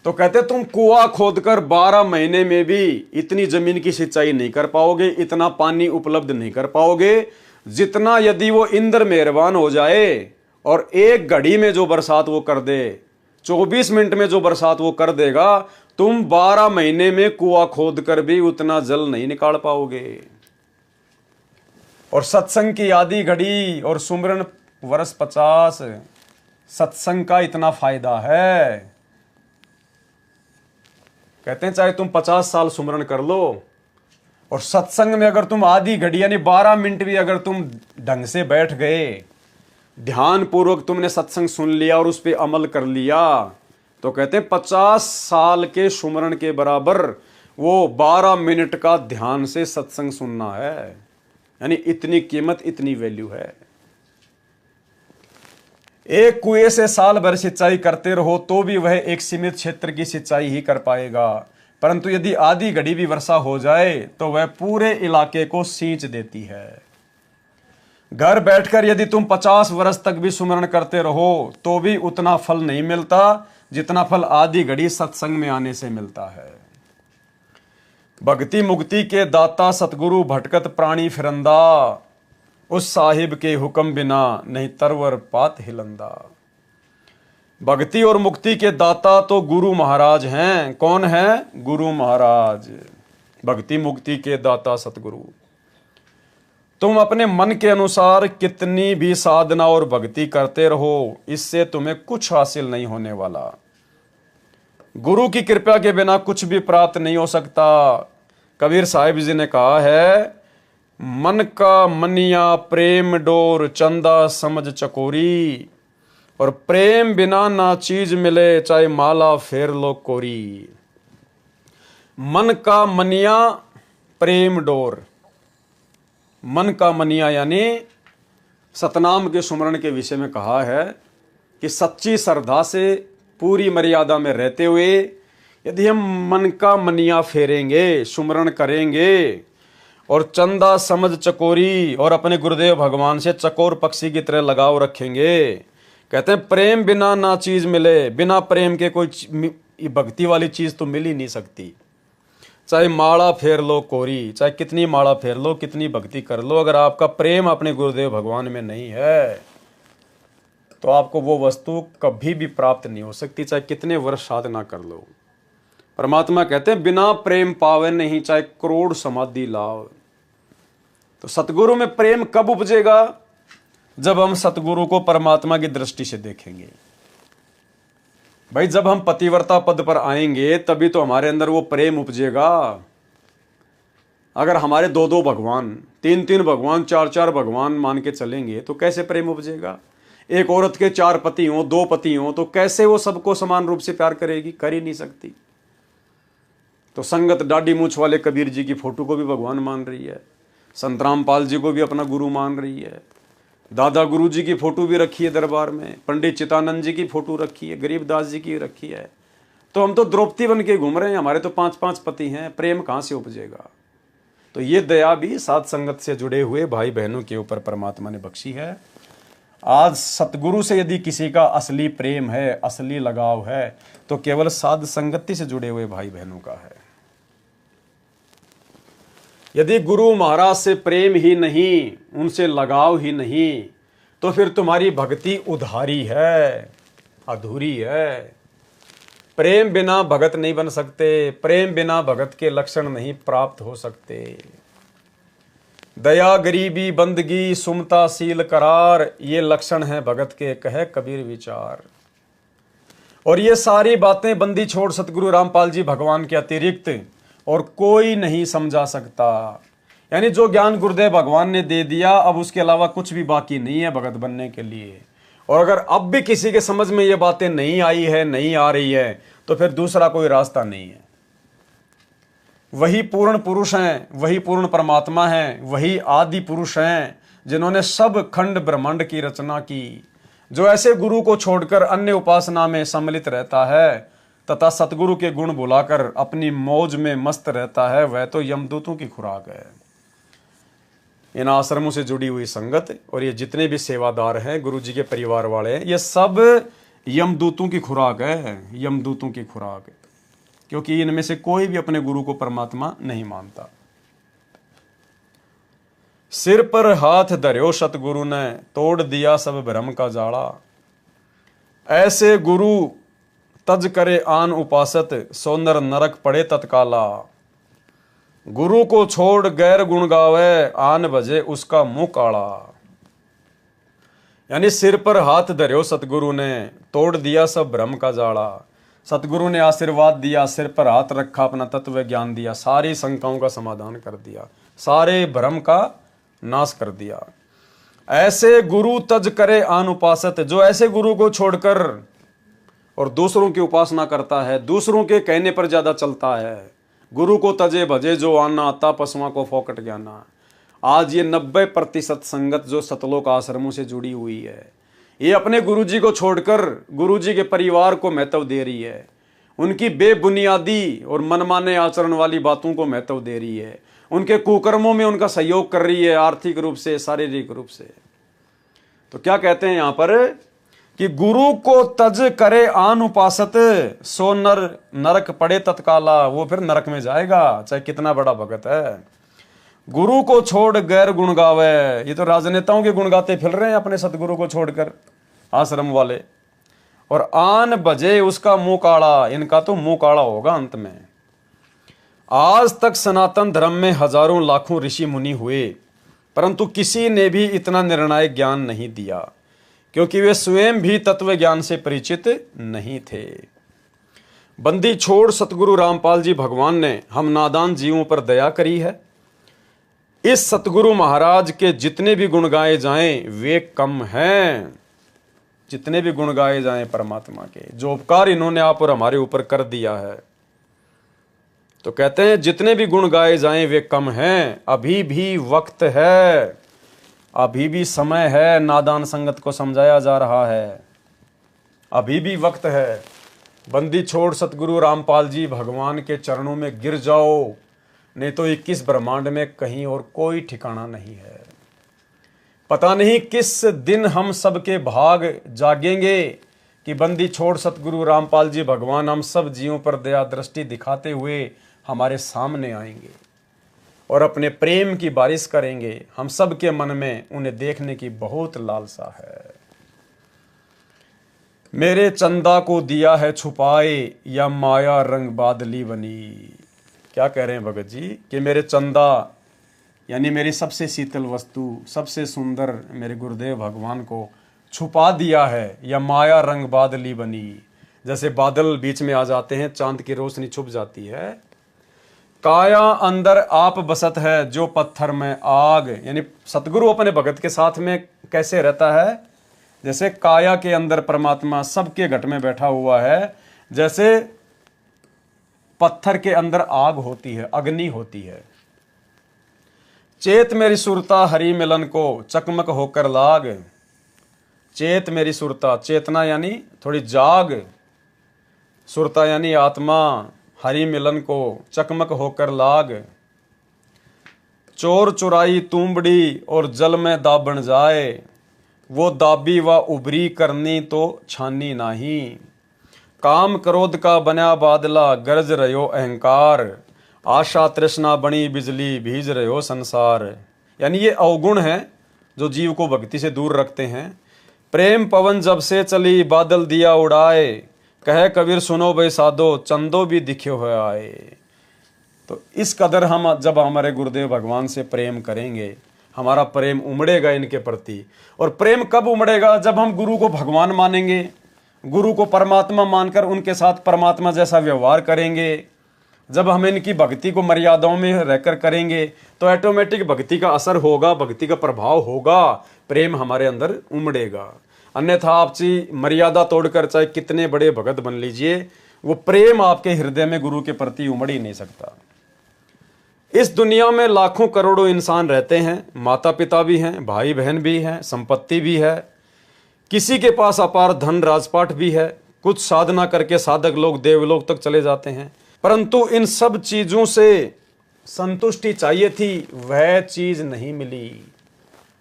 तो कहते तुम कुआं खोदकर 12 महीने में भी इतनी जमीन की सिंचाई नहीं कर पाओगे, इतना पानी उपलब्ध नहीं कर पाओगे जितना यदि वो इंद्र मेहरबान हो जाए और एक घड़ी में जो बरसात वो कर दे, 24 मिनट में जो बरसात वो कर देगा, तुम 12 महीने में कुआं खोद कर भी उतना जल नहीं निकाल पाओगे। और सत्संग की आधी घड़ी और सुमरन वर्ष 50। सत्संग का इतना फायदा है, कहते हैं चाहे तुम 50 साल सुमरन कर लो, और सत्संग में अगर तुम आधी घड़ी यानी 12 मिनट भी अगर तुम ढंग से बैठ गए, ध्यान पूर्वक तुमने सत्संग सुन लिया और उस पर अमल कर लिया, तो कहते हैं 50 साल के सुमरन के बराबर वो 12 मिनट का ध्यान से सत्संग सुनना है। यानी इतनी कीमत, इतनी वैल्यू है। एक कुएं से साल भर सिंचाई करते रहो तो भी वह एक सीमित क्षेत्र की सिंचाई ही कर पाएगा, परंतु यदि आधी घड़ी भी वर्षा हो जाए तो वह पूरे इलाके को सींच देती है। घर बैठकर यदि तुम 50 वर्ष तक भी सुमरण करते रहो तो भी उतना फल नहीं मिलता जितना फल आधी घड़ी सत्संग में आने से मिलता है। भक्ति मुक्ति के दाता सतगुरु भटकत प्राणी फिरंदा, उस साहिब के हुक्म बिना नहीं तरवर पात हिलंदा। भक्ति और मुक्ति के दाता तो गुरु महाराज हैं। कौन है? गुरु महाराज। भक्ति मुक्ति के दाता सतगुरु। तुम अपने मन के अनुसार कितनी भी साधना और भक्ति करते रहो, इससे तुम्हें कुछ हासिल नहीं होने वाला। गुरु की कृपा के बिना कुछ भी प्राप्त नहीं हो सकता। कबीर साहिब जी ने कहा है, मन का मनिया प्रेम डोर चंदा समझ चकोरी, और प्रेम बिना ना चीज मिले चाहे माला फेर लो कोरी। मन का मनिया प्रेम डोर, मन का मनिया यानी सतनाम के सुमरण के विषय में कहा है कि सच्ची श्रद्धा से पूरी मर्यादा में रहते हुए यदि हम मन का मनिया फेरेंगे, सुमरण करेंगे और चंदा समझ चकोरी और अपने गुरुदेव भगवान से चकोर पक्षी की तरह लगाव रखेंगे, कहते हैं प्रेम बिना ना चीज मिले। बिना प्रेम के कोई भक्ति वाली चीज तो मिल ही नहीं सकती। चाहे माला फेर लो कोरी, चाहे कितनी माला फेर लो, कितनी भक्ति कर लो, अगर आपका प्रेम अपने गुरुदेव भगवान में नहीं है तो आपको वो वस्तु कभी भी प्राप्त नहीं हो सकती, चाहे कितने वर्ष साधना कर लो। परमात्मा कहते हैं बिना प्रेम पावे नहीं, चाहे करोड़ समाधि लाओ। तो सतगुरु में प्रेम कब उपजेगा? जब हम सतगुरु को परमात्मा की दृष्टि से देखेंगे। भाई जब हम पतिव्रता पद पर आएंगे तभी तो हमारे अंदर वो प्रेम उपजेगा। अगर हमारे 2-2 भगवान, 3-3 भगवान, 4-4 भगवान मान के चलेंगे तो कैसे प्रेम उपजेगा? एक औरत के 4 पति हों, 2 पति हों, तो कैसे वो सबको समान रूप से प्यार करेगी? कर ही नहीं सकती। तो संगत दाढ़ी मूछ वाले कबीर जी की फोटो को भी भगवान मान रही है, संत रामपाल जी को भी अपना गुरु मान रही है, दादा गुरु जी की फोटो भी रखी है दरबार में, पंडित चितानंद जी की फोटो रखी है, गरीबदास जी की रखी है। तो हम तो द्रौपदी बन के घूम रहे हैं, हमारे तो 5-5 पति हैं, प्रेम कहाँ से उपजेगा? तो ये दया भी साध संगत से जुड़े हुए भाई बहनों के ऊपर परमात्मा ने बख्शी है। आज सतगुरु से यदि किसी का असली प्रेम है, असली लगाव है, तो केवल साध संगति से जुड़े हुए भाई बहनों का है। यदि गुरु महाराज से प्रेम ही नहीं, उनसे लगाव ही नहीं, तो फिर तुम्हारी भक्ति उधारी है, अधूरी है। प्रेम बिना भगत नहीं बन सकते, प्रेम बिना भगत के लक्षण नहीं प्राप्त हो सकते। दया गरीबी बंदगी सुमता सील करार, ये लक्षण है भगत के, कहे कबीर विचार। और ये सारी बातें बंदी छोड़ सतगुरु रामपाल जी भगवान के अतिरिक्त और कोई नहीं समझा सकता। यानी जो ज्ञान गुरुदेव भगवान ने दे दिया, अब उसके अलावा कुछ भी बाकी नहीं है भगत बनने के लिए। और अगर अब भी किसी के समझ में ये बातें नहीं आई है, नहीं आ रही है, तो फिर दूसरा कोई रास्ता नहीं है। वही पूर्ण पुरुष हैं, वही पूर्ण परमात्मा हैं, वही आदि पुरुष हैं जिन्होंने सब खंड ब्रह्मांड की रचना की। जो ऐसे गुरु को छोड़कर अन्य उपासना में सम्मिलित रहता है तथा सतगुरु के गुण बुलाकर अपनी मौज में मस्त रहता है, वह तो यमदूतों की खुराक है। इन आश्रमों से जुड़ी हुई संगत और ये जितने भी सेवादार हैं, गुरु जी के परिवार वाले हैं, ये सब यमदूतों की खुराक है, यमदूतों की खुराक है। क्योंकि इनमें से कोई भी अपने गुरु को परमात्मा नहीं मानता। सिर पर हाथ धर्यो सतगुरु ने, तोड़ दिया सब भ्रम का जाड़ा। ऐसे गुरु तज करे आन उपासत, सो नर नरक पड़े तत्काला। गुरु को छोड़ गैर गुण गावे, आन बजे उसका मुंह काला। यानी सिर पर हाथ धर्यो सतगुरु ने, तोड़ दिया सब भ्रम का जाड़ा। सतगुरु ने आशीर्वाद दिया, सिर पर हाथ रखा, अपना तत्व ज्ञान दिया, सारी शंकाओं का समाधान कर दिया, सारे भ्रम का नाश कर दिया। ऐसे गुरु तज करे आन उपासत, जो ऐसे गुरु को छोड़कर और दूसरों की उपासना करता है, दूसरों के कहने पर ज्यादा चलता है। गुरु को तजे भजे जो आना, आता पशुओं को फोकट ज्ञाना। आज ये 90% संगत जो सतलोक आश्रमों से जुड़ी हुई है, ये अपने गुरुजी को छोड़कर गुरुजी के परिवार को महत्व दे रही है, उनकी बेबुनियादी और मनमाने आचरण वाली बातों को महत्व दे रही है, उनके कुकर्मों में उनका सहयोग कर रही है, आर्थिक रूप से, शारीरिक रूप से। तो क्या कहते हैं यहां पर कि गुरु को तज करे आन उपासत, सो नर नरक पड़े तत्काला। वो फिर नरक में जाएगा, चाहे कितना बड़ा भगत है। गुरु को छोड़ गैर गुण गावे, ये तो राजनेताओं के गुण गाते फिर रहे हैं अपने सतगुरु को छोड़कर, आश्रम वाले। और आन बजे उसका मुंह काड़ा, इनका तो मुंह काड़ा होगा अंत में। आज तक सनातन धर्म में हजारों लाखों ऋषि मुनि हुए, परंतु किसी ने भी इतना निर्णायक ज्ञान नहीं दिया, क्योंकि वे स्वयं भी तत्व ज्ञान से परिचित नहीं थे। बंदी छोड़ सतगुरु रामपाल जी भगवान ने हम नादान जीवों पर दया करी है। इस सतगुरु महाराज के जितने भी गुण गाए जाएं वे कम हैं। जितने भी गुण गाए जाएं परमात्मा के, जो उपकार इन्होंने आप और हमारे ऊपर कर दिया है, तो कहते हैं जितने भी गुण गाए जाएं वे कम हैं। अभी भी वक्त है, अभी भी समय है, नादान संगत को समझाया जा रहा है, अभी भी वक्त है। बंदी छोड़ सतगुरु रामपाल जी भगवान के चरणों में गिर जाओ, नहीं तो 21 ब्रह्मांड में कहीं और कोई ठिकाना नहीं है। पता नहीं किस दिन हम सबके भाग जागेंगे कि बंदी छोड़ सतगुरु रामपाल जी भगवान हम सब जीवों पर दया दृष्टि दिखाते हुए हमारे सामने आएंगे और अपने प्रेम की बारिश करेंगे। हम सब के मन में उन्हें देखने की बहुत लालसा है। मेरे चंदा को दिया है छुपाए, या माया रंग बादली बनी। क्या कह रहे हैं भगत जी कि मेरे चंदा यानी मेरी सबसे शीतल वस्तु, सबसे सुंदर मेरे गुरुदेव भगवान को छुपा दिया है, या माया रंग बादली बनी। जैसे बादल बीच में आ जाते हैं, चांद की रोशनी छुप जाती है। काया अंदर आप बसत है, जो पत्थर में आग। यानी सतगुरु अपने भगत के साथ में कैसे रहता है, जैसे काया के अंदर परमात्मा सबके घट में बैठा हुआ है, जैसे पत्थर के अंदर आग होती है, अग्नि होती है। चेत मेरी सुरता हरि मिलन को, चकमक होकर लाग। चेत मेरी सुरता, चेतना यानी थोड़ी जाग, सुरता यानी आत्मा, हरि मिलन को चकमक होकर लाग। चोर चुराई तूंबड़ी और जल में दाबण जाए, वो दाबी व उबरी करनी तो छानी नाही। काम क्रोध का बना बादला, गरज रहो अहंकार। आशा तृष्णा बनी बिजली, भीज रहो संसार। यानी ये अवगुण है जो जीव को भक्ति से दूर रखते हैं। प्रेम पवन जब से चली, बादल दिया उड़ाए। कहे कबीर सुनो बे साधो, चंदो भी दिखे हुए आए। तो इस कदर हम जब हमारे गुरुदेव भगवान से प्रेम करेंगे, हमारा प्रेम उमड़ेगा इनके प्रति। और प्रेम कब उमड़ेगा, जब हम गुरु को भगवान मानेंगे, गुरु को परमात्मा मानकर उनके साथ परमात्मा जैसा व्यवहार करेंगे। जब हम इनकी भक्ति को मर्यादाओं में रहकर करेंगे तो ऑटोमेटिक भक्ति का असर होगा, भक्ति का प्रभाव होगा, प्रेम हमारे अंदर उमड़ेगा। अन्यथा आपसी मर्यादा तोड़कर चाहे कितने बड़े भगत बन लीजिए, वो प्रेम आपके हृदय में गुरु के प्रति उमड़ ही नहीं सकता। इस दुनिया में लाखों करोड़ों इंसान रहते हैं, माता पिता भी हैं, भाई बहन भी हैं, संपत्ति भी है, किसी के पास अपार धन राजपाट भी है, कुछ साधना करके साधक लोग देवलोक तक चले जाते हैं। परंतु इन सब चीजों से संतुष्टि चाहिए थी, वह चीज नहीं मिली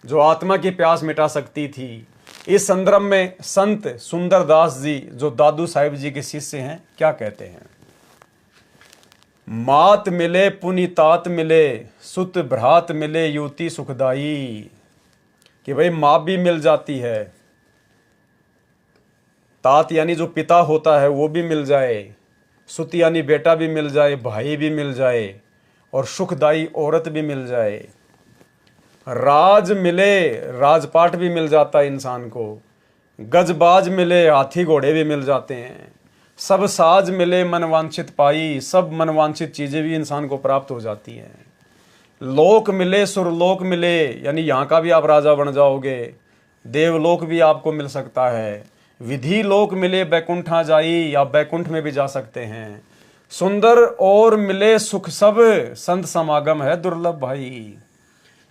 जो आत्मा की प्यास मिटा सकती थी। इस संदर्भ में संत सुंदरदास जी, जो दादू साहिब जी के शिष्य हैं, क्या कहते हैं? मात मिले पुनीतात मिले, सुत भ्रात मिले युति सुखदाई। कि भाई माँ भी मिल जाती है, तात यानी जो पिता होता है वो भी मिल जाए, सुत यानी बेटा भी मिल जाए, भाई भी मिल जाए, और सुखदाई औरत भी मिल जाए। राज मिले, राजपाट भी मिल जाता है इंसान को, गजबाज मिले, हाथी घोड़े भी मिल जाते हैं, सब साज मिले मनवांछित पाई, सब मनवांछित चीजें भी इंसान को प्राप्त हो जाती हैं। लोक मिले, सुरलोक मिले, यानी यहाँ का भी आप राजा बन जाओगे, देवलोक भी आपको मिल सकता है। विधि लोक मिले, बैकुंठा जाई, या बैकुंठ में भी जा सकते हैं। सुंदर और मिले सुख सब, संत समागम है दुर्लभ भाई।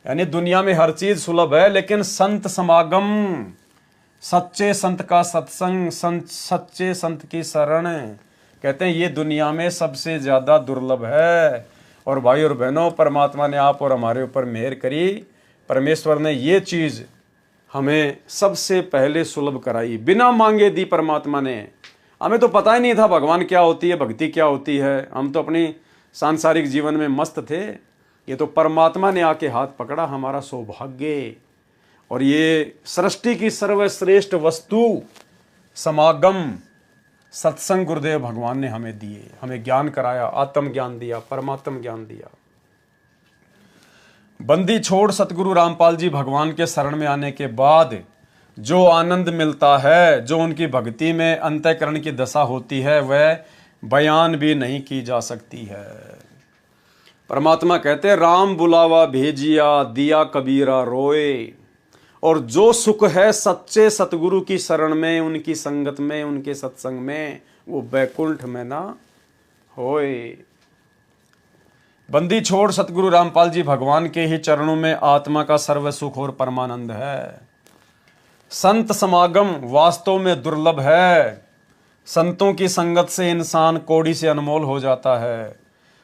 यानी दुनिया में हर चीज सुलभ है, लेकिन संत समागम, सच्चे संत का सत्संग, सच्चे संत की शरण, कहते हैं ये दुनिया में सबसे ज्यादा दुर्लभ है। और भाई और बहनों, परमात्मा ने आप और हमारे ऊपर मेहर करी, परमेश्वर ने ये चीज हमें सबसे पहले सुलभ कराई, बिना मांगे दी परमात्मा ने। हमें तो पता ही नहीं था भगवान क्या होती है, भक्ति क्या होती है, हम तो अपनी सांसारिक जीवन में मस्त थे। ये तो परमात्मा ने आके हाथ पकड़ा, हमारा सौभाग्य। और ये सृष्टि की सर्वश्रेष्ठ वस्तु समागम, सत्संग गुरुदेव भगवान ने हमें दिए, हमें ज्ञान कराया, आत्म ज्ञान दिया, परमात्म ज्ञान दिया। बंदी छोड़ सतगुरु रामपाल जी भगवान के शरण में आने के बाद जो आनंद मिलता है, जो उनकी भक्ति में अंतःकरण की दशा होती है, वह बयान भी नहीं की जा सकती है। परमात्मा कहते हैं, राम बुलावा भेजिया, दिया कबीरा रोए। और जो सुख है सच्चे सतगुरु की शरण में, उनकी संगत में, उनके सत्संग में, वो बैकुंठ में ना होए। बंदी छोड़ सतगुरु रामपाल जी भगवान के ही चरणों में आत्मा का सर्व सुख और परमानंद है। संत समागम वास्तव में दुर्लभ है। संतों की संगत से इंसान कौड़ी से अनमोल हो जाता है।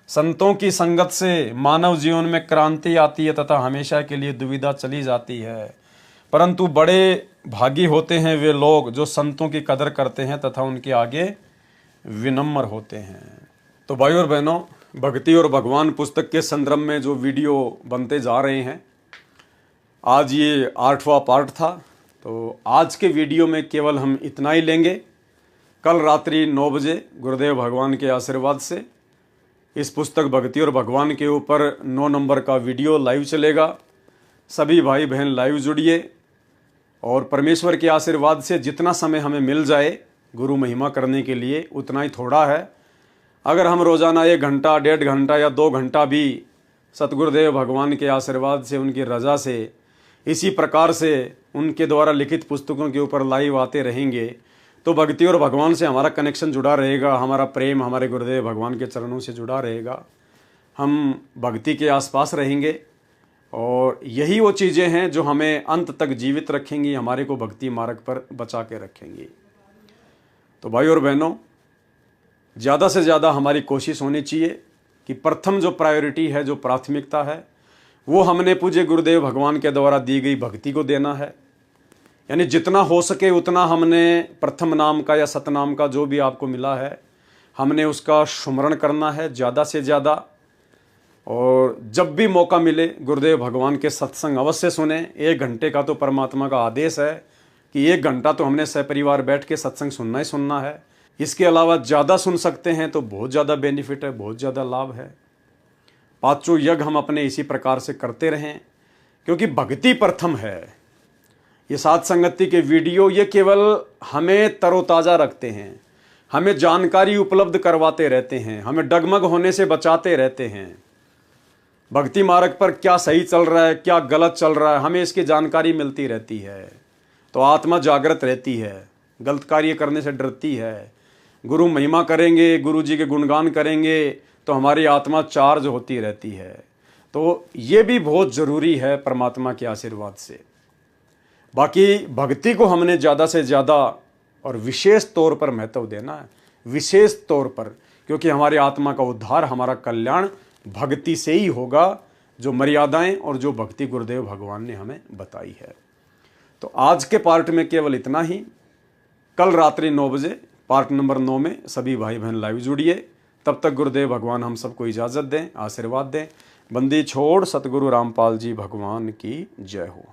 संतों की संगत से मानव जीवन में क्रांति आती है तथा हमेशा के लिए दुविधा चली जाती है। परंतु बड़े भागी होते हैं वे लोग जो संतों की कदर करते हैं तथा उनके आगे विनम्र होते हैं। तो भाई और बहनों, भक्ति और भगवान पुस्तक के संदर्भ में जो वीडियो बनते जा रहे हैं, आज ये 8वां पार्ट था। तो आज के वीडियो में केवल हम इतना ही लेंगे। कल रात्रि 9 बजे गुरुदेव भगवान के आशीर्वाद से इस पुस्तक भक्ति और भगवान के ऊपर 9 नंबर का वीडियो लाइव चलेगा। सभी भाई बहन लाइव जुड़िए और परमेश्वर के आशीर्वाद से जितना समय हमें मिल जाए गुरु महिमा करने के लिए उतना ही थोड़ा है। अगर हम रोज़ाना 1 घंटा, 1.5 घंटा या 2 घंटा भी सतगुरुदेव भगवान के आशीर्वाद से, उनकी रजा से, इसी प्रकार से उनके द्वारा लिखित पुस्तकों के ऊपर लाइव आते रहेंगे तो भक्ति और भगवान से हमारा कनेक्शन जुड़ा रहेगा, हमारा प्रेम हमारे गुरुदेव भगवान के चरणों से जुड़ा रहेगा। हम भक्ति के आसपास रहेंगे और यही वो चीज़ें हैं जो हमें अंत तक जीवित रखेंगी, हमारे को भक्ति मार्ग पर बचा के रखेंगी। तो भाई और बहनों, ज़्यादा से ज़्यादा हमारी कोशिश होनी चाहिए कि प्रथम जो प्रायोरिटी है, जो प्राथमिकता है, वो हमने पूज्य गुरुदेव भगवान के द्वारा दी गई भक्ति को देना है। यानी जितना हो सके उतना हमने प्रथम नाम का या सतनाम का जो भी आपको मिला है, हमने उसका सुमरण करना है ज़्यादा से ज़्यादा। और जब भी मौका मिले गुरुदेव भगवान के सत्संग अवश्य सुने। 1 घंटे का तो परमात्मा का आदेश है कि 1 घंटा तो हमने सपरिवार बैठ के सत्संग सुनना ही सुनना है। इसके अलावा ज़्यादा सुन सकते हैं तो बहुत ज़्यादा बेनिफिट है, बहुत ज़्यादा लाभ है। 5 यज्ञ हम अपने इसी प्रकार से करते रहें क्योंकि भक्ति प्रथम है। ये साथ संगति के वीडियो ये केवल हमें तरोताज़ा रखते हैं, हमें जानकारी उपलब्ध करवाते रहते हैं, हमें डगमग होने से बचाते रहते हैं। भक्ति मार्ग पर क्या सही चल रहा है, क्या गलत चल रहा है, हमें इसकी जानकारी मिलती रहती है। तो आत्मा जागृत रहती है, गलत कार्य करने से डरती है। गुरु महिमा करेंगे, गुरु जी के गुणगान करेंगे तो हमारी आत्मा चार्ज होती रहती है। तो ये भी बहुत ज़रूरी है परमात्मा के आशीर्वाद से। बाकी भक्ति को हमने ज़्यादा से ज़्यादा और विशेष तौर पर महत्व देना है, विशेष तौर पर, क्योंकि हमारी आत्मा का उद्धार, हमारा कल्याण भक्ति से ही होगा, जो मर्यादाएं और जो भक्ति गुरुदेव भगवान ने हमें बताई है। तो आज के पार्ट में केवल इतना ही। कल रात्रि 9 बजे पार्ट नंबर 9 में सभी भाई बहन लाइव जुड़िए। तब तक गुरुदेव भगवान हम सबको इजाज़त दें, आशीर्वाद दें। बंदी छोड़ सतगुरु रामपाल जी भगवान की जय हो।